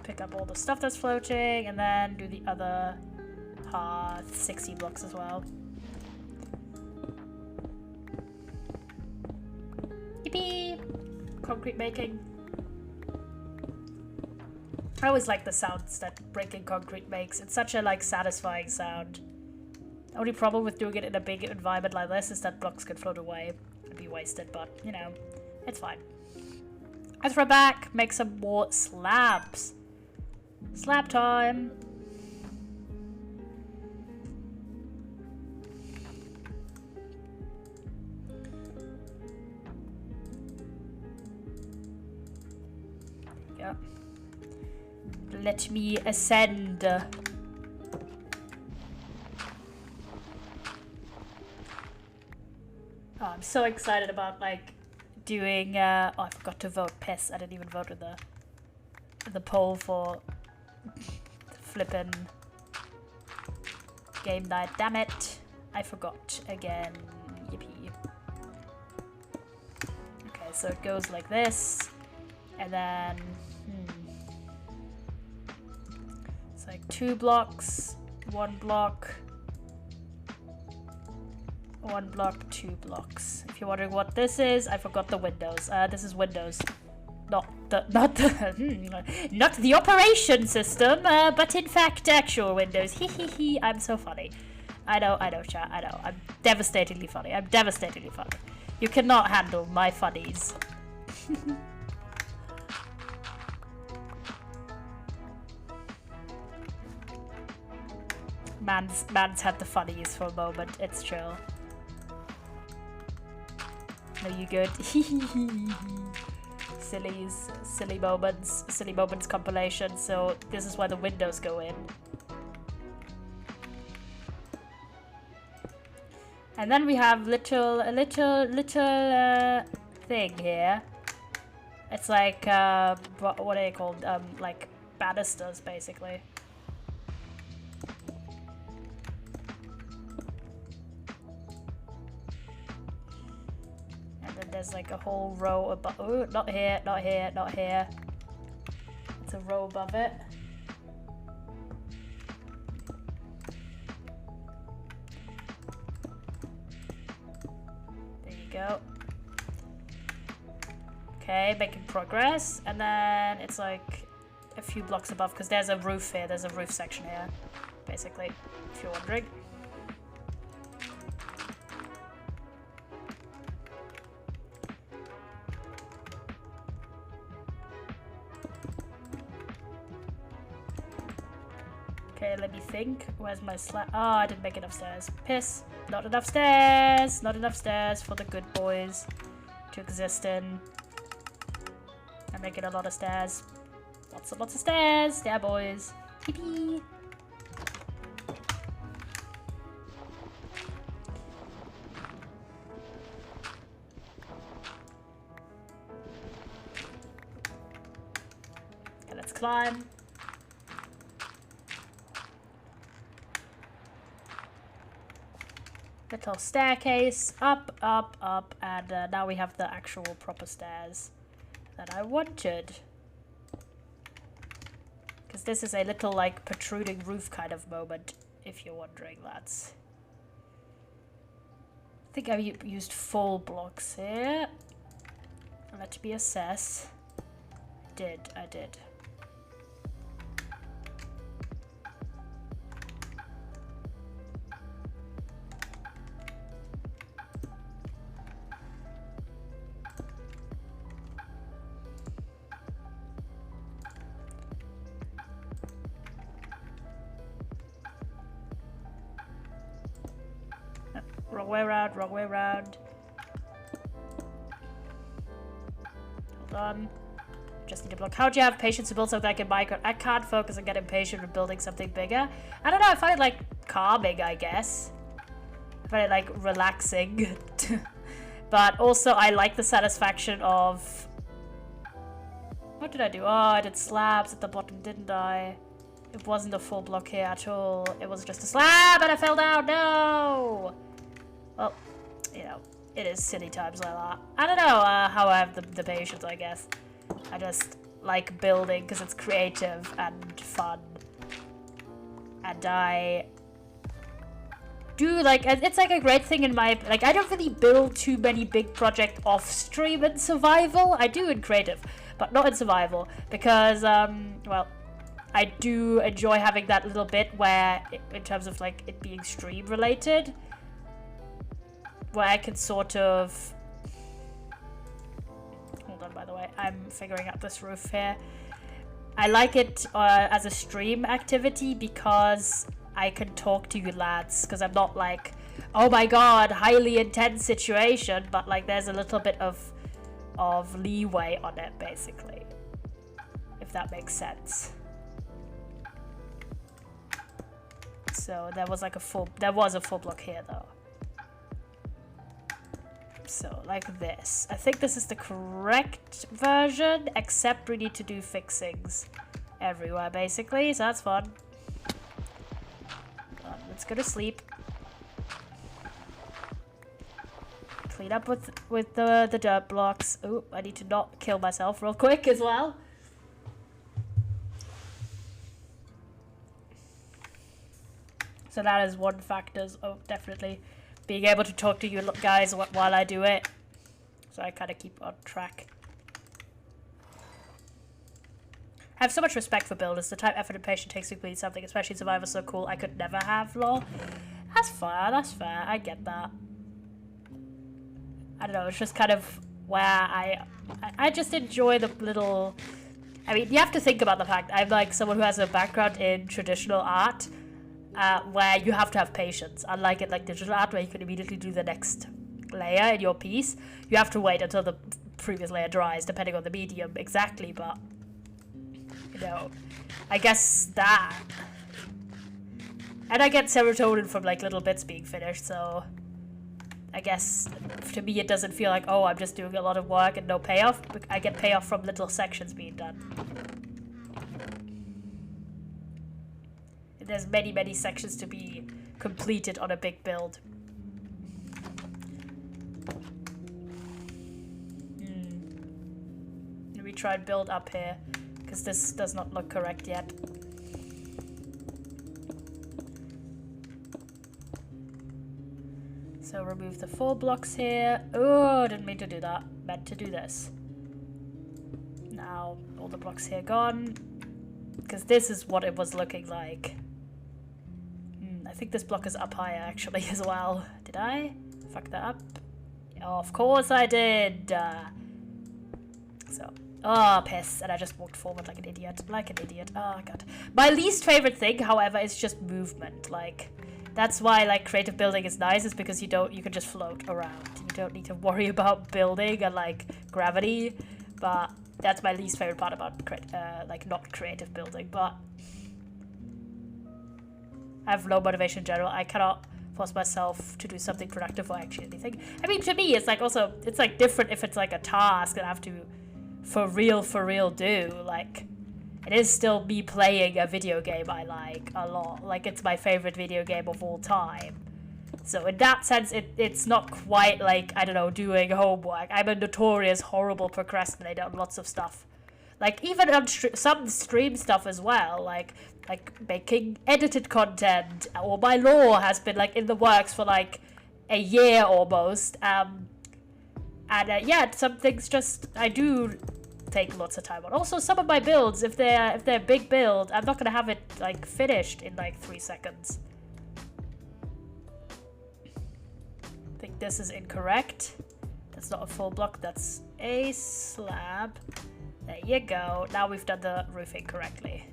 Pick up all the stuff that's floating and then do the other 60 blocks as well. Yippee! Concrete making. I always like the sounds that breaking concrete makes. It's such a like satisfying sound. The only problem with doing it in a big environment like this is that blocks could float away and be wasted, but you know, it's fine. I throw back, make some more slabs. Slab time! Yeah. Let me ascend. Oh, I'm so excited about like doing. Oh, I forgot to vote. Piss! I didn't even vote in the poll for flippin' game night. Damn it! I forgot again. Yippee. Okay, so it goes like this, and then it's like 2 blocks, 1 block. 1 block, 2 blocks. If you're wondering what this is, I forgot the windows. This is Windows, not the operation system, but in fact actual Windows. Hee. I'm so funny. I know, chat. I know. I'm devastatingly funny. You cannot handle my funnies. Man's had the funnies for a moment. It's chill. Are you good? Silly moments compilation. So this is why the windows go in. And then we have little thing here. It's like, what are they called? Like banisters, basically. And then there's like a whole row above. Oh, not here, not here, not here. It's a row above it. There you go. Okay, making progress, and then it's like a few blocks above because there's a roof here. There's a roof section here, basically, if you're wondering. Okay, let me think. Where's my slab? Oh, I didn't make enough stairs. Piss. Not enough stairs. Not enough stairs for the good boys to exist in. I'm making a lot of stairs. Lots and lots of stairs. Yeah, boys. Yippee. Okay, let's climb. Little staircase, up, up, up, and now we have the actual proper stairs that I wanted. Because this is a little, like, protruding roof kind of moment, if you're wondering, lads. I think I used full blocks here. Let me assess. I did. Wrong way around, wrong way around. Hold on. Just need to block. How do you have patience to build something like in Minecraft? I can't focus on getting impatient with building something bigger. I don't know, I find it like calming, I guess. I find it like relaxing. But also I like the satisfaction of... What did I do? Oh, I did slabs at the bottom, didn't I? It wasn't a full block here at all. It was just a slab and I fell down. No! Well, you know, it is silly times like that. I don't know how I have the patience, I guess. I just like building because it's creative and fun. And I do like, it's like a great thing in my, like I don't really build too many big projects off stream in survival. I do in creative, but not in survival because, well, I do enjoy having that little bit where, in terms of like it being stream related, where I can sort of... Hold on, by the way, I'm figuring out this roof here. I like it as a stream activity because I can talk to you lads, because I'm not like, oh my god, highly intense situation, but like there's a little bit of leeway on it, basically, if that makes sense. So there was like a full block here though. So like this. I think this is the correct version, except we need to do fixings everywhere basically, so that's fun. Let's go to sleep. Clean up with the dirt blocks. Oh, I need to not kill myself real quick as well. So that is one factor. Oh, definitely being able to talk to you guys while I do it. So I kind of keep on track. I have so much respect for builders. The time, effort, and patience takes to complete something, especially Survivor, so cool. I could never have, lol. That's fair, that's fair. I get that. I don't know, it's just kind of where I just enjoy the little... I mean, you have to think about the fact I'm like someone who has a background in traditional art, where you have to have patience. Unlike it like digital art, where you can immediately do the next layer in your piece. You have to wait until the previous layer dries, depending on the medium exactly, but... You know, I guess that. And I get serotonin from like little bits being finished, so I guess to me it doesn't feel like, oh, I'm just doing a lot of work and no payoff. I get payoff from little sections being done. And there's many, many sections to be completed on a big build. Let me try and build up here, because this does not look correct yet. So remove the 4 blocks here. Oh, didn't mean to do that. Meant to do this. Now, all the blocks here gone. Because this is what it was looking like. I think this block is up higher actually as well. Did I fuck that up? Oh, of course I did. Oh, piss. And I just walked forward like an idiot. Oh, God. My least favorite thing, however, is just movement. Like, that's why, like, creative building is nice, is because you can just float around. You don't need to worry about building and, like, gravity. But that's my least favorite part about, like, not creative building. But I have low motivation in general. I cannot force myself to do something productive or actually anything. I mean, to me, it's, like, also, it's, like, different if it's, like, a task that I have to for real do. Like, it is still me playing a video game I like a lot. Like, it's my favorite video game of all time. So in that sense, it's not quite like, I don't know, doing homework. I'm a notorious horrible procrastinator on lots of stuff. Like, even on some stream stuff as well, like making edited content, or my lore has been, like, in the works for, like, a year almost. Yeah, some things just, I do take lots of time on. Also, some of my builds, if they're big build, I'm not gonna have it, like, finished in, like, 3 seconds. I think this is incorrect. That's not a full block, that's a slab. There you go. Now we've done the roofing correctly.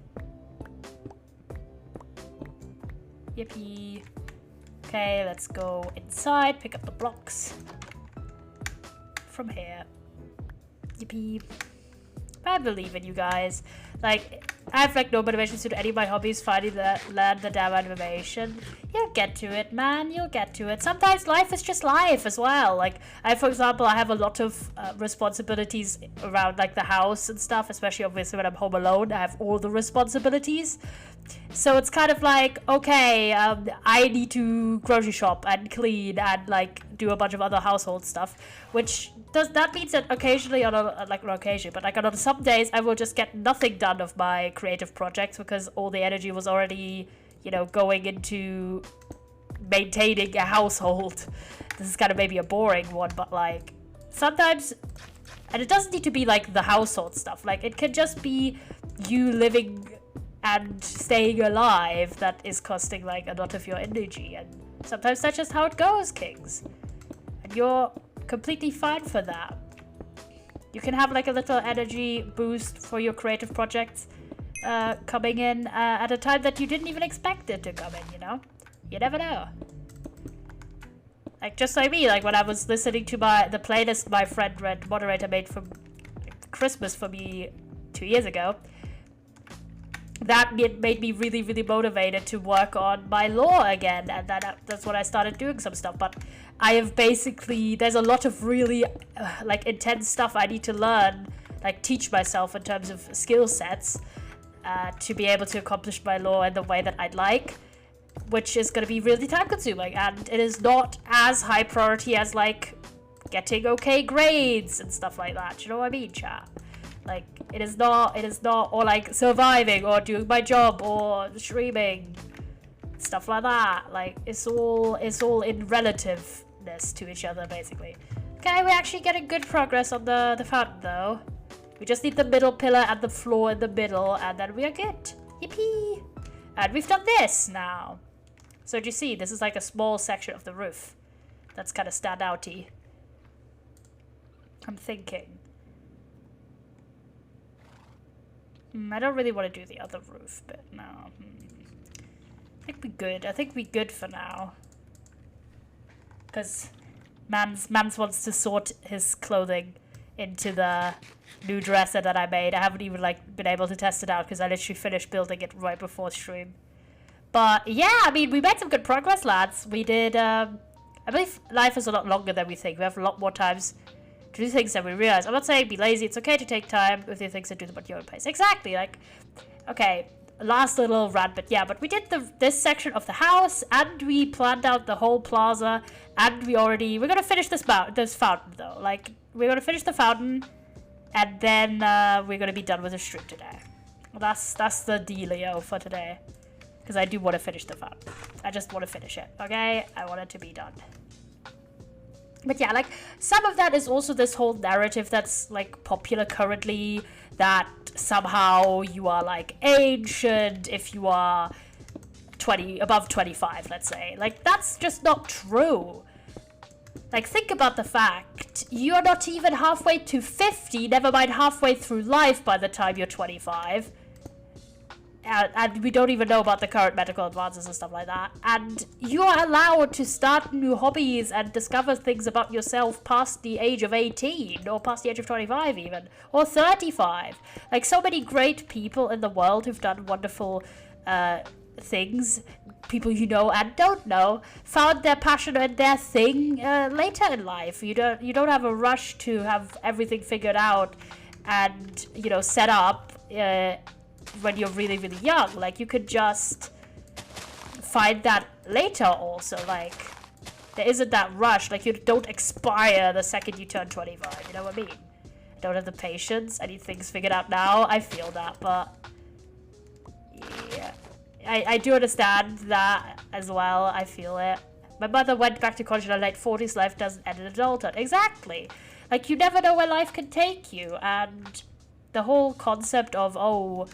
Yippee. Okay, let's go inside, pick up the blocks from here. Yippee. I believe in you guys. Like, I have, like, no motivation to do any of my hobbies. Finally learn the damn animation. You'll get to it, man. You'll get to it. Sometimes life is just life as well. Like, for example, I have a lot of responsibilities around, like, the house and stuff, especially obviously when I'm home alone. I have all the responsibilities. So it's kind of like, okay, I need to grocery shop and clean and, like, do a bunch of other household stuff, which that means that occasionally on some days I will just get nothing done of my creative projects because all the energy was already, you know, going into maintaining a household. This is kind of maybe a boring one, but, like, sometimes, and it doesn't need to be, like, the household stuff. Like, it can just be you living and staying alive that is costing, like, a lot of your energy, and sometimes that's just how it goes, kings. And you're completely fine for that. You can have, like, a little energy boost for your creative projects coming in at a time that you didn't even expect it to come in, you know? You never know. Like, just like me, like, when I was listening to the playlist my friend Red Moderator made for Christmas for me 2 years ago, that made me really, really motivated to work on my lore again, and that's when I started doing some stuff. But I have basically, there's a lot of really, like, intense stuff I need to learn, like, teach myself in terms of skill sets, to be able to accomplish my lore in the way that I'd like, which is going to be really time consuming, and it is not as high priority as, like, getting okay grades and stuff like that. Do you know what I mean, chat? Like, it is not, or, like, surviving, or doing my job, or streaming, stuff like that. Like, it's all in relativeness to each other, basically. Okay, we're actually getting good progress on the fountain, though. We just need the middle pillar and the floor in the middle, and then we are good. Yippee! And we've done this now. So do you see, this is like a small section of the roof. That's kind of standouty. I'm thinking. I don't really want to do the other roof bit now. I think we're good. I think we're good for now. Because Mans wants to sort his clothing into the new dresser that I made. I haven't even, like, been able to test it out because I literally finished building it right before stream. But yeah, I mean, we made some good progress, lads. We did, I I believe life is a lot longer than we think. We have a lot more times to do things than we realize. I'm not saying be lazy. It's okay to take time with your things and do them at your own pace. Exactly. Like, okay, last little rant, but yeah, but we did this section of the house, and we planned out the whole plaza, and we're gonna finish this fountain though. Like, we're gonna finish the fountain, and then we're gonna be done with the street today. That's the dealio for today, because I do want to finish the fountain. I just want to finish it. Okay, I want it to be done. But yeah, like, some of that is also this whole narrative that's, like, popular currently, that somehow you are, like, ancient if you are above 25, let's say. Like, that's just not true. Like, think about the fact, you're not even halfway to 50, never mind halfway through life by the time you're 25. And we don't even know about the current medical advances and stuff like that. And you are allowed to start new hobbies and discover things about yourself past the age of 18, or past the age of 25 even, or 35. Like, so many great people in the world who've done wonderful things, people you know and don't know, found their passion and their thing later in life. You don't have a rush to have everything figured out and, you know, set up when you're really, really young. Like, you could just find that later also. Like, there isn't that rush. Like, you don't expire the second you turn 25, you know what I mean? I don't have the patience. I need things figured out now. I feel that, but yeah. I do understand that as well. I feel it. My mother went back to college in her late 40s. Life doesn't end in adulthood. Exactly. Like, you never know where life can take you. And the whole concept of, oh,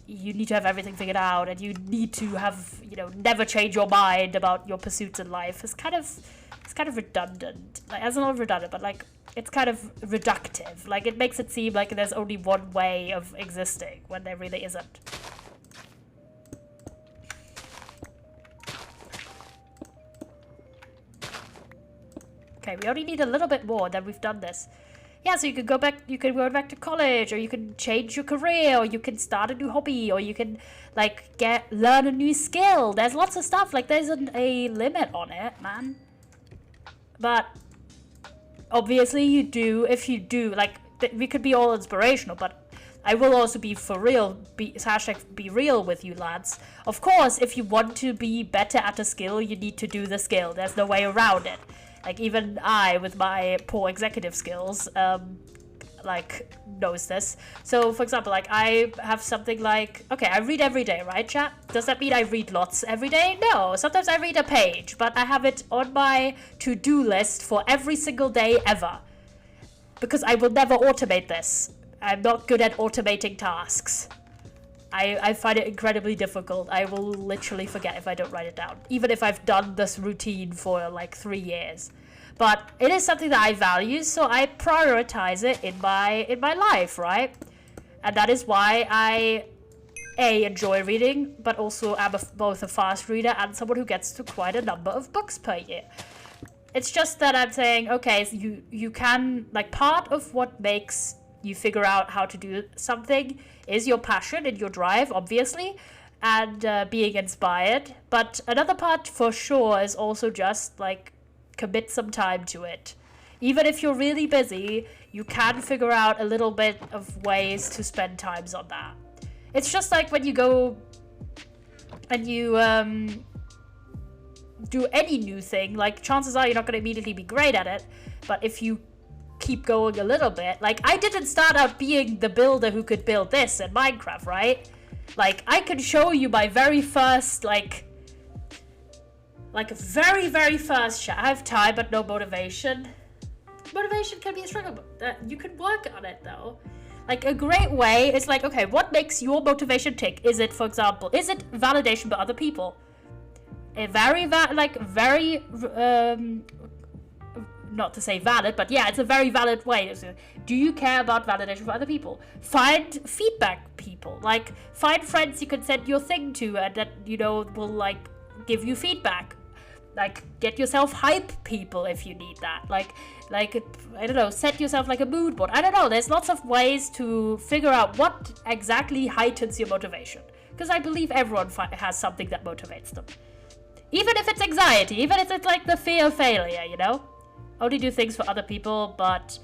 you need to have everything figured out and you need to have, you know, never change your mind about your pursuits in life is kind of redundant. Like, it's not redundant, but, like, it's kind of reductive. Like, it makes it seem like there's only one way of existing when there really isn't. Okay, we only need a little bit more, then we've done this. Yeah, so you can go back to college, or you can change your career, or you can start a new hobby, or you can, like, learn a new skill. There's lots of stuff. Like, there isn't a limit on it, man. But obviously if you do, like, we could be all inspirational, but I will also be for real, be real with you lads. Of course, if you want to be better at a skill, you need to do the skill. There's no way around it. Like, even I, with my poor executive skills, like, knows this. So, for example, like, I have something like, okay, I read every day, right, chat? Does that mean I read lots every day? No, sometimes I read a page, but I have it on my to-do list for every single day ever. Because I will never automate this. I'm not good at automating tasks. I find it incredibly difficult. I will literally forget if I don't write it down, even if I've done this routine for like 3 years. But it is something that I value, so I prioritize it in my life, right? And that is why I enjoy reading, but also am both a fast reader and someone who gets to quite a number of books per year. It's just that I'm saying, okay, so you can, like, part of what makes you figure out how to do something is your passion and your drive, obviously, and being inspired. But another part for sure is also just, like, commit some time to it. Even if you're really busy, you can figure out a little bit of ways to spend times on that. It's just like when you go and you do any new thing, like, chances are you're not going to immediately be great at it, but if you keep going a little bit, like, I didn't start out being the builder who could build this in Minecraft, right? Like, I could show you my very first, like very, very first shot. I have time but no motivation. Motivation can be a struggle, but you can work on it though. Like, a great way is like, okay, what makes your motivation tick? Is it, for example, is it validation by other people? A very, not to say valid, but yeah, it's a very valid way. Do you care about validation for other people? Find feedback people. Like, find friends you can send your thing to and that, you know, will, like, give you feedback. Like, get yourself hype people if you need that. Like, I don't know, set yourself like a mood board. I don't know, there's lots of ways to figure out what exactly heightens your motivation. Because I believe everyone has something that motivates them. Even if it's anxiety, even if it's like the fear of failure, you know? Only do things for other people, but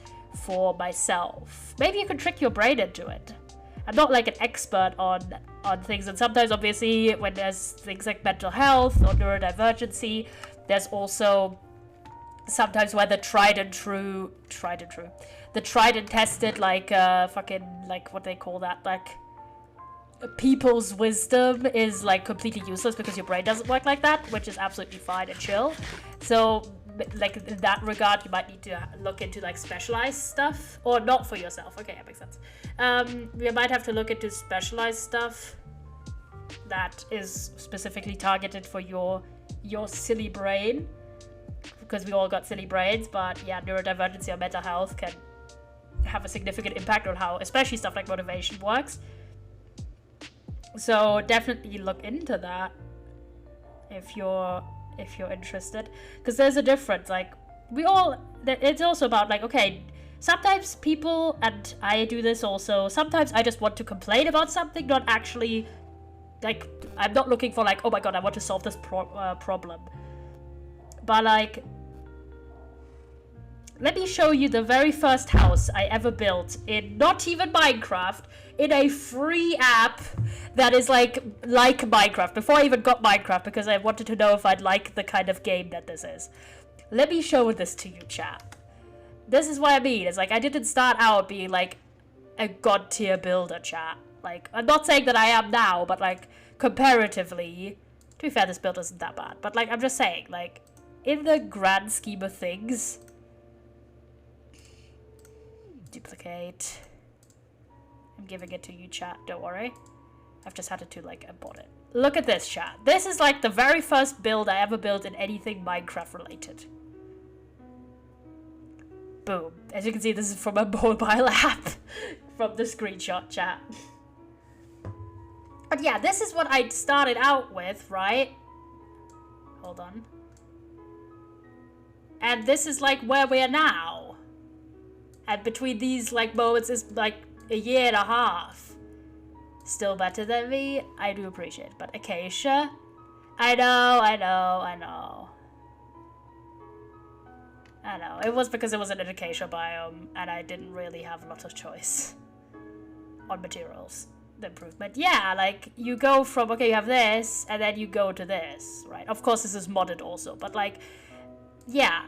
for myself. Maybe you can trick your brain into it. I'm not like an expert on things, and sometimes obviously when there's things like mental health or neurodivergency, there's also sometimes where the tried and tested like fucking like what they call that, like people's wisdom is like completely useless because your brain doesn't work like that, which is absolutely fine and chill. So like in that regard, you might need to look into like specialized stuff, or not for yourself. Okay, that makes sense. You might have to look into specialized stuff that is specifically targeted for your silly brain, because we all got silly brains. But yeah, neurodivergency or mental health can have a significant impact on how, especially stuff like motivation works. So definitely look into that if you're interested, because there's a difference. Like it's also about like, okay, sometimes people, and I do this also, sometimes I just want to complain about something, not actually like, I'm not looking for like, oh my god, I want to solve this problem, but like, let me show you the very first house I ever built in not even Minecraft, in a free app that is like Minecraft, before I even got Minecraft, because I wanted to know if I'd like the kind of game that this is. Let me show this to you, chat. This is what I mean. It's like, I didn't start out being like a god tier builder, chat. Like, I'm not saying that I am now, but like, comparatively, to be fair, this build isn't that bad. But like, I'm just saying, like, in the grand scheme of things, duplicate. I'm giving it to you, chat, don't worry. I've just had to like import it. Look at this, chat. This is like the very first build I ever built in anything Minecraft related. Boom. As you can see, this is from a mobile app from the screenshot, chat. But yeah, this is what I started out with, right? Hold on. And this is like where we are now. And between these like moments is like a year and a half. Still better than me, I do appreciate it. But Acacia, I know. It was because it was an acacia biome and I didn't really have a lot of choice on materials. The improvement, yeah, like you go from, okay, you have this and then you go to this, right? Of course this is modded also, but like, yeah,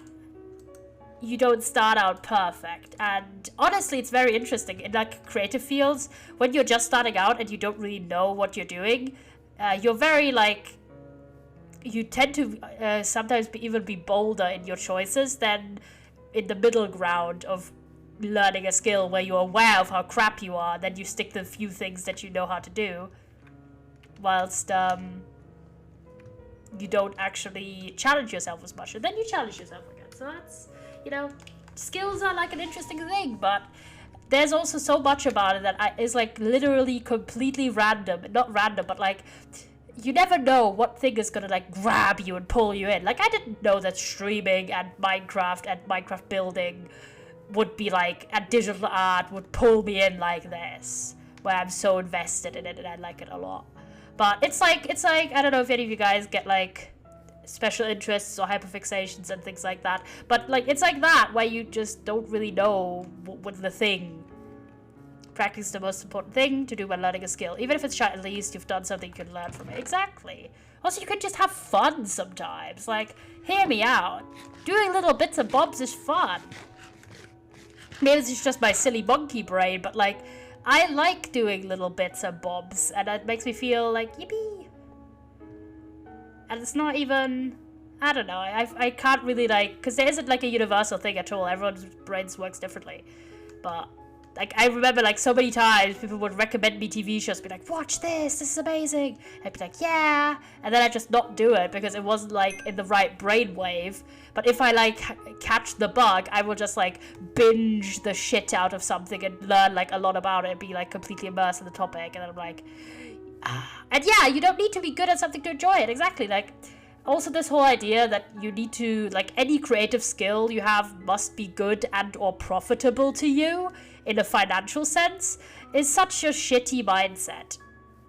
you don't start out perfect. And honestly, it's very interesting in like creative fields, when you're just starting out and you don't really know what you're doing, you're very like, you tend to sometimes even be bolder in your choices than in the middle ground of learning a skill where you're aware of how crap you are, then you stick to the few things that you know how to do, whilst you don't actually challenge yourself as much, and then you challenge yourself again. So that's, you know, skills are like an interesting thing, but there's also so much about it that is like literally completely random. Not random, but like, you never know what thing is gonna like grab you and pull you in. Like, I didn't know that streaming and Minecraft building would be like, and digital art would pull me in like this, where I'm so invested in it and I like it a lot. But it's like, I don't know if any of you guys get like special interests or hyperfixations and things like that, but like, it's like that, where you just don't really know what's the thing. Practice is the most important thing to do when learning a skill. Even if it's short, at least you've done something you can learn from it. Exactly. Also, you could just have fun sometimes. Like, hear me out. Doing little bits and bobs is fun. Maybe this is just my silly monkey brain, but like, I like doing little bits and bobs, and it makes me feel like, yippee. And it's not even, I don't know, I can't really like, because there isn't like a universal thing at all. Everyone's brains works differently. But like, I remember like so many times people would recommend me TV shows, be like, watch this is amazing. I'd be like, yeah, and then I'd just not do it because it wasn't like in the right brainwave. But if I like catch the bug, I will just like binge the shit out of something and learn like a lot about it and be like completely immersed in the topic. And then I'm like, ah. And yeah, you don't need to be good at something to enjoy it. Exactly. Like, also this whole idea that you need to, like, any creative skill you have must be good and or profitable to you in a financial sense is such a shitty mindset.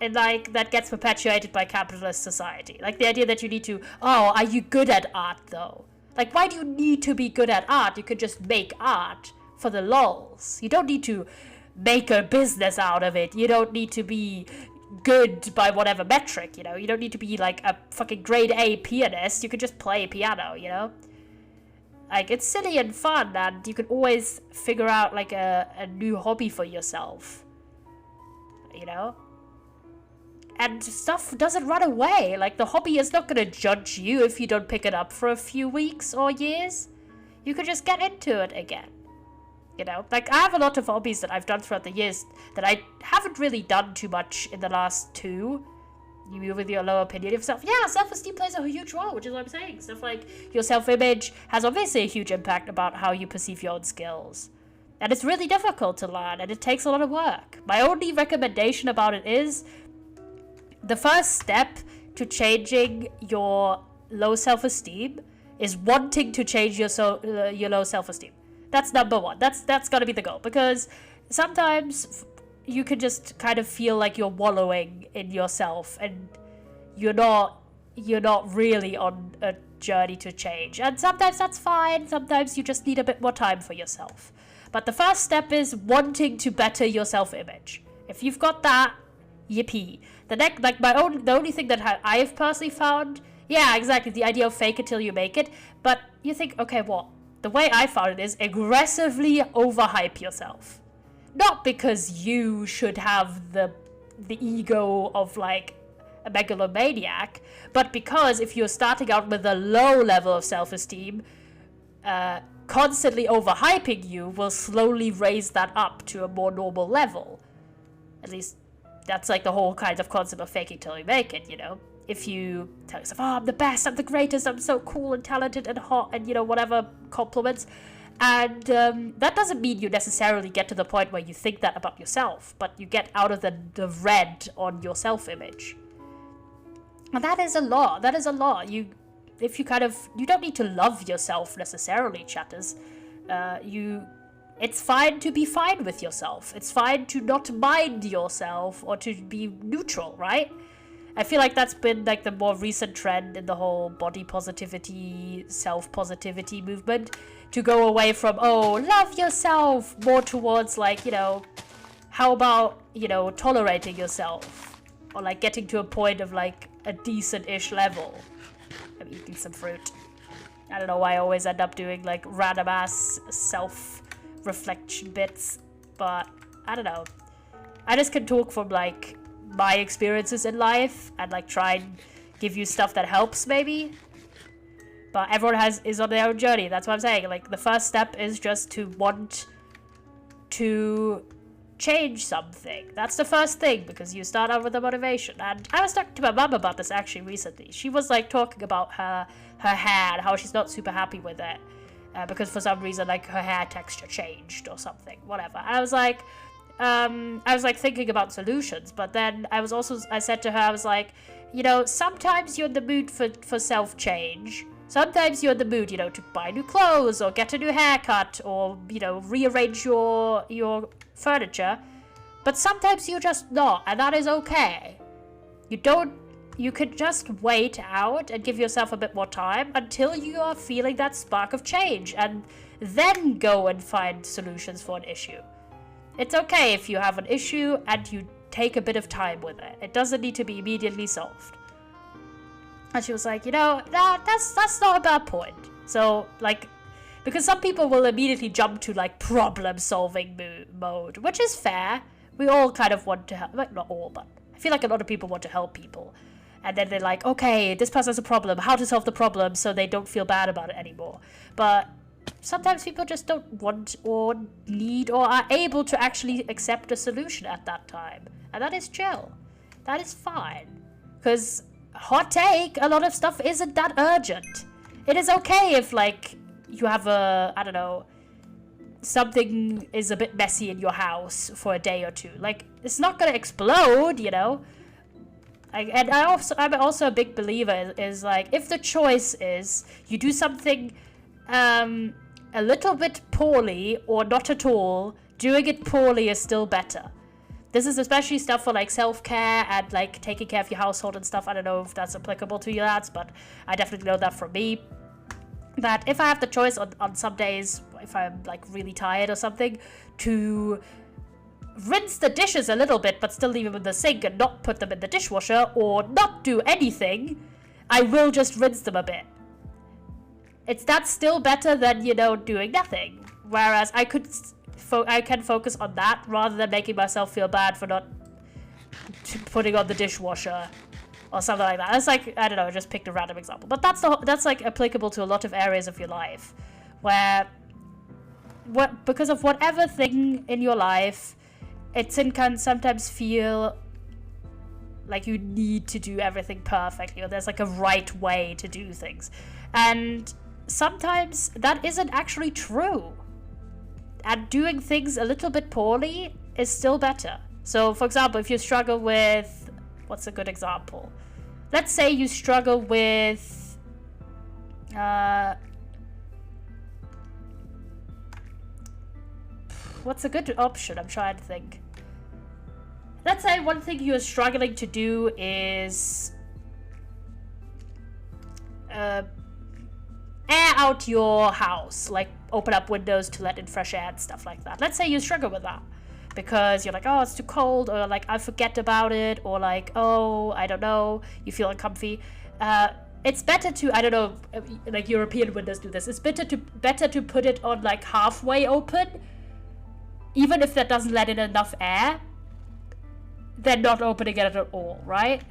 And like that gets perpetuated by capitalist society. Like the idea that you need to, oh, are you good at art though? Like, why do you need to be good at art? You could just make art for the lols. You don't need to make a business out of it. You don't need to be good by whatever metric, you know? You don't need to be like a fucking grade A pianist. You could just play piano, you know? Like, it's silly and fun, and you can always figure out like a new hobby for yourself. You know? And stuff doesn't run away. Like, the hobby is not gonna judge you if you don't pick it up for a few weeks or years. You could just get into it again. You know? Like, I have a lot of hobbies that I've done throughout the years that I haven't really done too much in the last 2. You with your low opinion of yourself. Yeah, self-esteem plays a huge role, which is what I'm saying. Stuff like your self-image has obviously a huge impact about how you perceive your own skills. And it's really difficult to learn, and it takes a lot of work. My only recommendation about it is the first step to changing your low self-esteem is wanting to change your low self-esteem. That's number one. That's got to be the goal, because sometimes you can just kind of feel like you're wallowing in yourself, and you're not really on a journey to change. And sometimes that's fine. Sometimes you just need a bit more time for yourself. But the first step is wanting to better your self-image. If you've got that, yippee. The only thing that I have personally found, yeah, exactly, the idea of fake it till you make it. But you think, okay, well, the way I found it is aggressively overhype yourself. Not because you should have the ego of like a megalomaniac, but because if you're starting out with a low level of self-esteem, constantly overhyping you will slowly raise that up to a more normal level. At least that's like the whole kind of concept of fake it till you make it, you know? If you tell yourself, oh, I'm the best, I'm the greatest, I'm so cool and talented and hot and, you know, whatever compliments. And that doesn't mean you necessarily get to the point where you think that about yourself, but you get out of the red on your self-image. And that is a lot. That is a lot. You don't need to love yourself necessarily, chatters. It's fine to be fine with yourself. It's fine to not mind yourself or to be neutral, right? I feel like that's been like the more recent trend in the whole body positivity, self-positivity movement, to go away from, oh, love yourself, more towards like, you know, how about, you know, tolerating yourself, or like getting to a point of like a decent-ish level. I'm eating some fruit. I don't know why I always end up doing like random ass self-reflection bits, but I don't know. I just can talk from like my experiences in life and like try and give you stuff that helps maybe. But everyone is on their own journey. That's what I'm saying. Like the first step is just to want to change something. That's the first thing, because you start out with the motivation. And I was talking to my mum about this actually recently. She was like talking about her hair and how she's not super happy with it because for some reason like her hair texture changed or something, whatever. I was like thinking about solutions, but then I said to her, I was like, you know, sometimes you're in the mood for self-change. Sometimes you're in the mood, you know, to buy new clothes or get a new haircut or, you know, rearrange your furniture. But sometimes you're just not, and that is okay. You could just wait out and give yourself a bit more time until you are feeling that spark of change, and then go and find solutions for an issue. It's okay if you have an issue and you take a bit of time with it. It doesn't need to be immediately solved. And she was like, you know, that's not a bad point. So, like, because some people will immediately jump to, like, problem-solving mode, which is fair. We all kind of want to help, like, not all, but I feel like a lot of people want to help people. And then they're like, okay, this person has a problem, how to solve the problem so they don't feel bad about it anymore. But sometimes people just don't want or need or are able to actually accept a solution at that time. And that is chill. That is fine. Because, hot take, a lot of stuff isn't that urgent. It is okay if, like, you have I don't know, something is a bit messy in your house for a day or two. Like, it's not gonna explode, you know? I'm also a big believer is like, if the choice is you do something a little bit poorly or not at all, doing it poorly is still better. This is especially stuff for like self-care and like taking care of your household and stuff. I don't know if that's applicable to you lads, but I definitely know that from me. That if I have the choice on some days, if I'm like really tired or something, to rinse the dishes a little bit but still leave them in the sink and not put them in the dishwasher, or not do anything, I will just rinse them a bit. That's still better than, you know, doing nothing. Whereas I can focus on that rather than making myself feel bad for not putting on the dishwasher or something like that. It's like, I don't know, I just picked a random example. But that's like applicable to a lot of areas of your life where because of whatever thing in your life, it can sometimes feel like you need to do everything perfectly, or there's like a right way to do things. And sometimes that isn't actually true. And doing things a little bit poorly is still better. So, for example, if you struggle with... What's a good example? Let's say you struggle with... what's a good option? I'm trying to think. Let's say one thing you're struggling to do is... air out your house, like open up windows to let in fresh air and stuff like that. Let's say you struggle with that because you're like, oh, it's too cold, or like I forget about it, or like, oh, I don't know, you feel uncomfy. It's better to, I don't know, like European windows do this. It's better to put it on like halfway open, even if that doesn't let in enough air, than not opening it at all, right?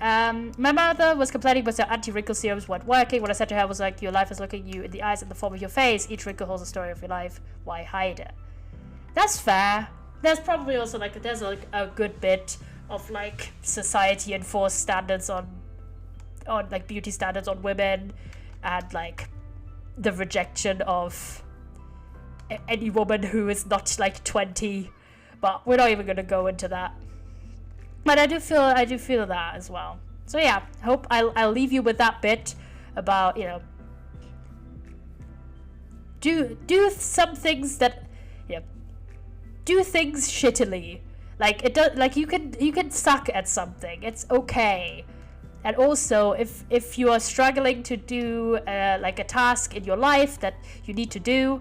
My mother was complaining because her anti-wrinkle serums weren't working. What I said to her was like, your life is looking you in the eyes in the form of your face. Each wrinkle holds a story of your life. Why hide it? That's fair. There's probably also like, there's like a good bit of like society enforced standards on like beauty standards on women, and like the rejection of any woman who is not like 20, but we're not even going to go into that. But I do feel that as well. So yeah, hope I'll leave you with that bit about, you know, do some things that, yeah, do things shittily. Like it does, like you can suck at something. It's okay. And also, if you are struggling to do like a task in your life that you need to do,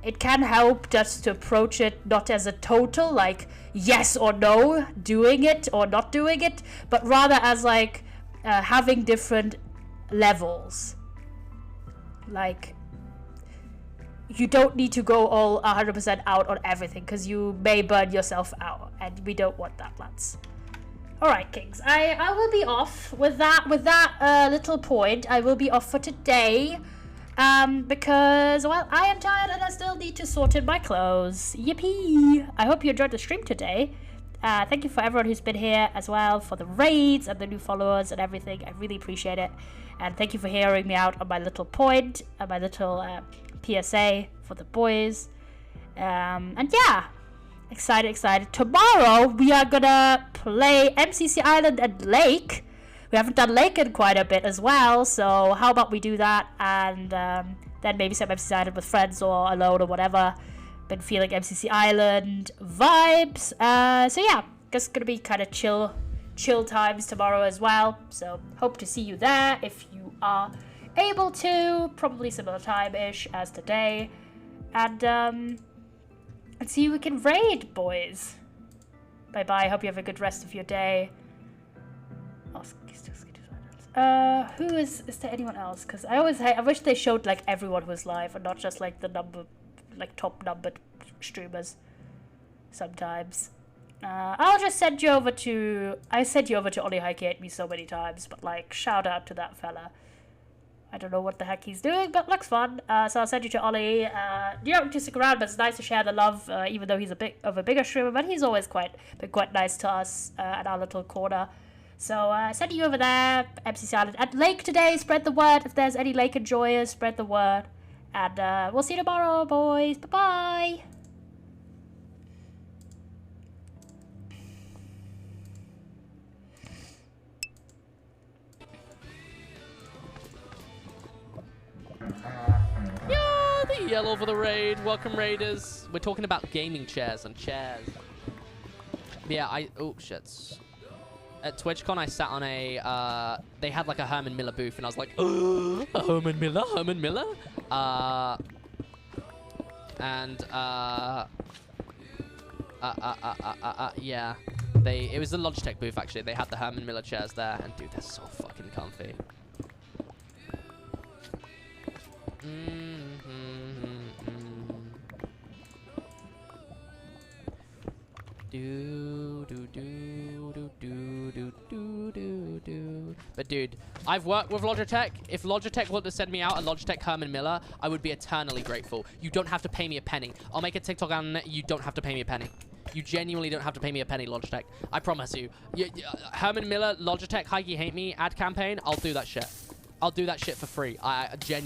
it can help just to approach it not as a total, like yes or no, doing it or not doing it, but rather as like having different levels. Like, you don't need to go all 100% out on everything, because you may burn yourself out, and we don't want that, lads. Alright, kings, I will be off with that little point. I will be off for today. Because, well, I am tired and I still need to sort in my clothes. Yippee! I hope you enjoyed the stream today. Thank you for everyone who's been here as well, for the raids and the new followers and everything. I really appreciate it. And thank you for hearing me out on my little point, my little PSA for the boys. And yeah, excited. Tomorrow we are gonna play MCC Island and Lake. We haven't done Lake in quite a bit as well, so how about we do that, and then maybe some MCC Island with friends or alone or whatever. Been feeling MCC Island vibes. So yeah, just gonna be kind of chill times tomorrow as well. So hope to see you there if you are able to. Probably similar time-ish as today. And let's see if we can raid, boys. Bye-bye. Hope you have a good rest of your day. Who is there anyone else? Because I wish they showed like everyone who's live and not just like the top numbered streamers sometimes. I'll just send you over to... I sent you over to Ollie Hike ate me so many times, but like, shout out to that fella. I don't know what the heck he's doing, but looks fun. So I'll send you to Ollie. You don't have to stick around, but it's nice to share the love, even though he's a bit of a bigger streamer, but he's always been quite nice to us at our little corner. So sending you over there, MCC Island at Lake today. Spread the word. If there's any Lake enjoyers, spread the word. And we'll see you tomorrow, boys. Bye-bye. Yeah, the yellow for the raid. Welcome, raiders. We're talking about gaming chairs and chairs. Yeah, oh, shit. At TwitchCon, I sat on a, they had like a Herman Miller booth, and I was like, oh, Herman Miller? Yeah. It was the Logitech booth, actually. They had the Herman Miller chairs there, and dude, they're so fucking comfy. But dude, I've worked with Logitech. If Logitech wanted to send me out a Logitech Herman Miller, I would be eternally grateful. You don't have to pay me a penny. I'll make a TikTok on it. You don't have to pay me a penny. You genuinely don't have to pay me a penny, Logitech. I promise you. Herman Miller, Logitech, Hikey Hate Me ad campaign, I'll do that shit. I'll do that shit for free. I genuinely